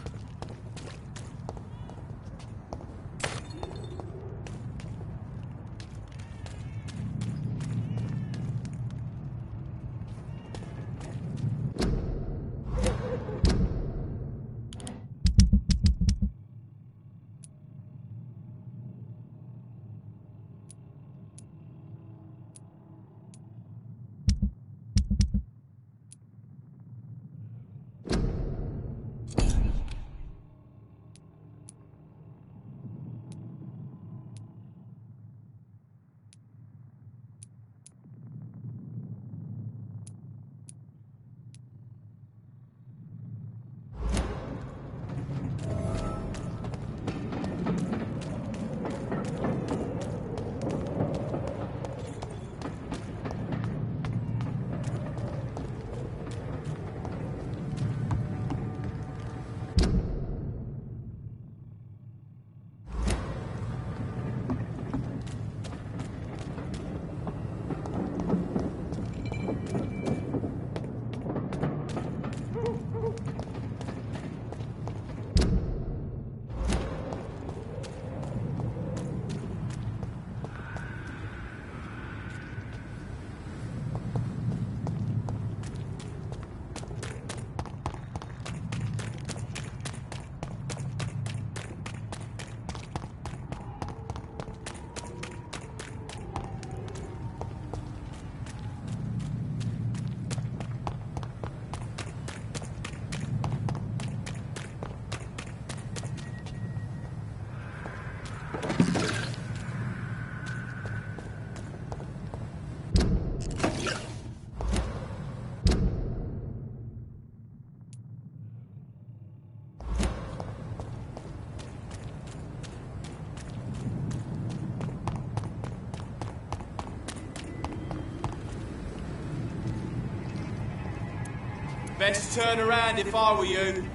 Best turn around if I were you.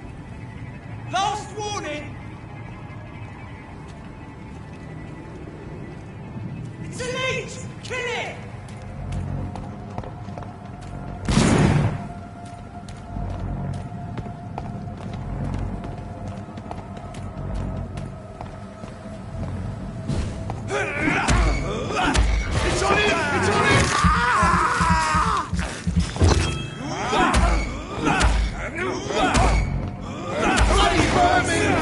Last warning! Kill it! It's on him! It's on him! Bloody vermin!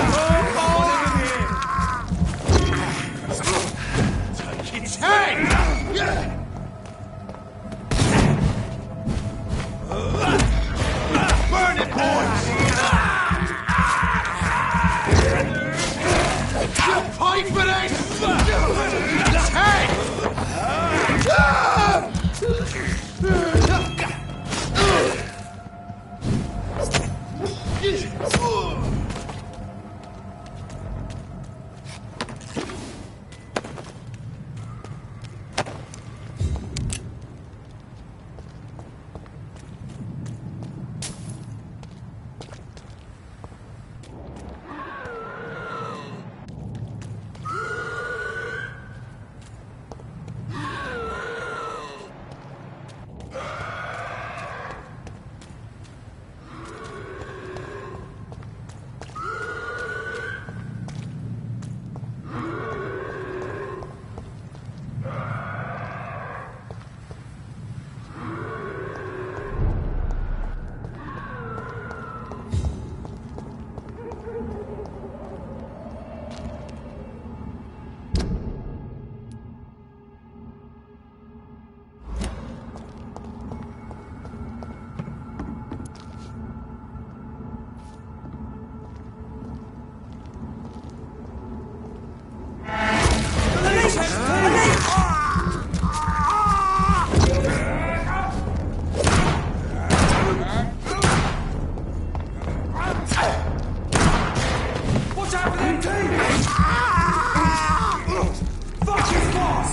Take its head! Burn it, boys! You pay for this! Its head! What's happening, team? Fuck his boss!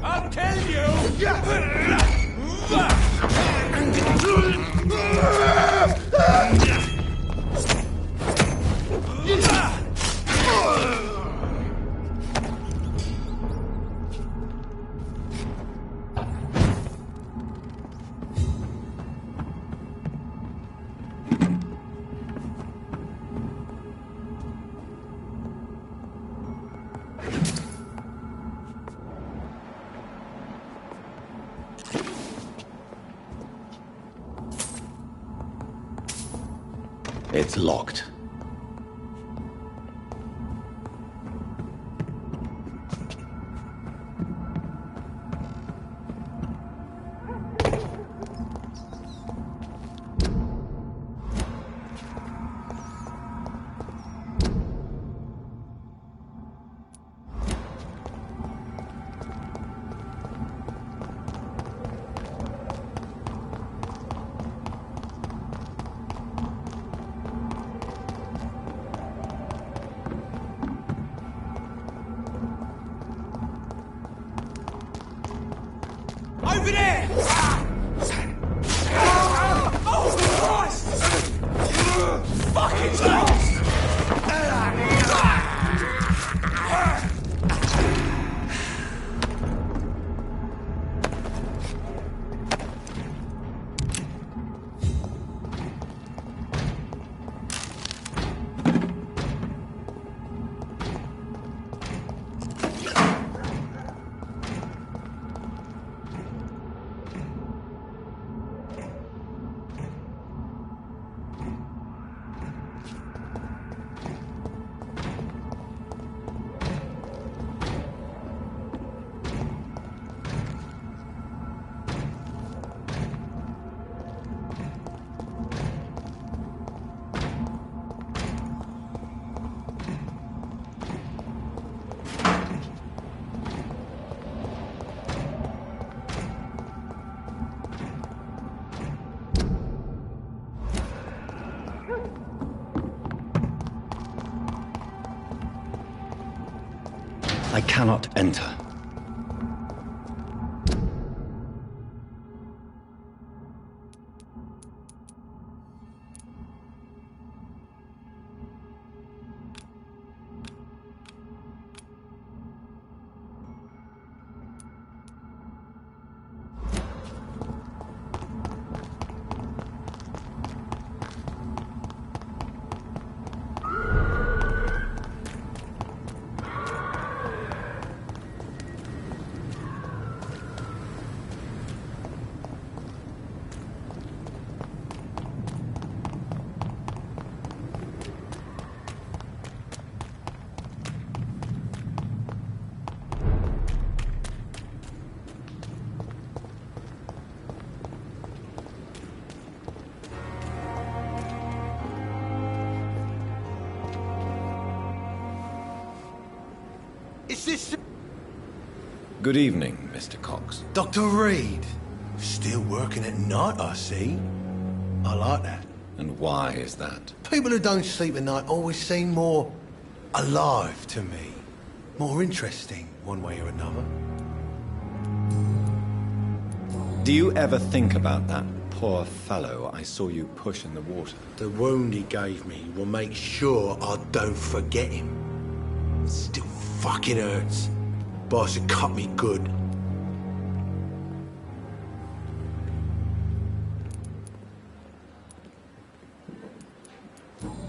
I'll kill you! It's locked. Over there! Oh, Christ! Fucking lost! I cannot enter. Is this... Good evening, Mr. Cox. Dr. Reed? Still working at night, I see. I like that. And why is that? People who don't sleep at night always seem more alive to me. More interesting, one way or another. Do you ever think about that poor fellow I saw you push in the water? The wound he gave me will make sure I don't forget him. It still fucking hurts. Boss had cut me good.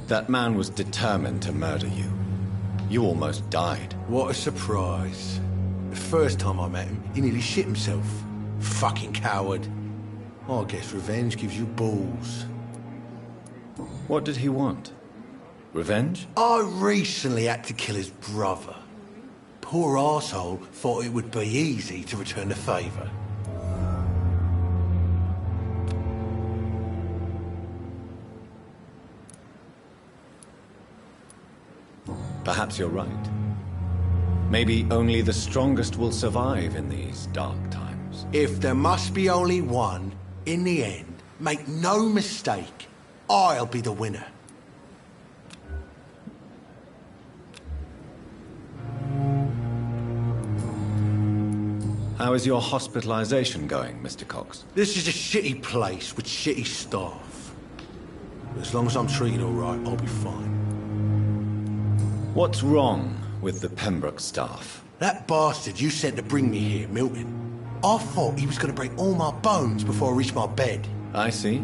That man was determined to murder you. You almost died. What a surprise. The first time I met him, he nearly shit himself. Fucking coward. I guess revenge gives you balls. What did he want? Revenge? I recently had to kill his brother. Poor arsehole thought it would be easy to return the favour. Perhaps you're right. Maybe only the strongest will survive in these dark times. If there must be only one, in the end, make no mistake, I'll be the winner. How is your hospitalization going, Mr. Cox? This is a shitty place with shitty staff. As long as I'm treated all right, I'll be fine. What's wrong with the Pembroke staff? That bastard you sent to bring me here, Milton. I thought he was going to break all my bones before I reached my bed. I see.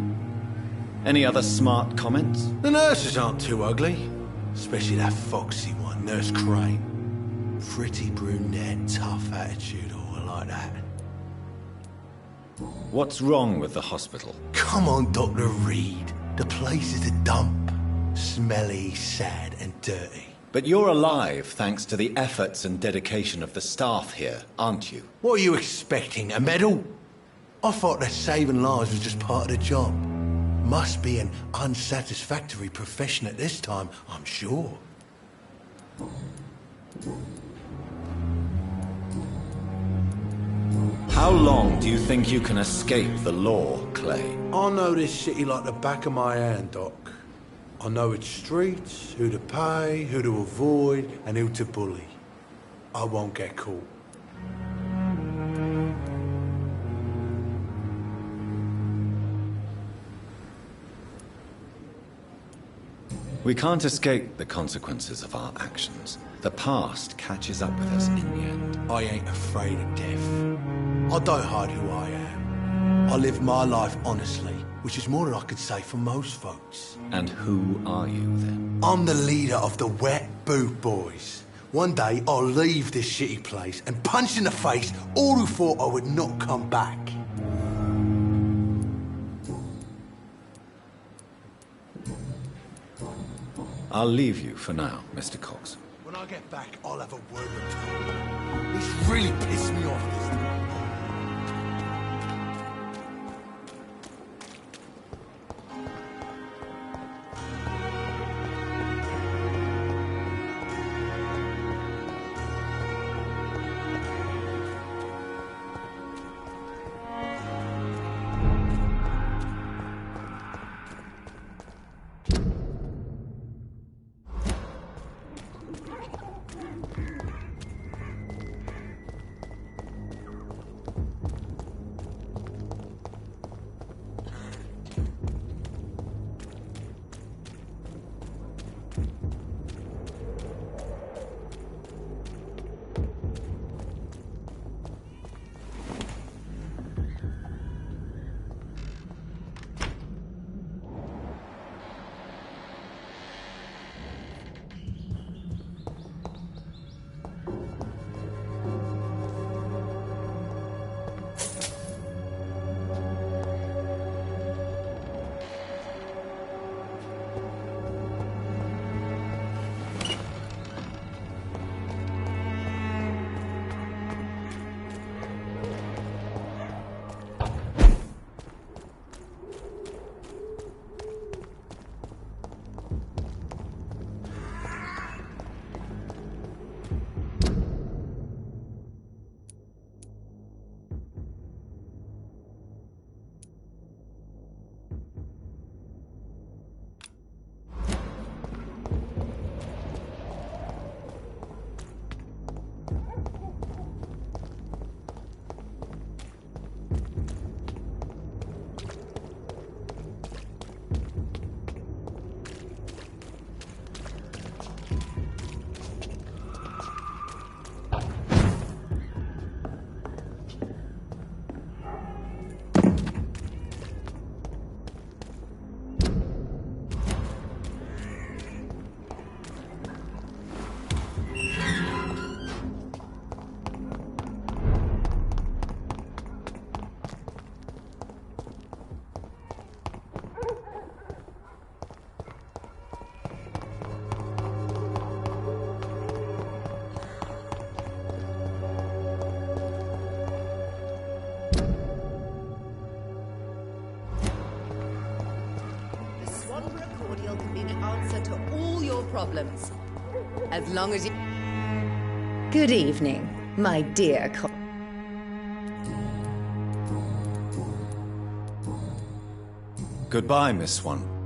Any other smart comments? The nurses aren't too ugly. Especially that foxy one, Nurse Crane. Pretty brunette, tough attitude, all like that. What's wrong with the hospital? Come on, Dr. Reed. The place is a dump. Smelly, sad, and dirty. But you're alive thanks to the efforts and dedication of the staff here, aren't you? What are you expecting, a medal? I thought that saving lives was just part of the job. Must be an unsatisfactory profession at this time, I'm sure. How long do you think you can escape the law, Clay? I know this city like the back of my hand, Doc. I know its streets, who to pay, who to avoid, and who to bully. I won't get caught. We can't escape the consequences of our actions. The past catches up with us in the end. I ain't afraid of death. I don't hide who I am. I live my life honestly, which is more than I could say for most folks. And who are you, then? I'm the leader of the Wet Boot Boys. One day, I'll leave this shitty place and punch in the face all who thought I would not come back. I'll leave you for now, Mr. Cox. When I get back, I'll have a word with Tom. He's really pissed me off this time. answer to all your problems. As long as you... Good evening, my dear Goodbye, Miss Swan.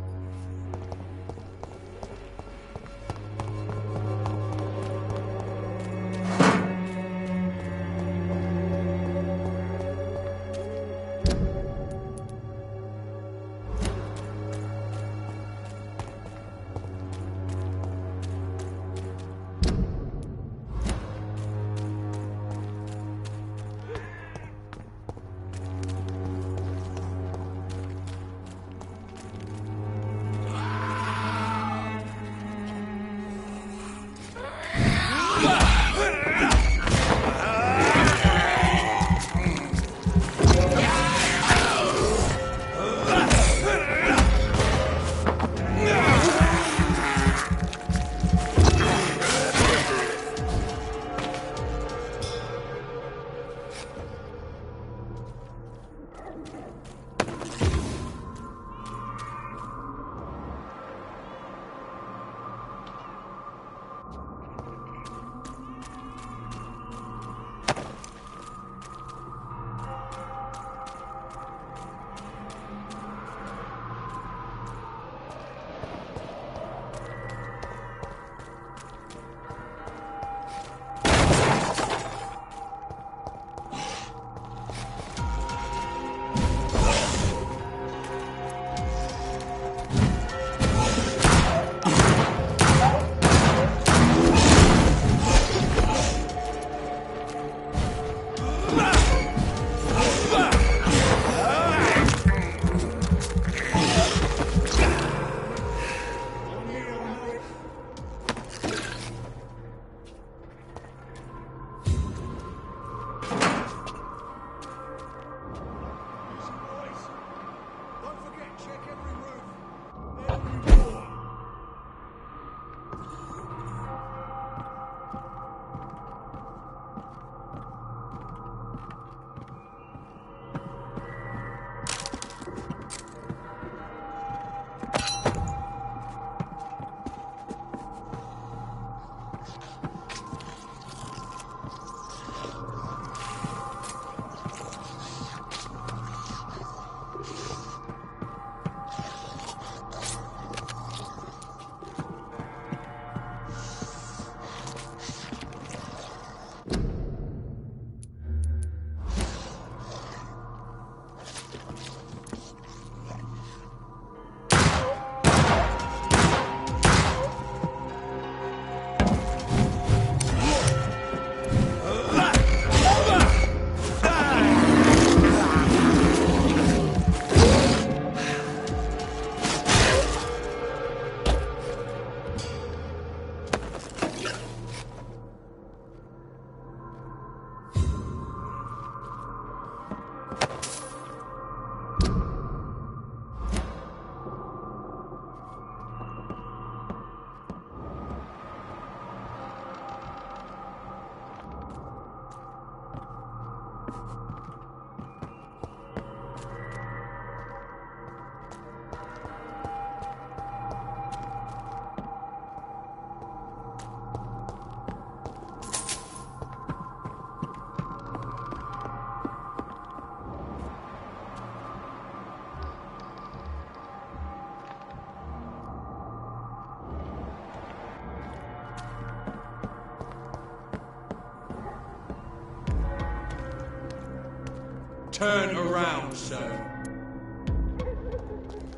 Turn around, sir.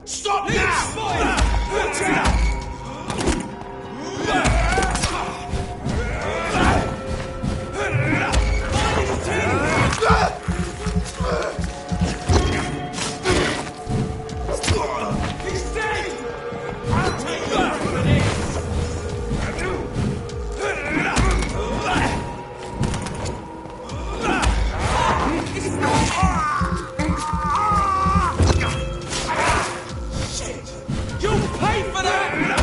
Stop now! Watch out! He's dead! I'll take you out for this! Shit! You'll pay for that!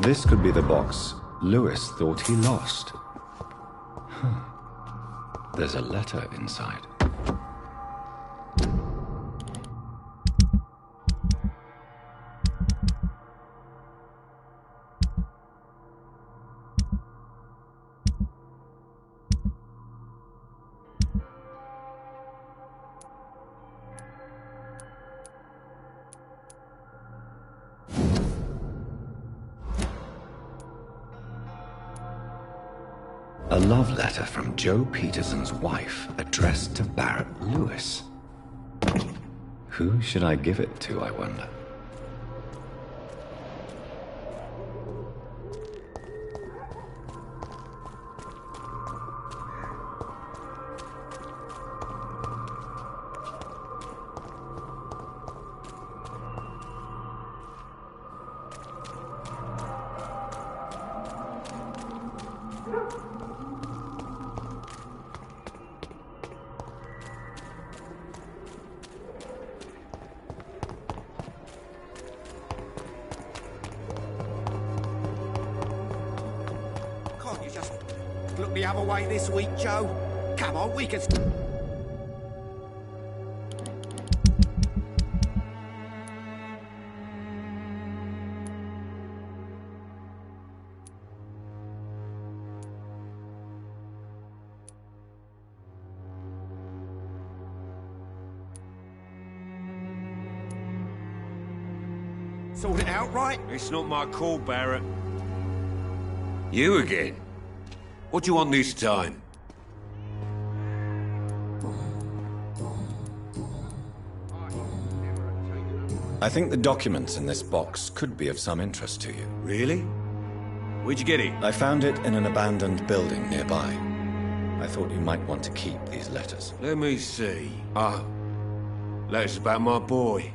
This could be the box Lewis thought he lost. There's a letter inside. A love letter from Joe Peterson's wife, addressed to Barrett Lewis. Who should I give it to, I wonder? Look the other way this week, Joe. Come on, we can... Sort it out, right? It's not my call, Barrett. You again? What do you want this time? I think the documents in this box could be of some interest to you. Really? Where'd you get it? I found it in an abandoned building nearby. I thought you might want to keep these letters. Let me see. Letters about my boy.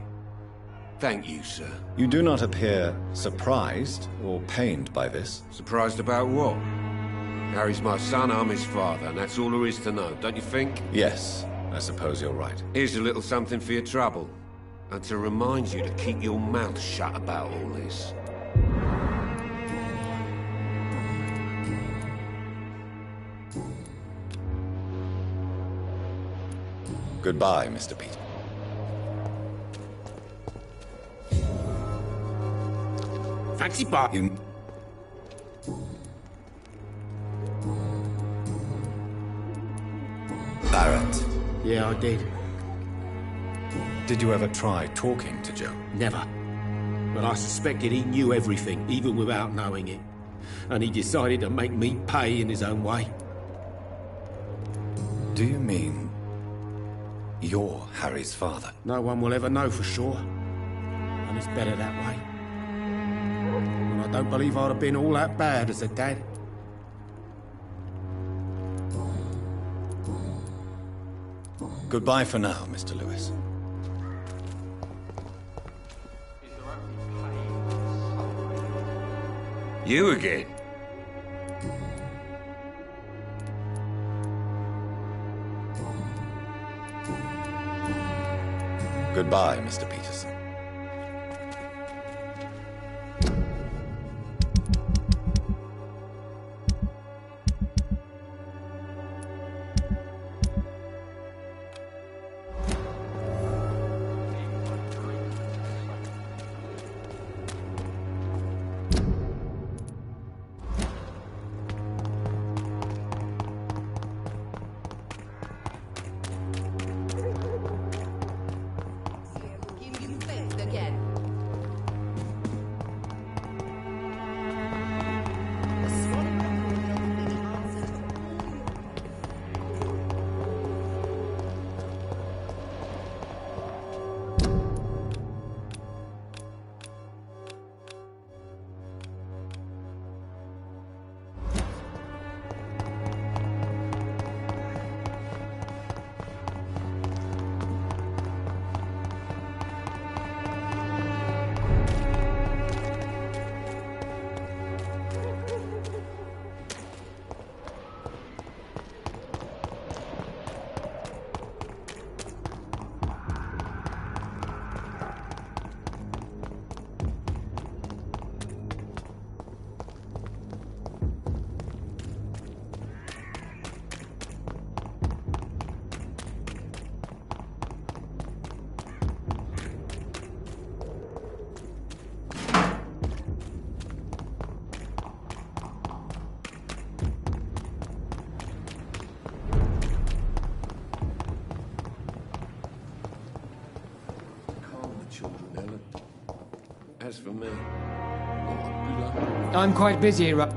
Thank you, sir. You do not appear surprised or pained by this. Surprised about what? Harry's my son, I'm his father, and that's all there is to know, don't you think? Yes, I suppose you're right. Here's a little something for your trouble. And to remind you to keep your mouth shut about all this. Goodbye, Mr. Peter. Fancy bar. You... Barrett. Yeah, I did. Did you ever try talking to Joe? Never. But I suspected he knew everything, even without knowing it. And he decided to make me pay in his own way. Do you mean you're Harry's father? No one will ever know for sure. And it's better that way. And I don't believe I'd have been all that bad as a dad. Goodbye for now, Mr. Lewis. You again? Goodbye, Mr. Peterson. children, Ellen. As for me, I'm quite busy, right?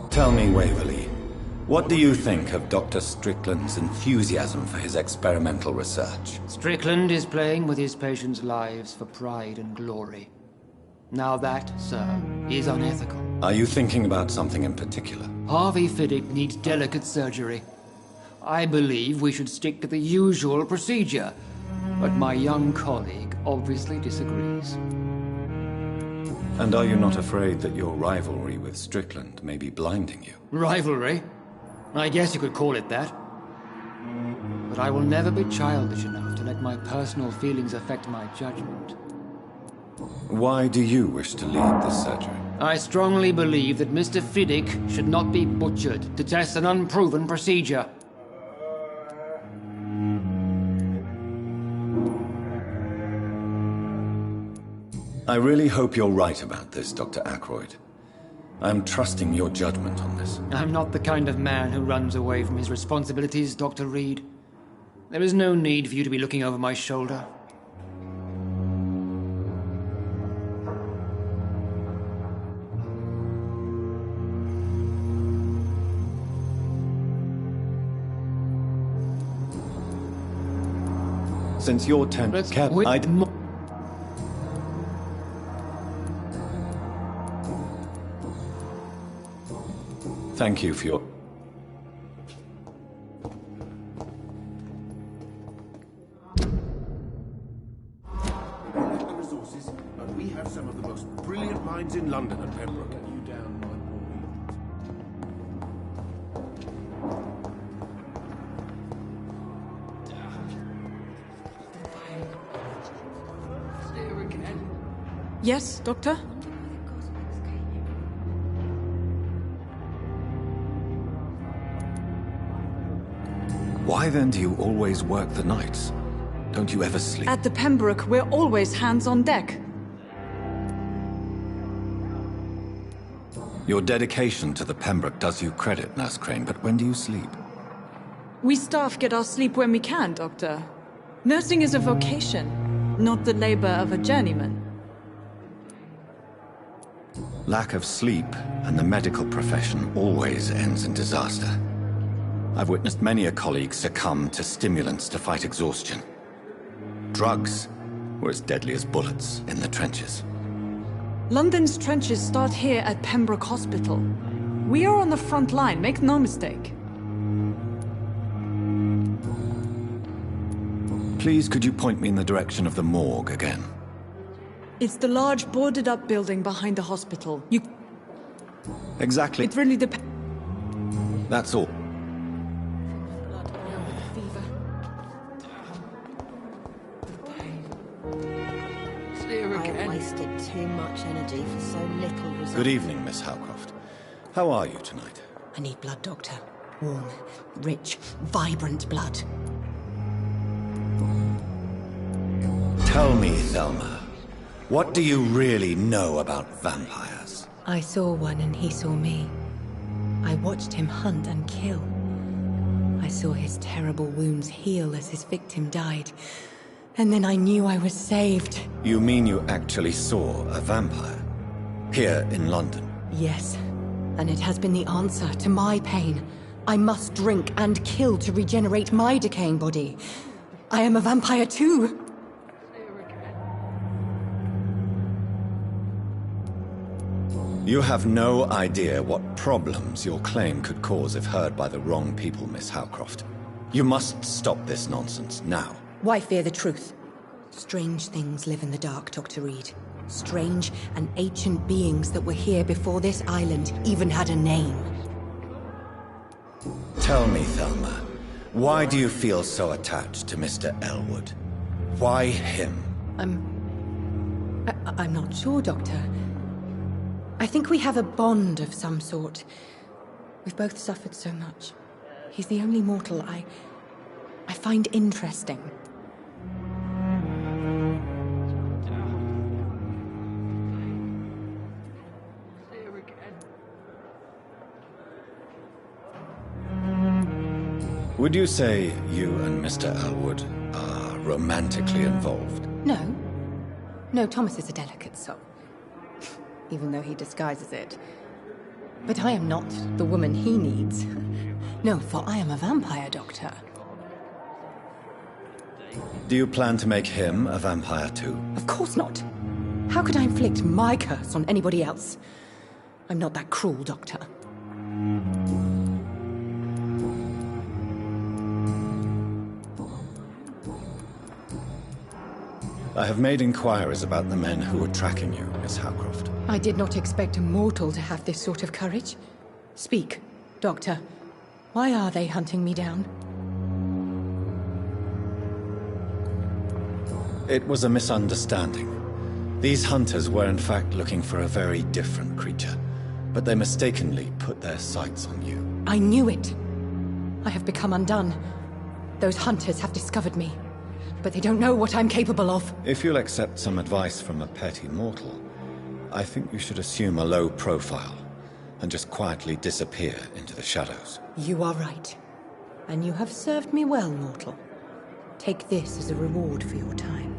Tell me, Waverley, what do you think of Dr. Strickland's enthusiasm for his experimental research? Strickland is playing with his patients' lives for pride and glory. Now that, sir, is unethical. Are you thinking about something in particular? Harvey Fiddick needs delicate surgery. I believe we should stick to the usual procedure, but my young colleague obviously disagrees. And are you not afraid that your rivalry with Strickland may be blinding you? Rivalry? I guess you could call it that. But I will never be childish enough to let my personal feelings affect my judgment. Why do you wish to lead this surgery? I strongly believe that Mr. Fiddick should not be butchered to test an unproven procedure. I really hope you're right about this, Dr. Aykroyd. I'm trusting your judgment on this. I'm not the kind of man who runs away from his responsibilities, Dr. Reed. There is no need for you to be looking over my shoulder. Since your Thank you for your... resources, and we have some of the most brilliant minds in London at Pembroke. You down, my Yes, Doctor? Why then do you always work the nights? Don't you ever sleep? At the Pembroke, we're always hands on deck. Your dedication to the Pembroke does you credit, Nurse Crane, but when do you sleep? We staff get our sleep when we can, Doctor. Nursing is a vocation, not the labor of a journeyman. Lack of sleep and the medical profession always ends in disaster. I've witnessed many a colleague succumb to stimulants to fight exhaustion. Drugs were as deadly as bullets in the trenches. London's trenches start here at Pembroke Hospital. We are on the front line, make no mistake. Please, could you point me in the direction of the morgue again? It's the large boarded-up building behind the hospital. You... Exactly. It really depends. That's all. I wasted too much energy for so little result. Good evening, Miss Howcroft. How are you tonight? I need blood, Doctor. Warm, rich, vibrant blood. Tell me, Thelma, what do you really know about vampires? I saw one and he saw me. I watched him hunt and kill. I saw his terrible wounds heal as his victim died. And then I knew I was saved. You mean you actually saw a vampire? Here in London? Yes. And it has been the answer to my pain. I must drink and kill to regenerate my decaying body. I am a vampire too. You have no idea what problems your claim could cause if heard by the wrong people, Miss Howcroft. You must stop this nonsense now. Why fear the truth? Strange things live in the dark, Dr. Reed. Strange and ancient beings that were here before this island even had a name. Tell me, Thelma, why do you feel so attached to Mr. Elwood? Why him? I'm not sure, Doctor. I think we have a bond of some sort. We've both suffered so much. He's the only mortal I find interesting. Would you say you and Mr. Elwood are romantically involved? No. No, Thomas is a delicate soul. Even though he disguises it. But I am not the woman he needs. No, for I am a vampire doctor. Do you plan to make him a vampire too? Of course not. How could I inflict my curse on anybody else? I'm not that cruel, Doctor. I have made inquiries about the men who were tracking you, Miss Howcroft. I did not expect a mortal to have this sort of courage. Speak, Doctor. Why are they hunting me down? It was a misunderstanding. These hunters were in fact looking for a very different creature, but they mistakenly put their sights on you. I knew it. I have become undone. Those hunters have discovered me, but they don't know what I'm capable of. If you'll accept some advice from a petty mortal, I think you should assume a low profile and just quietly disappear into the shadows. You are right. And you have served me well, mortal. Take this as a reward for your time.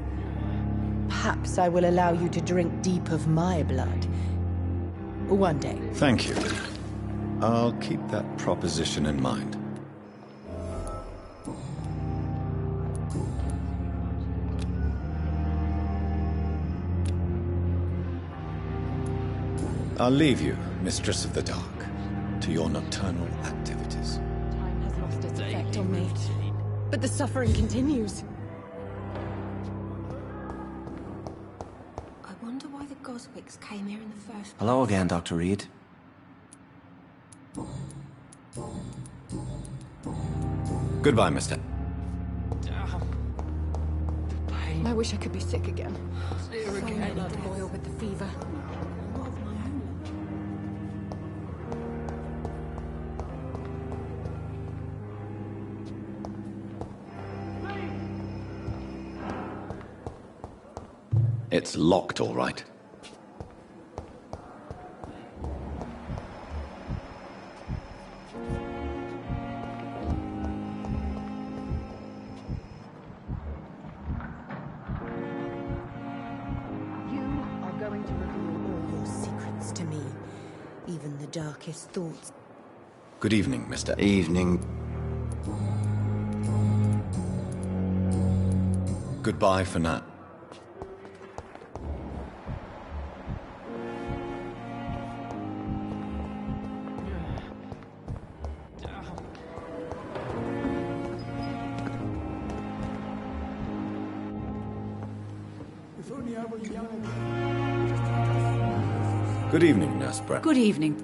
Perhaps I will allow you to drink deep of my blood. One day. Thank you. I'll keep that proposition in mind. I'll leave you, Mistress of the Dark, to your nocturnal activities. Time has lost its effect on me, but the suffering continues. I wonder why the Goswicks came here in the first place. Hello again, Dr. Reed. Goodbye, Mister. I wish I could be sick again. Blood boil with the fever. It's locked, all right. Even the darkest thoughts. Good evening, Mister. Evening. Goodbye for now. If only I were young again. Good evening, Nurse Brett. Good evening.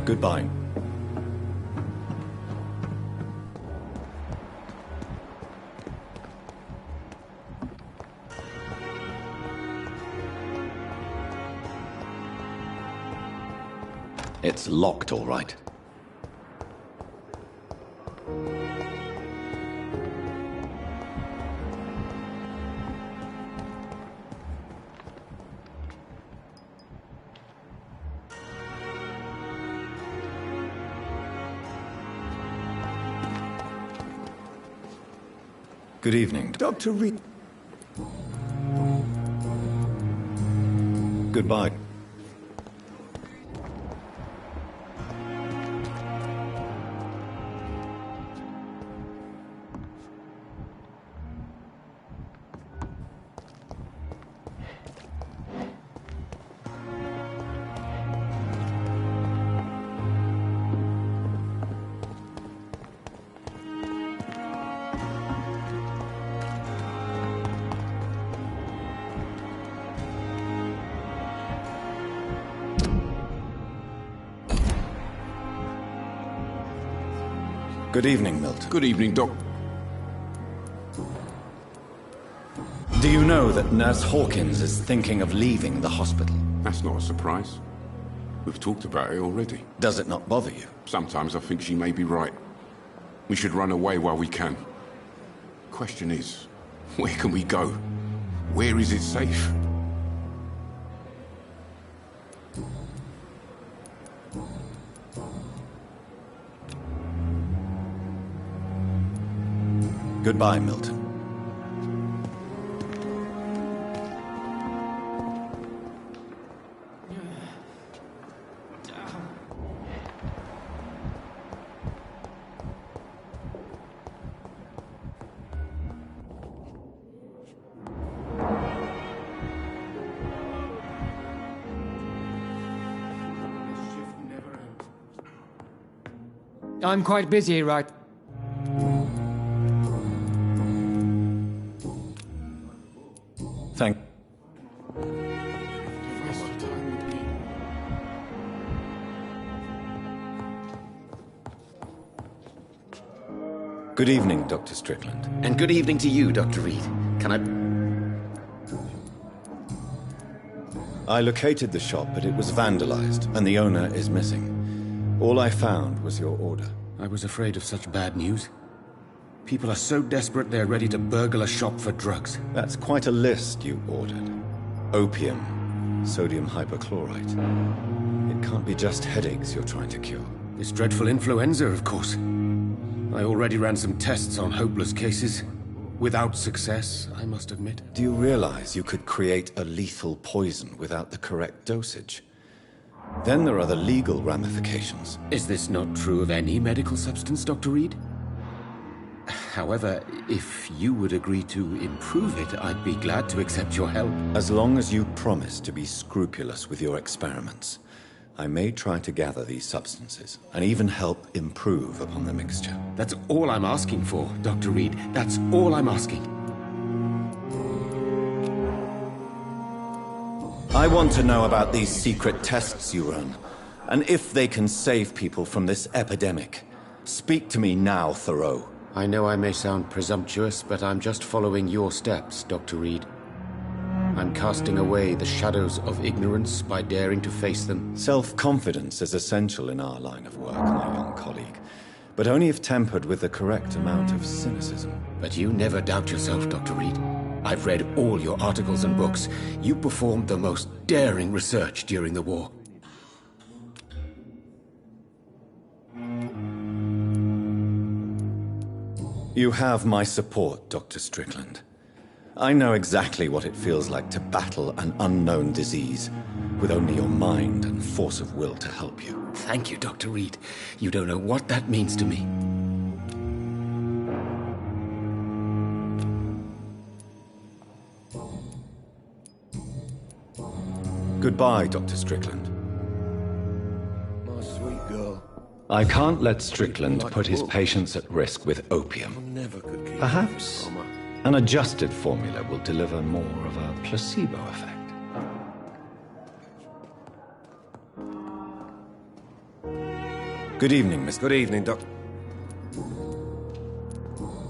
Goodbye. It's locked, all right. Good evening. Dr. Reed. Goodbye. Good evening, Milton. Good evening, Doc. Do you know that Nurse Hawkins is thinking of leaving the hospital? That's not a surprise. We've talked about it already. Does it not bother you? Sometimes I think she may be right. We should run away while we can. Question is, where can we go? Where is it safe? Goodbye, Milton. I'm quite busy, right? Thank... Good evening, Dr. Strickland. And good evening to you, Dr. Reed. Can I located the shop, but it was vandalized, and the owner is missing. All I found was your order. I was afraid of such bad news. People are so desperate they're ready to burgle a shop for drugs. That's quite a list you ordered. Opium, sodium hypochlorite. It can't be just headaches you're trying to cure. This dreadful influenza, of course. I already ran some tests on hopeless cases. Without success, I must admit. Do you realize you could create a lethal poison without the correct dosage? Then there are the legal ramifications. Is this not true of any medical substance, Dr. Reed? However, if you would agree to improve it, I'd be glad to accept your help. As long as you promise to be scrupulous with your experiments, I may try to gather these substances, and even help improve upon the mixture. That's all I'm asking for, Dr. Reed. That's all I'm asking. I want to know about these secret tests you run, and if they can save people from this epidemic. Speak to me now, Thoreau. I know I may sound presumptuous, but I'm just following your steps, Dr. Reed. I'm casting away the shadows of ignorance by daring to face them. Self-confidence is essential in our line of work, my young colleague, but only if tempered with the correct amount of cynicism. But you never doubt yourself, Dr. Reed. I've read all your articles and books. You performed the most daring research during the war. You have my support, Dr. Strickland. I know exactly what it feels like to battle an unknown disease, with only your mind and force of will to help you. Thank you, Dr. Reed. You don't know what that means to me. Goodbye, Dr. Strickland. My sweet girl. I can't let Strickland put his patients at risk with opium. Never could keep Perhaps an adjusted formula will deliver more of a placebo effect. Good evening, Mr. Good evening, Doc.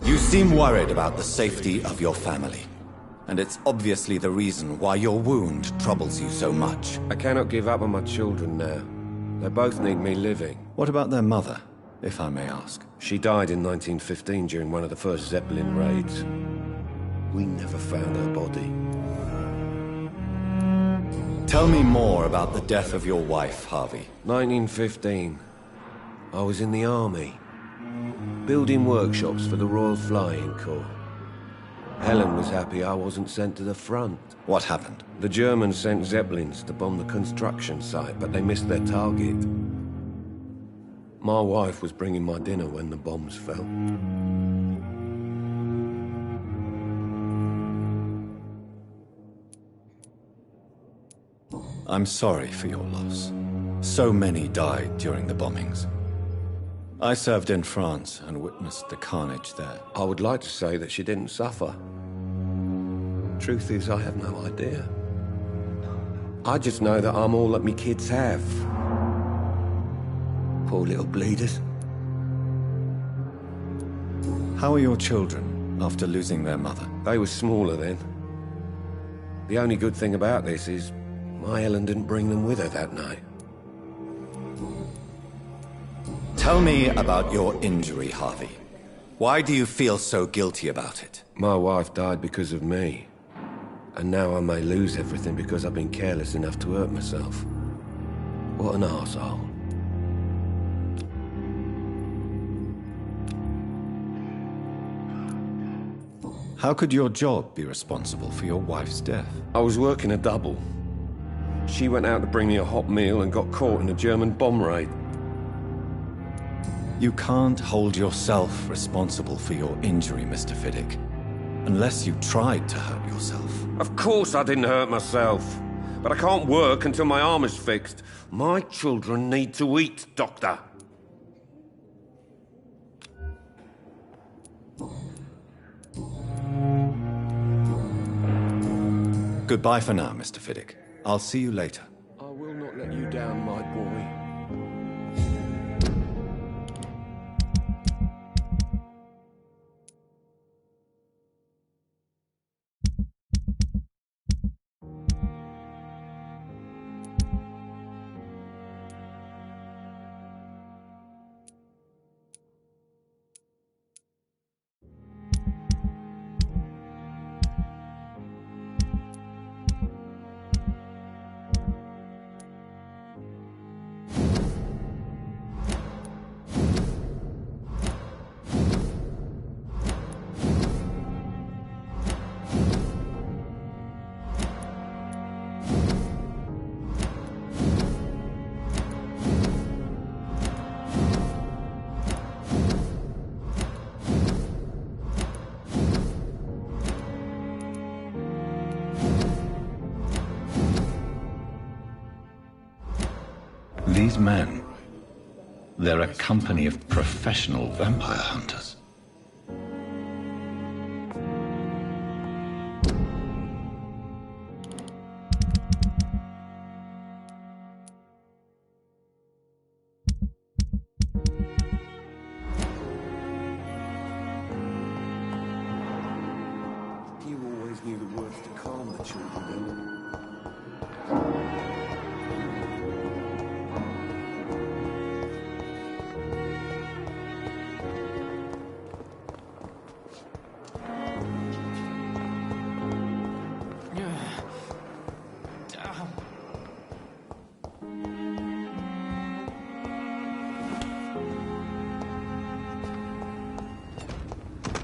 You seem worried about the safety of your family. And it's obviously the reason why your wound troubles you so much. I cannot give up on my children now. They both need me living. What about their mother, if I may ask? She died in 1915 during one of the first Zeppelin raids. We never found her body. Tell me more about the death of your wife, Harvey. 1915. I was in the army, building workshops for the Royal Flying Corps. Helen was happy I wasn't sent to the front. What happened? The Germans sent Zeppelins to bomb the construction site, but they missed their target. My wife was bringing my dinner when the bombs fell. I'm sorry for your loss. So many died during the bombings. I served in France and witnessed the carnage there. I would like to say that she didn't suffer. Truth is, I have no idea. I just know that I'm all that me kids have. Poor little bleeders. How are your children after losing their mother? They were smaller then. The only good thing about this is my Helen didn't bring them with her that night. Tell me about your injury, Harvey. Why do you feel so guilty about it? My wife died because of me. And now I may lose everything because I've been careless enough to hurt myself. What an arsehole. How could your job be responsible for your wife's death? I was working a double. She went out to bring me a hot meal and got caught in a German bomb raid. You can't hold yourself responsible for your injury, Mr. Fiddick. Unless you tried to hurt yourself. Of course I didn't hurt myself. But I can't work until my arm is fixed. My children need to eat, Doctor. Goodbye for now, Mr. Fiddick. I'll see you later. I will not let you down, my boy. These men, they're a company of professional vampire hunters. You always knew the words to calm the children.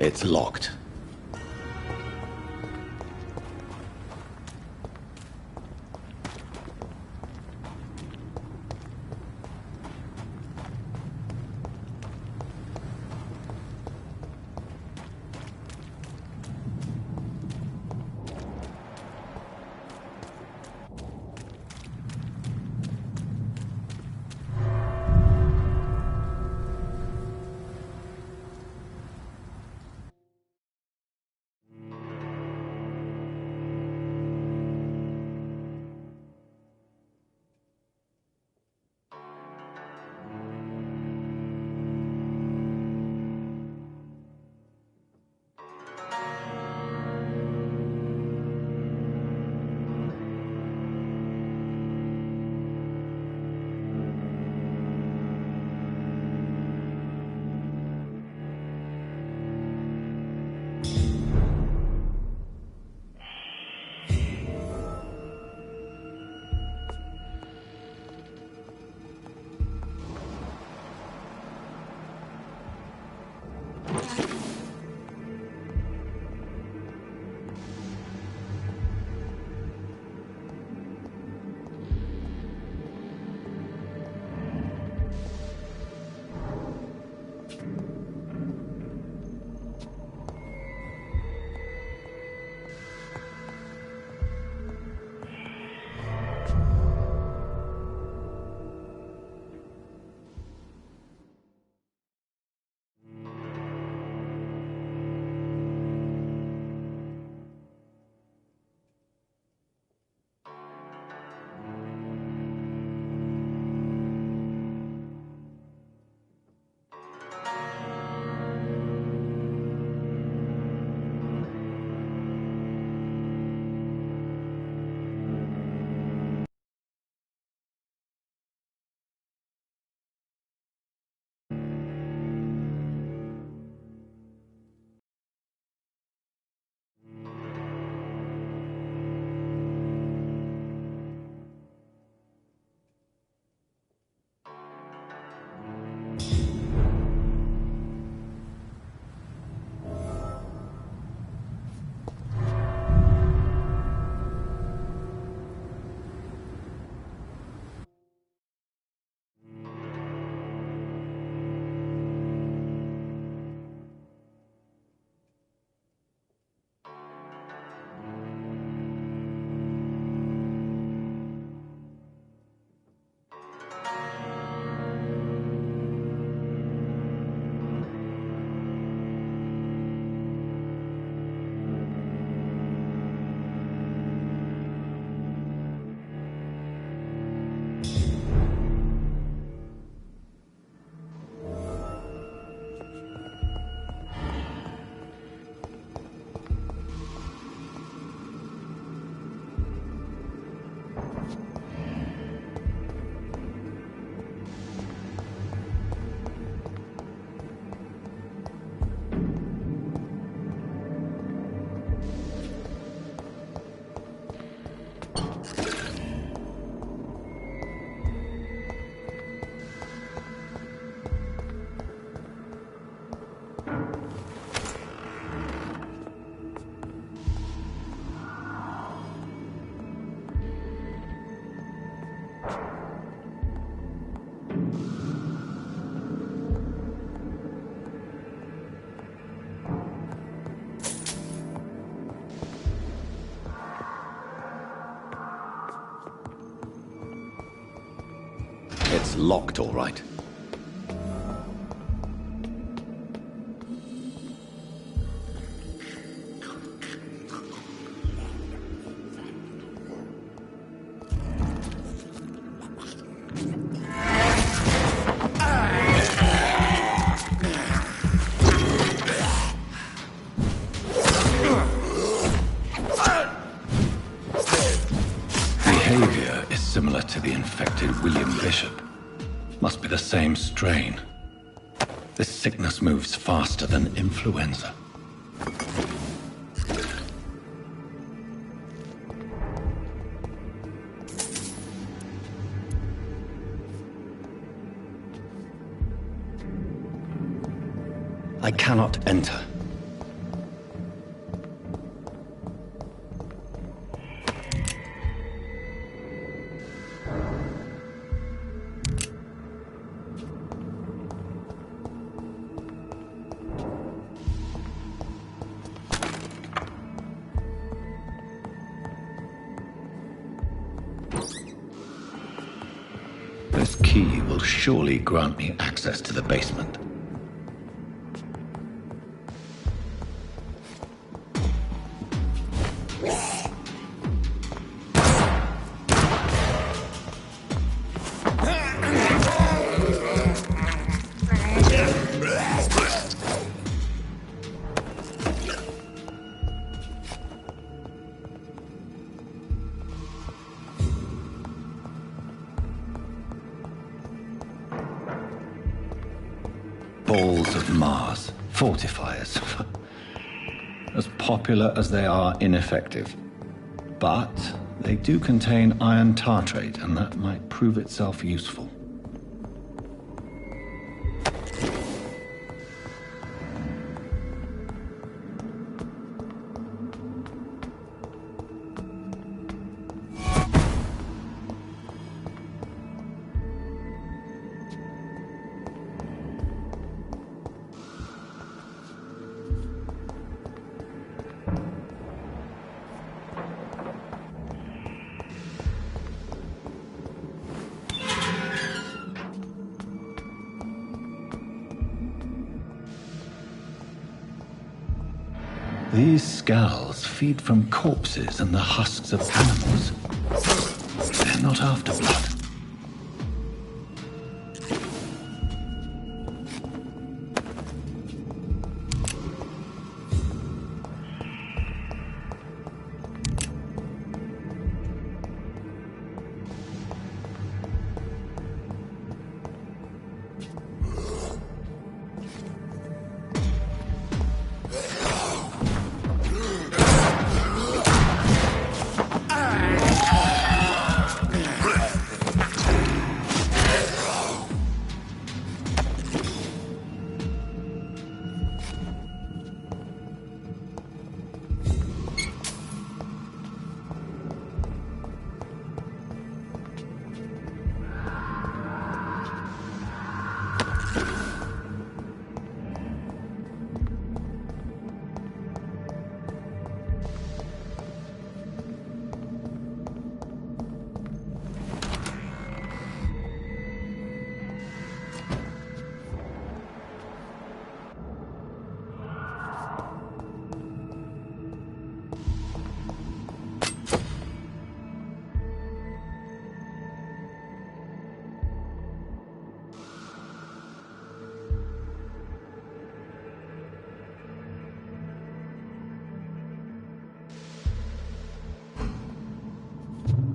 It's locked. It's locked, all right. Behavior is similar to the infected William Bishop. Must be the same strain. This sickness moves faster than influenza. I cannot enter. This key will surely grant me access to the basement. Balls of Mars, fortifiers. As popular as they are ineffective. But they do contain iron tartrate, and that might prove itself useful. These skulls feed from corpses and the husks of animals. They're not after blood.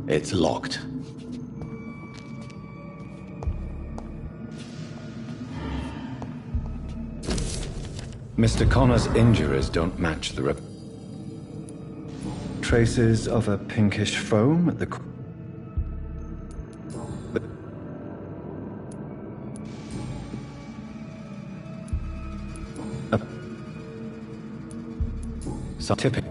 It's locked. Mr. Connor's injuries don't match the traces of a pinkish foam at the scientific.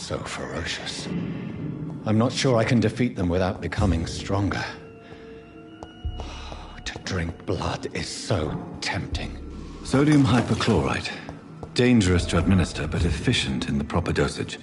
so ferocious. I'm not sure I can defeat them without becoming stronger. To drink blood is so tempting. Sodium hypochlorite. Dangerous to administer, but efficient in the proper dosage.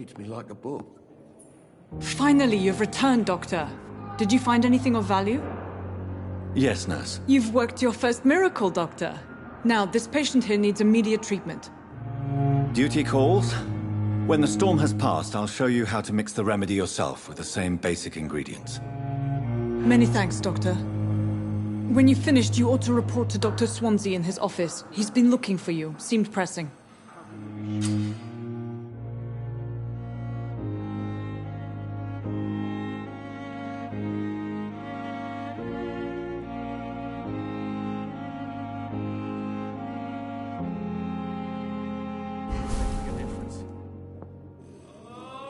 Reads me like a book. Finally, you've returned, Doctor. Did you find anything of value? Yes, nurse. You've worked your first miracle, Doctor. Now, this patient here needs immediate treatment. Duty calls. When the storm has passed, I'll show you how to mix the remedy yourself with the same basic ingredients. Many thanks, Doctor. When you've finished, you ought to report to Dr. Swansea in his office. He's been looking for you. Seemed pressing.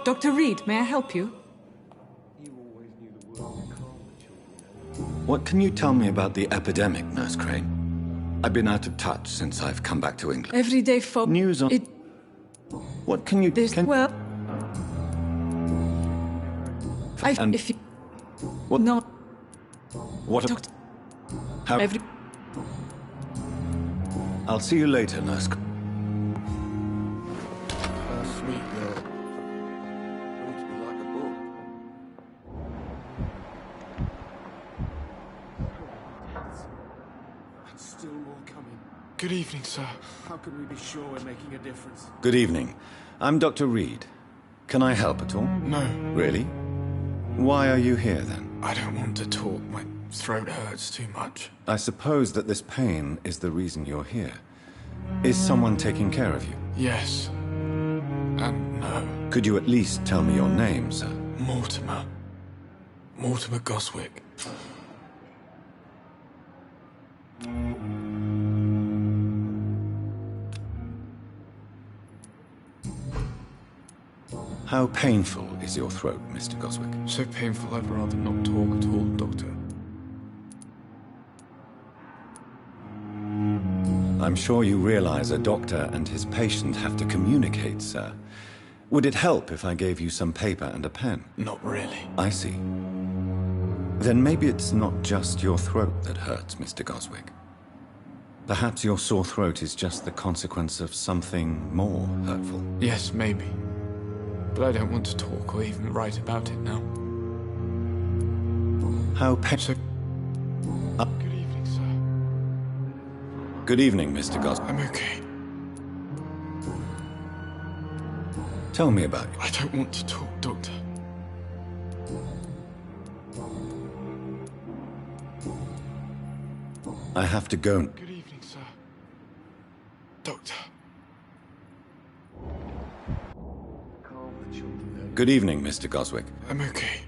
Dr. Reed, may I help you? What can you tell me about the epidemic, Nurse Crane? I've been out of touch since I've come back to England. Everyday folk... News on... What can you... Well... If you... What? No... What... Doctor... How... I'll see you later, Nurse. Sweet girl. Reads me like a book. And still more coming. Good evening, sir. How can we be sure we're making a difference? Good evening. I'm Dr. Reed. Can I help at all? No. Really? Why are you here, then? I don't want to talk. My throat hurts too much. I suppose that this pain is the reason you're here. Is someone taking care of you? Yes. And no. Could you at least tell me your name, sir? Mortimer. Mortimer Goswick. How painful is your throat, Mr. Goswick? So painful I'd rather not talk at all, Doctor. I'm sure you realize a doctor and his patient have to communicate, sir. Would it help if I gave you some paper and a pen? Not really. I see. Then maybe it's not just your throat that hurts, Mr. Goswick. Perhaps your sore throat is just the consequence of something more hurtful. Yes, maybe. But I don't want to talk or even write about it now. How painful. Good evening, sir. Good evening, Mr. Goswick. I'm okay. Tell me about it. I don't want to talk, Doctor. I have to go. Good evening, sir. Doctor. Good evening, Mr. Goswick. I'm okay.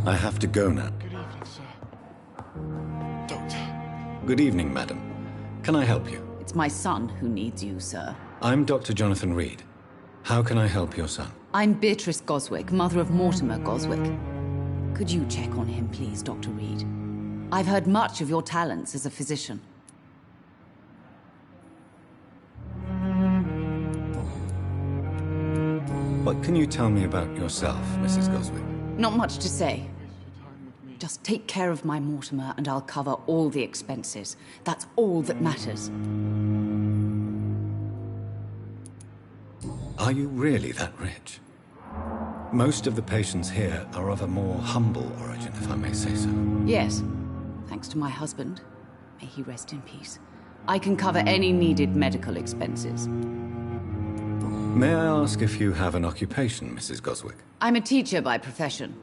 I have to go now. Good evening, sir. Doctor. Good evening, madam. Can I help you? It's my son who needs you, sir. I'm Dr. Jonathan Reed. How can I help your son? I'm Beatrice Goswick, mother of Mortimer Goswick. Could you check on him, please, Dr. Reed? I've heard much of your talents as a physician. What can you tell me about yourself, Mrs. Goswick? Not much to say. Just take care of my Mortimer and I'll cover all the expenses. That's all that matters. Are you really that rich? Most of the patients here are of a more humble origin, if I may say so. Yes. Thanks to my husband. May he rest in peace. I can cover any needed medical expenses. May I ask if you have an occupation, Mrs. Goswick? I'm a teacher by profession.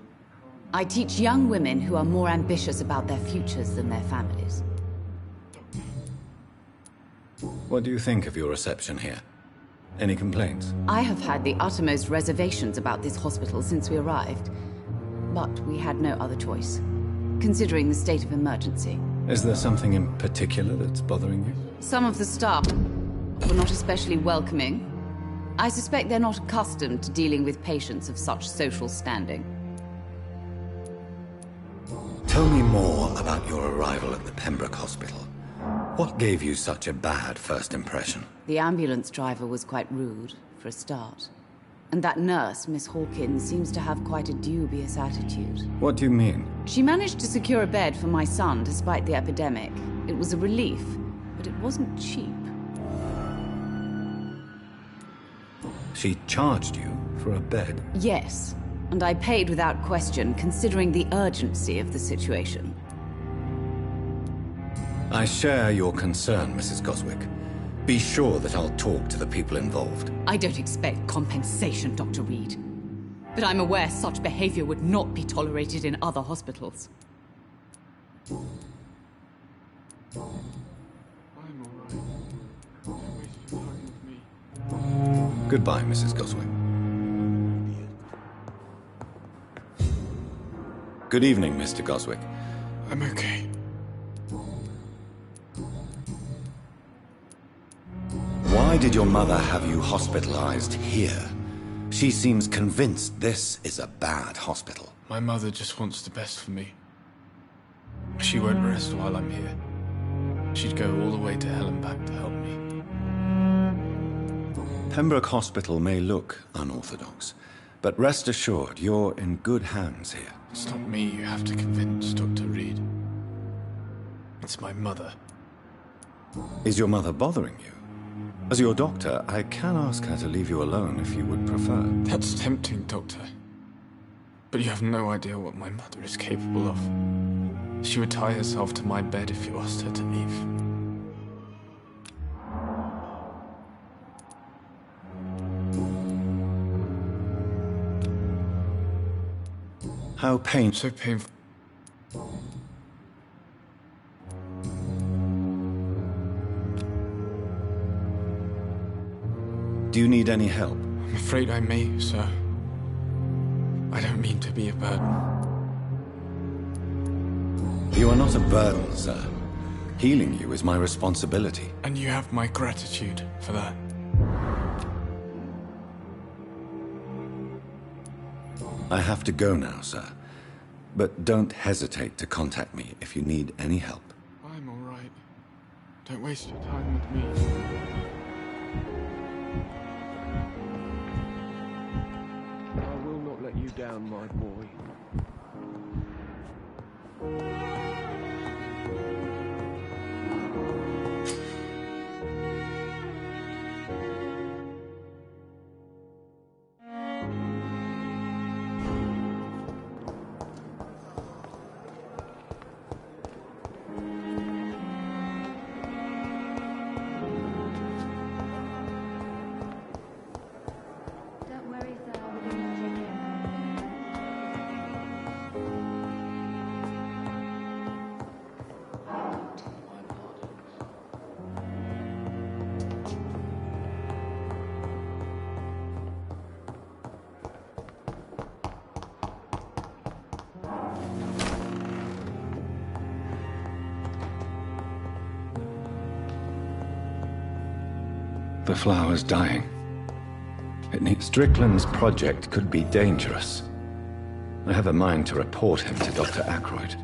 I teach young women who are more ambitious about their futures than their families. What do you think of your reception here? Any complaints? I have had the uttermost reservations about this hospital since we arrived. But we had no other choice, considering the state of emergency. Is there something in particular that's bothering you? Some of the staff were not especially welcoming. I suspect they're not accustomed to dealing with patients of such social standing. Tell me more about your arrival at the Pembroke Hospital. What gave you such a bad first impression? The ambulance driver was quite rude, for a start. And that nurse, Miss Hawkins, seems to have quite a dubious attitude. What do you mean? She managed to secure a bed for my son despite the epidemic. It was a relief, but it wasn't cheap. She charged you for a bed? Yes, and I paid without question, considering the urgency of the situation. I share your concern, Mrs. Goswick. Be sure that I'll talk to the people involved. I don't expect compensation, Dr. Reed. But I'm aware such behavior would not be tolerated in other hospitals. Goodbye, Mrs. Goswick. Good evening, Mr. Goswick. I'm okay. Why did your mother have you hospitalized here? She seems convinced this is a bad hospital. My mother just wants the best for me. She won't rest while I'm here. She'd go all the way to hell and back to help me. Pembroke Hospital may look unorthodox, but rest assured you're in good hands here. It's not me you have to convince, Dr. Reed. It's my mother. Is your mother bothering you? As your doctor, I can ask her to leave you alone if you would prefer. That's tempting, Doctor. But you have no idea what my mother is capable of. She would tie herself to my bed if you asked her to leave. How painful. So painful. Do you need any help? I'm afraid I may, sir. I don't mean to be a burden. You are not a burden, sir. Healing you is my responsibility. And you have my gratitude for that. I have to go now, sir. But don't hesitate to contact me if you need any help. I'm all right. Don't waste your time with me. I will not let you down, my boy. The flower's dying. Strickland's project could be dangerous. I have a mind to report him to Dr. Ackroyd.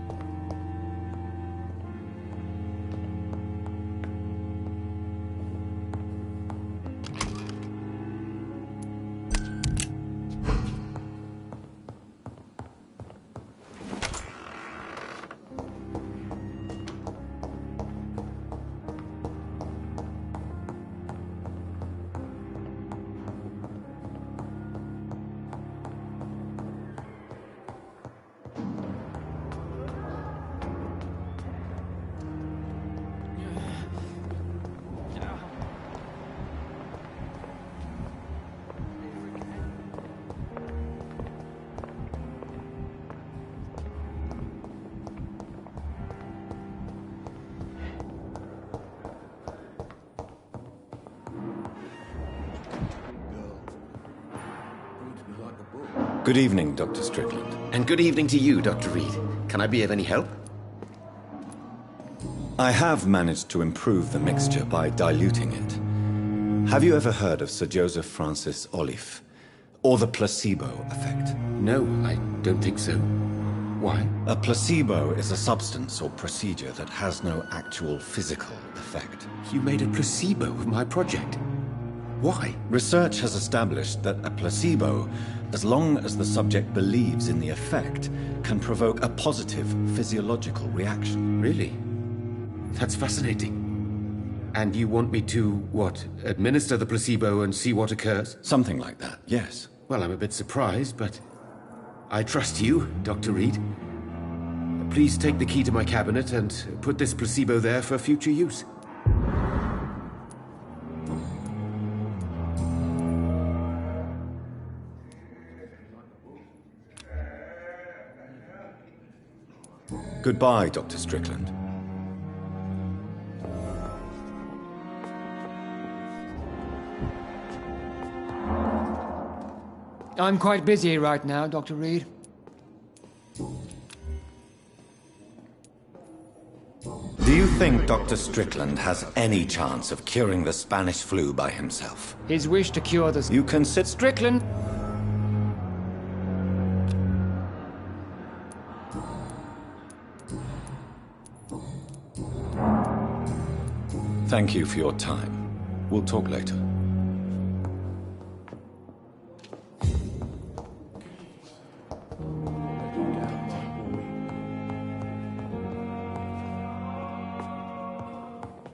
Good evening, Dr. Strickland. And good evening to you, Dr. Reed. Can I be of any help? I have managed to improve the mixture by diluting it. Have you ever heard of Sir Joseph Francis Olive? Or the placebo effect? No, I don't think so. Why? A placebo is a substance or procedure that has no actual physical effect. You made a placebo of my project. Why? Research has established that a placebo, as long as the subject believes in the effect, can provoke a positive physiological reaction. Really? That's fascinating. And you want me to, what, administer the placebo and see what occurs? Something like that, yes. Well, I'm a bit surprised, but I trust you, Dr. Reed. Please take the key to my cabinet and put this placebo there for future use. Goodbye, Dr. Strickland. I'm quite busy right now, Dr. Reed. Do you think Dr. Strickland has any chance of curing the Spanish flu by himself? His wish to cure the... You can sit... Strickland! Thank you for your time. We'll talk later.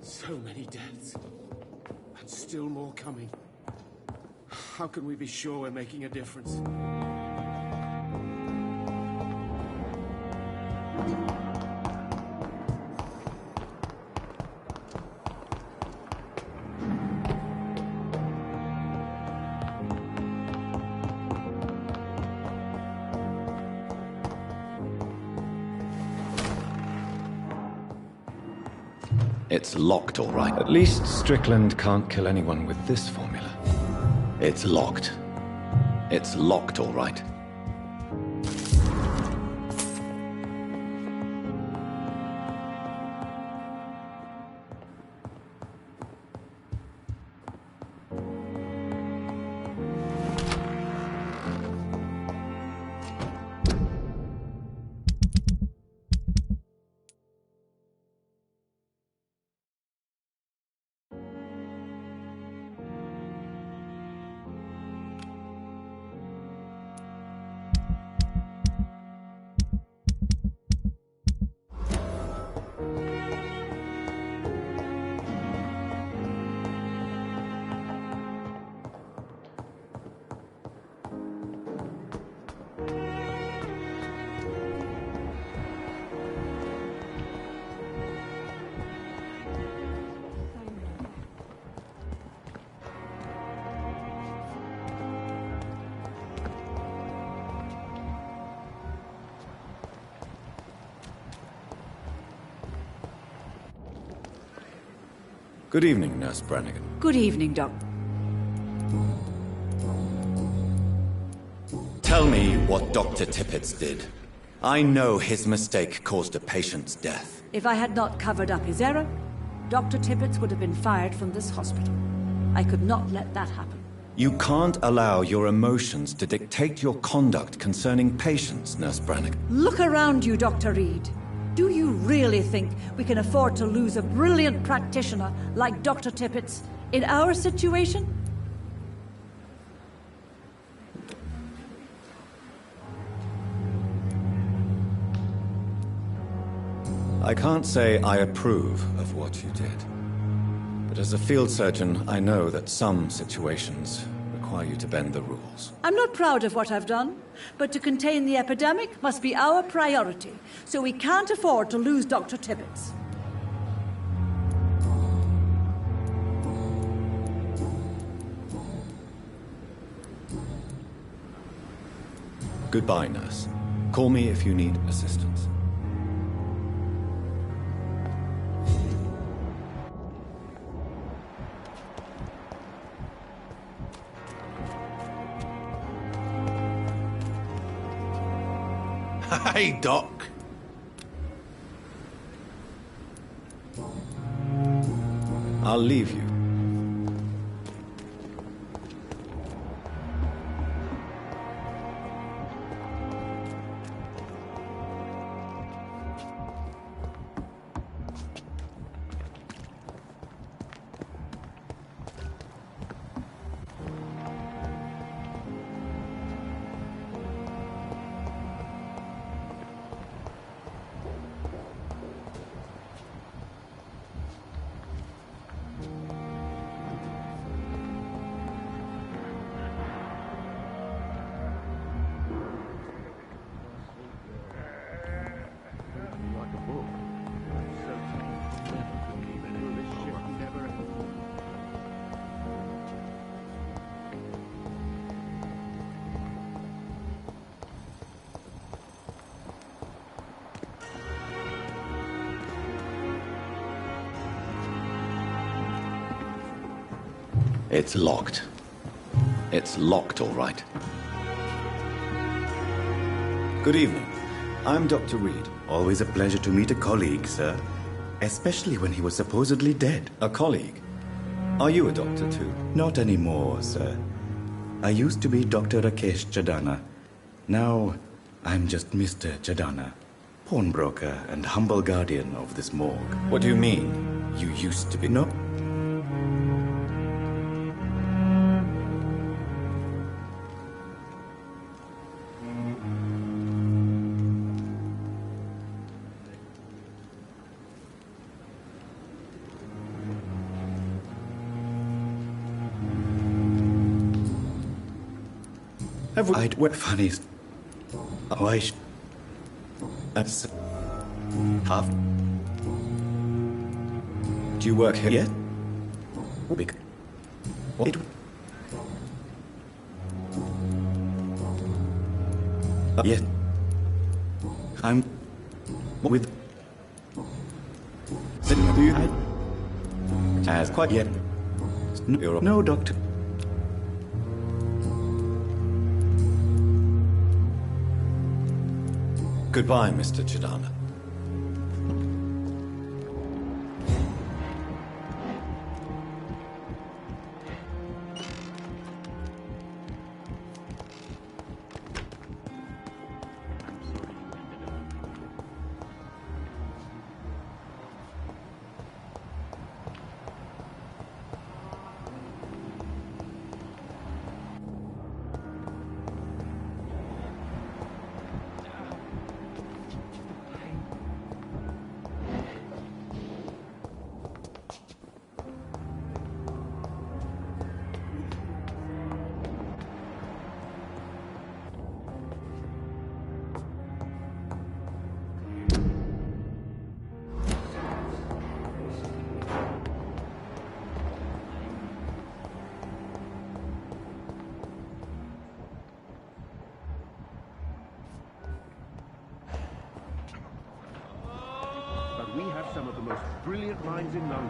So many deaths. And still more coming. How can we be sure we're making a difference? It's locked, all right. At least Strickland can't kill anyone with this formula. It's locked. It's locked, all right. Good evening, Nurse Brannigan. Good evening, Doc. Tell me what Dr. Tippett did. I know his mistake caused a patient's death. If I had not covered up his error, Dr. Tippett would have been fired from this hospital. I could not let that happen. You can't allow your emotions to dictate your conduct concerning patients, Nurse Brannigan. Look around you, Dr. Reed. Do you really think we can afford to lose a brilliant practitioner like Dr. Tippett in our situation? I can't say I approve of what you did. But as a field surgeon, I know that some situations require you to bend the rules. I'm not proud of what I've done, but to contain the epidemic must be our priority, so we can't afford to lose Dr. Tippett. Goodbye, nurse. Call me if you need assistance. Hey, Doc. I'll leave you. It's locked. It's locked, all right. Good evening. I'm Dr. Reed. Always a pleasure to meet a colleague, sir. Especially when he was supposedly dead. A colleague? Are you a doctor too? Not anymore, sir. I used to be Dr. Rakesh Chadana. Now, I'm just Mr. Chadana, pawnbroker and humble guardian of this morgue. What do you mean? You used to be... No. I'd wear funnies. Why? That's half. Do you work here yet? Big. It. Yes. I'm with. Do you? As quite yet. No, doctor. Goodbye, Mr. Chadana. We have some of the most brilliant minds in London.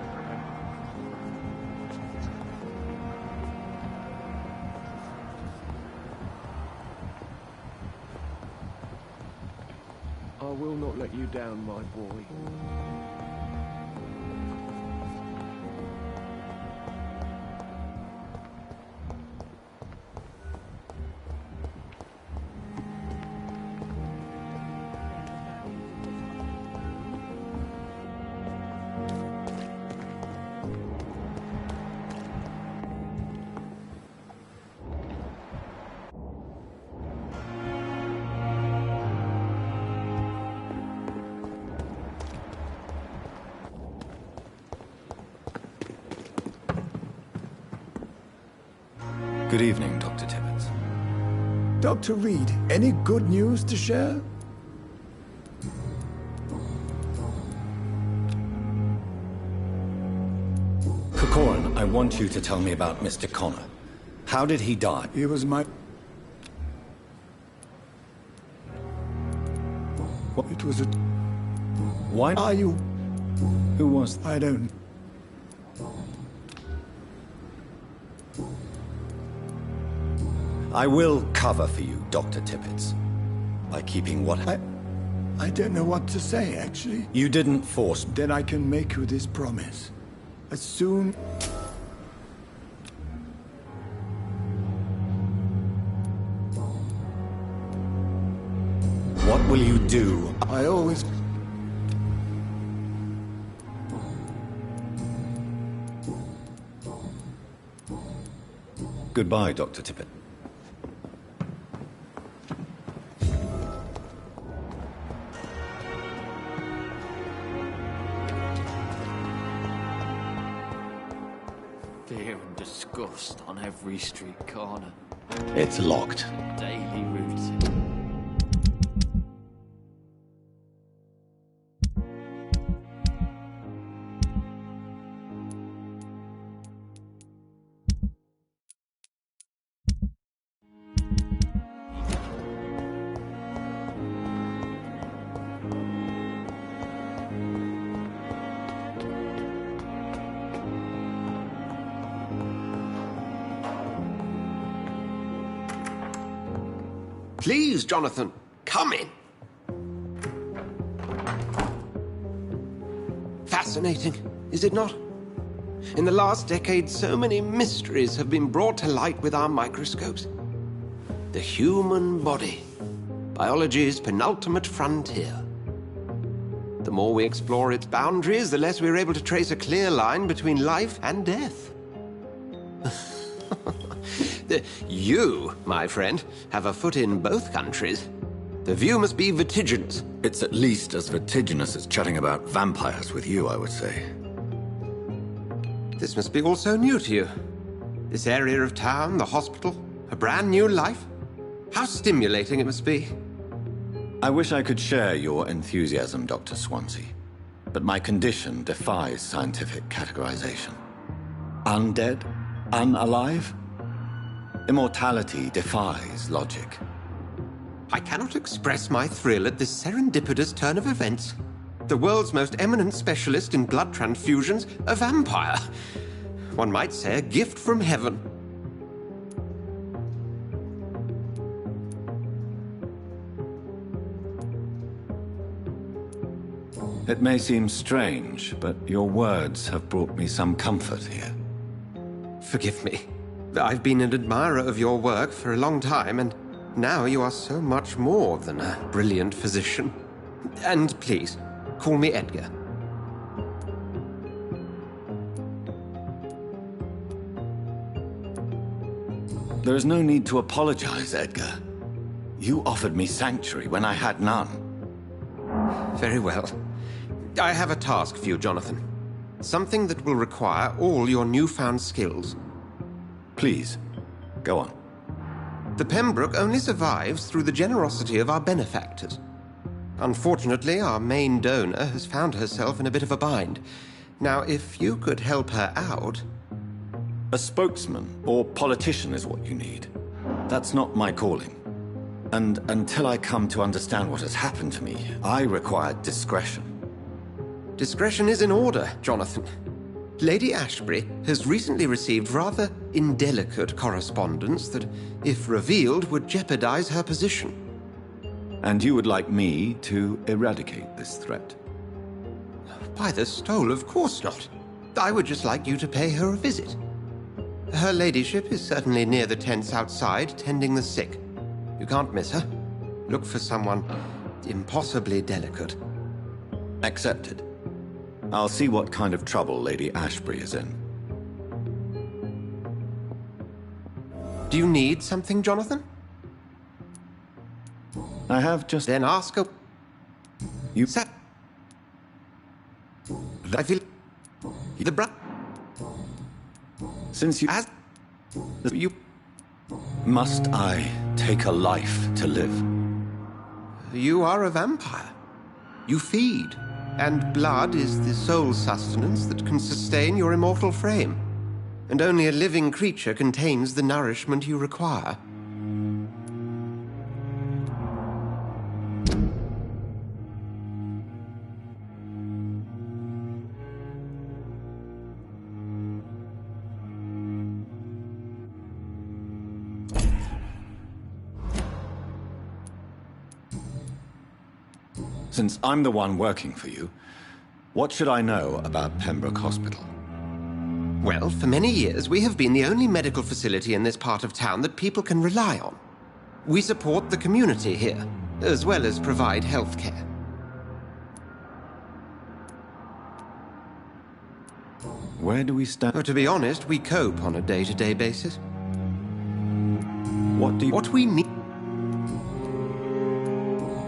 I will not let you down, my boy. Good evening, Dr. Tibbets. Dr. Reed, any good news to share? Corcoran, I want you to tell me about Mr. Connor. How did he die? He was my... It was a... Why are you... Who was... I don't... I will cover for you, Dr. Tibbets. By keeping what... I don't know what to say, actually. You didn't force... Then I can make you this promise. As soon... What will you do? I always... Goodbye, Dr. Tippett. Fear and disgust on every street corner. It's locked. Daily routine. Please, Jonathan, come in. Fascinating, is it not? In the last decade, so many mysteries have been brought to light with our microscopes. The human body, biology's penultimate frontier. The more we explore its boundaries, the less we're able to trace a clear line between life and death. You, my friend, have a foot in both countries. The view must be vertiginous. It's at least as vertiginous as chatting about vampires with you, I would say. This must be all so new to you. This area of town, the hospital, a brand new life. How stimulating it must be. I wish I could share your enthusiasm, Dr. Swansea, but my condition defies scientific categorization. Undead? Unalive? Immortality defies logic. I cannot express my thrill at this serendipitous turn of events. The world's most eminent specialist in blood transfusions, a vampire. One might say a gift from heaven. It may seem strange, but your words have brought me some comfort here. Forgive me. I've been an admirer of your work for a long time, and now you are so much more than a brilliant physician. And please, call me Edgar. There is no need to apologize, Edgar. You offered me sanctuary when I had none. Very well. I have a task for you, Jonathan. Something that will require all your newfound skills. Please, go on. The Pembroke only survives through the generosity of our benefactors. Unfortunately, our main donor has found herself in a bit of a bind. Now, if you could help her out... A spokesman or politician is what you need. That's not my calling. And until I come to understand what has happened to me, I require discretion. Discretion is in order, Jonathan. Lady Ashbury has recently received rather indelicate correspondence that, if revealed, would jeopardize her position. And you would like me to eradicate this threat? By the stole, of course not. I would just like you to pay her a visit. Her ladyship is certainly near the tents outside, tending the sick. You can't miss her. Look for someone impossibly delicate. Accepted. I'll see what kind of trouble Lady Ashbury is in. Do you need something, Jonathan? I have just... Then ask her... You... I feel... The Since you... As... You... Must I take a life to live? You are a vampire. You feed. And blood is the sole sustenance that can sustain your immortal frame. And only a living creature contains the nourishment you require. Since I'm the one working for you, what should I know about Pembroke Hospital? Well, for many years, we have been the only medical facility in this part of town that people can rely on. We support the community here, as well as provide health care. Where do we stand? To be honest, we cope on a day-to-day basis. What do you... What we need...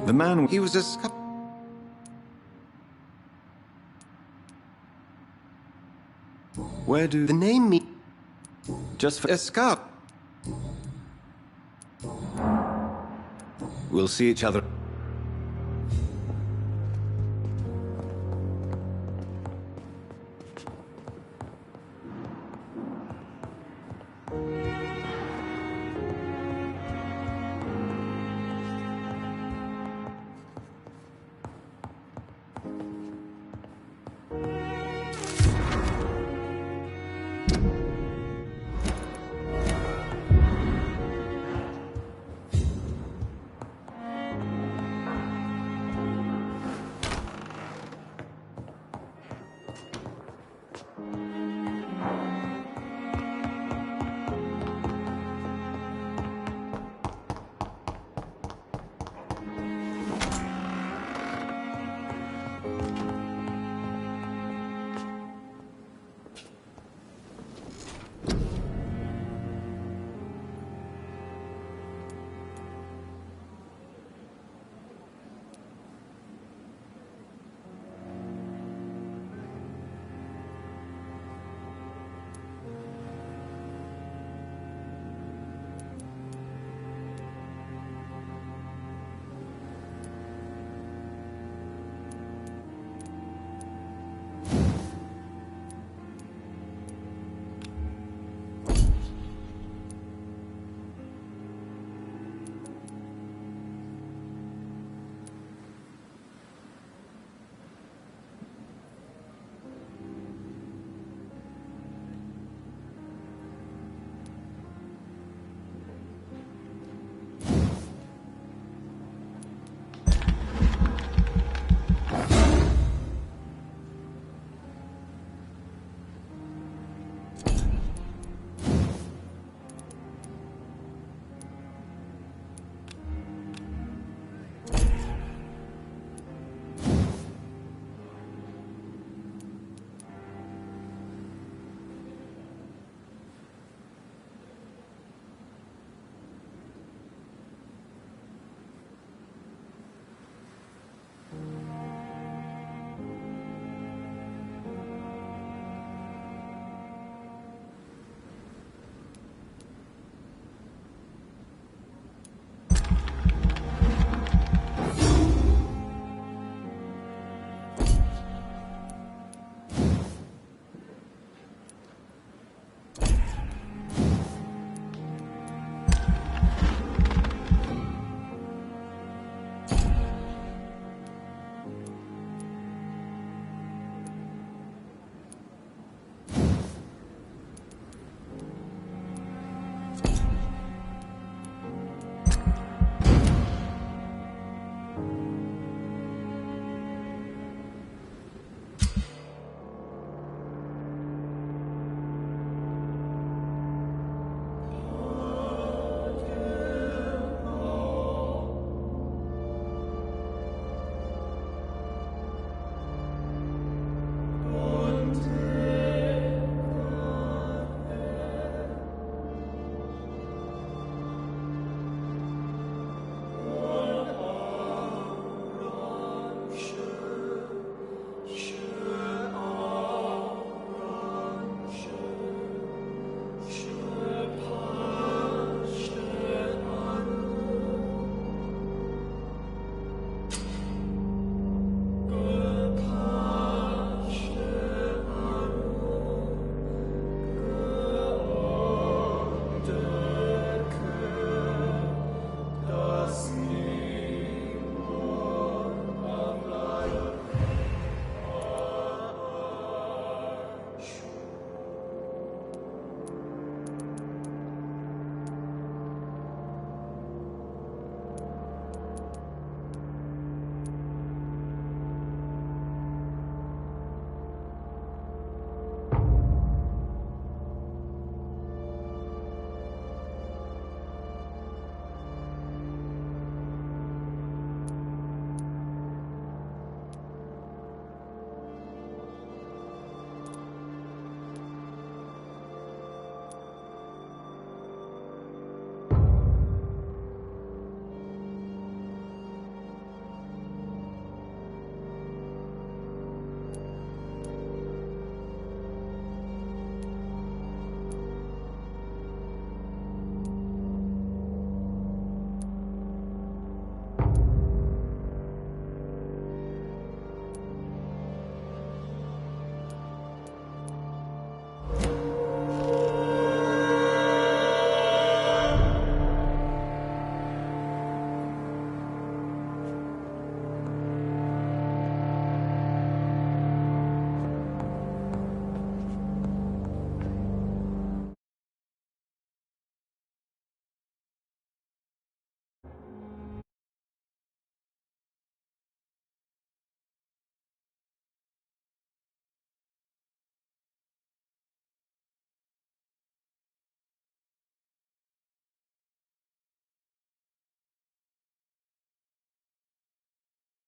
The man... He was a... Where do... The name me... Just for... A scar... We'll see each other...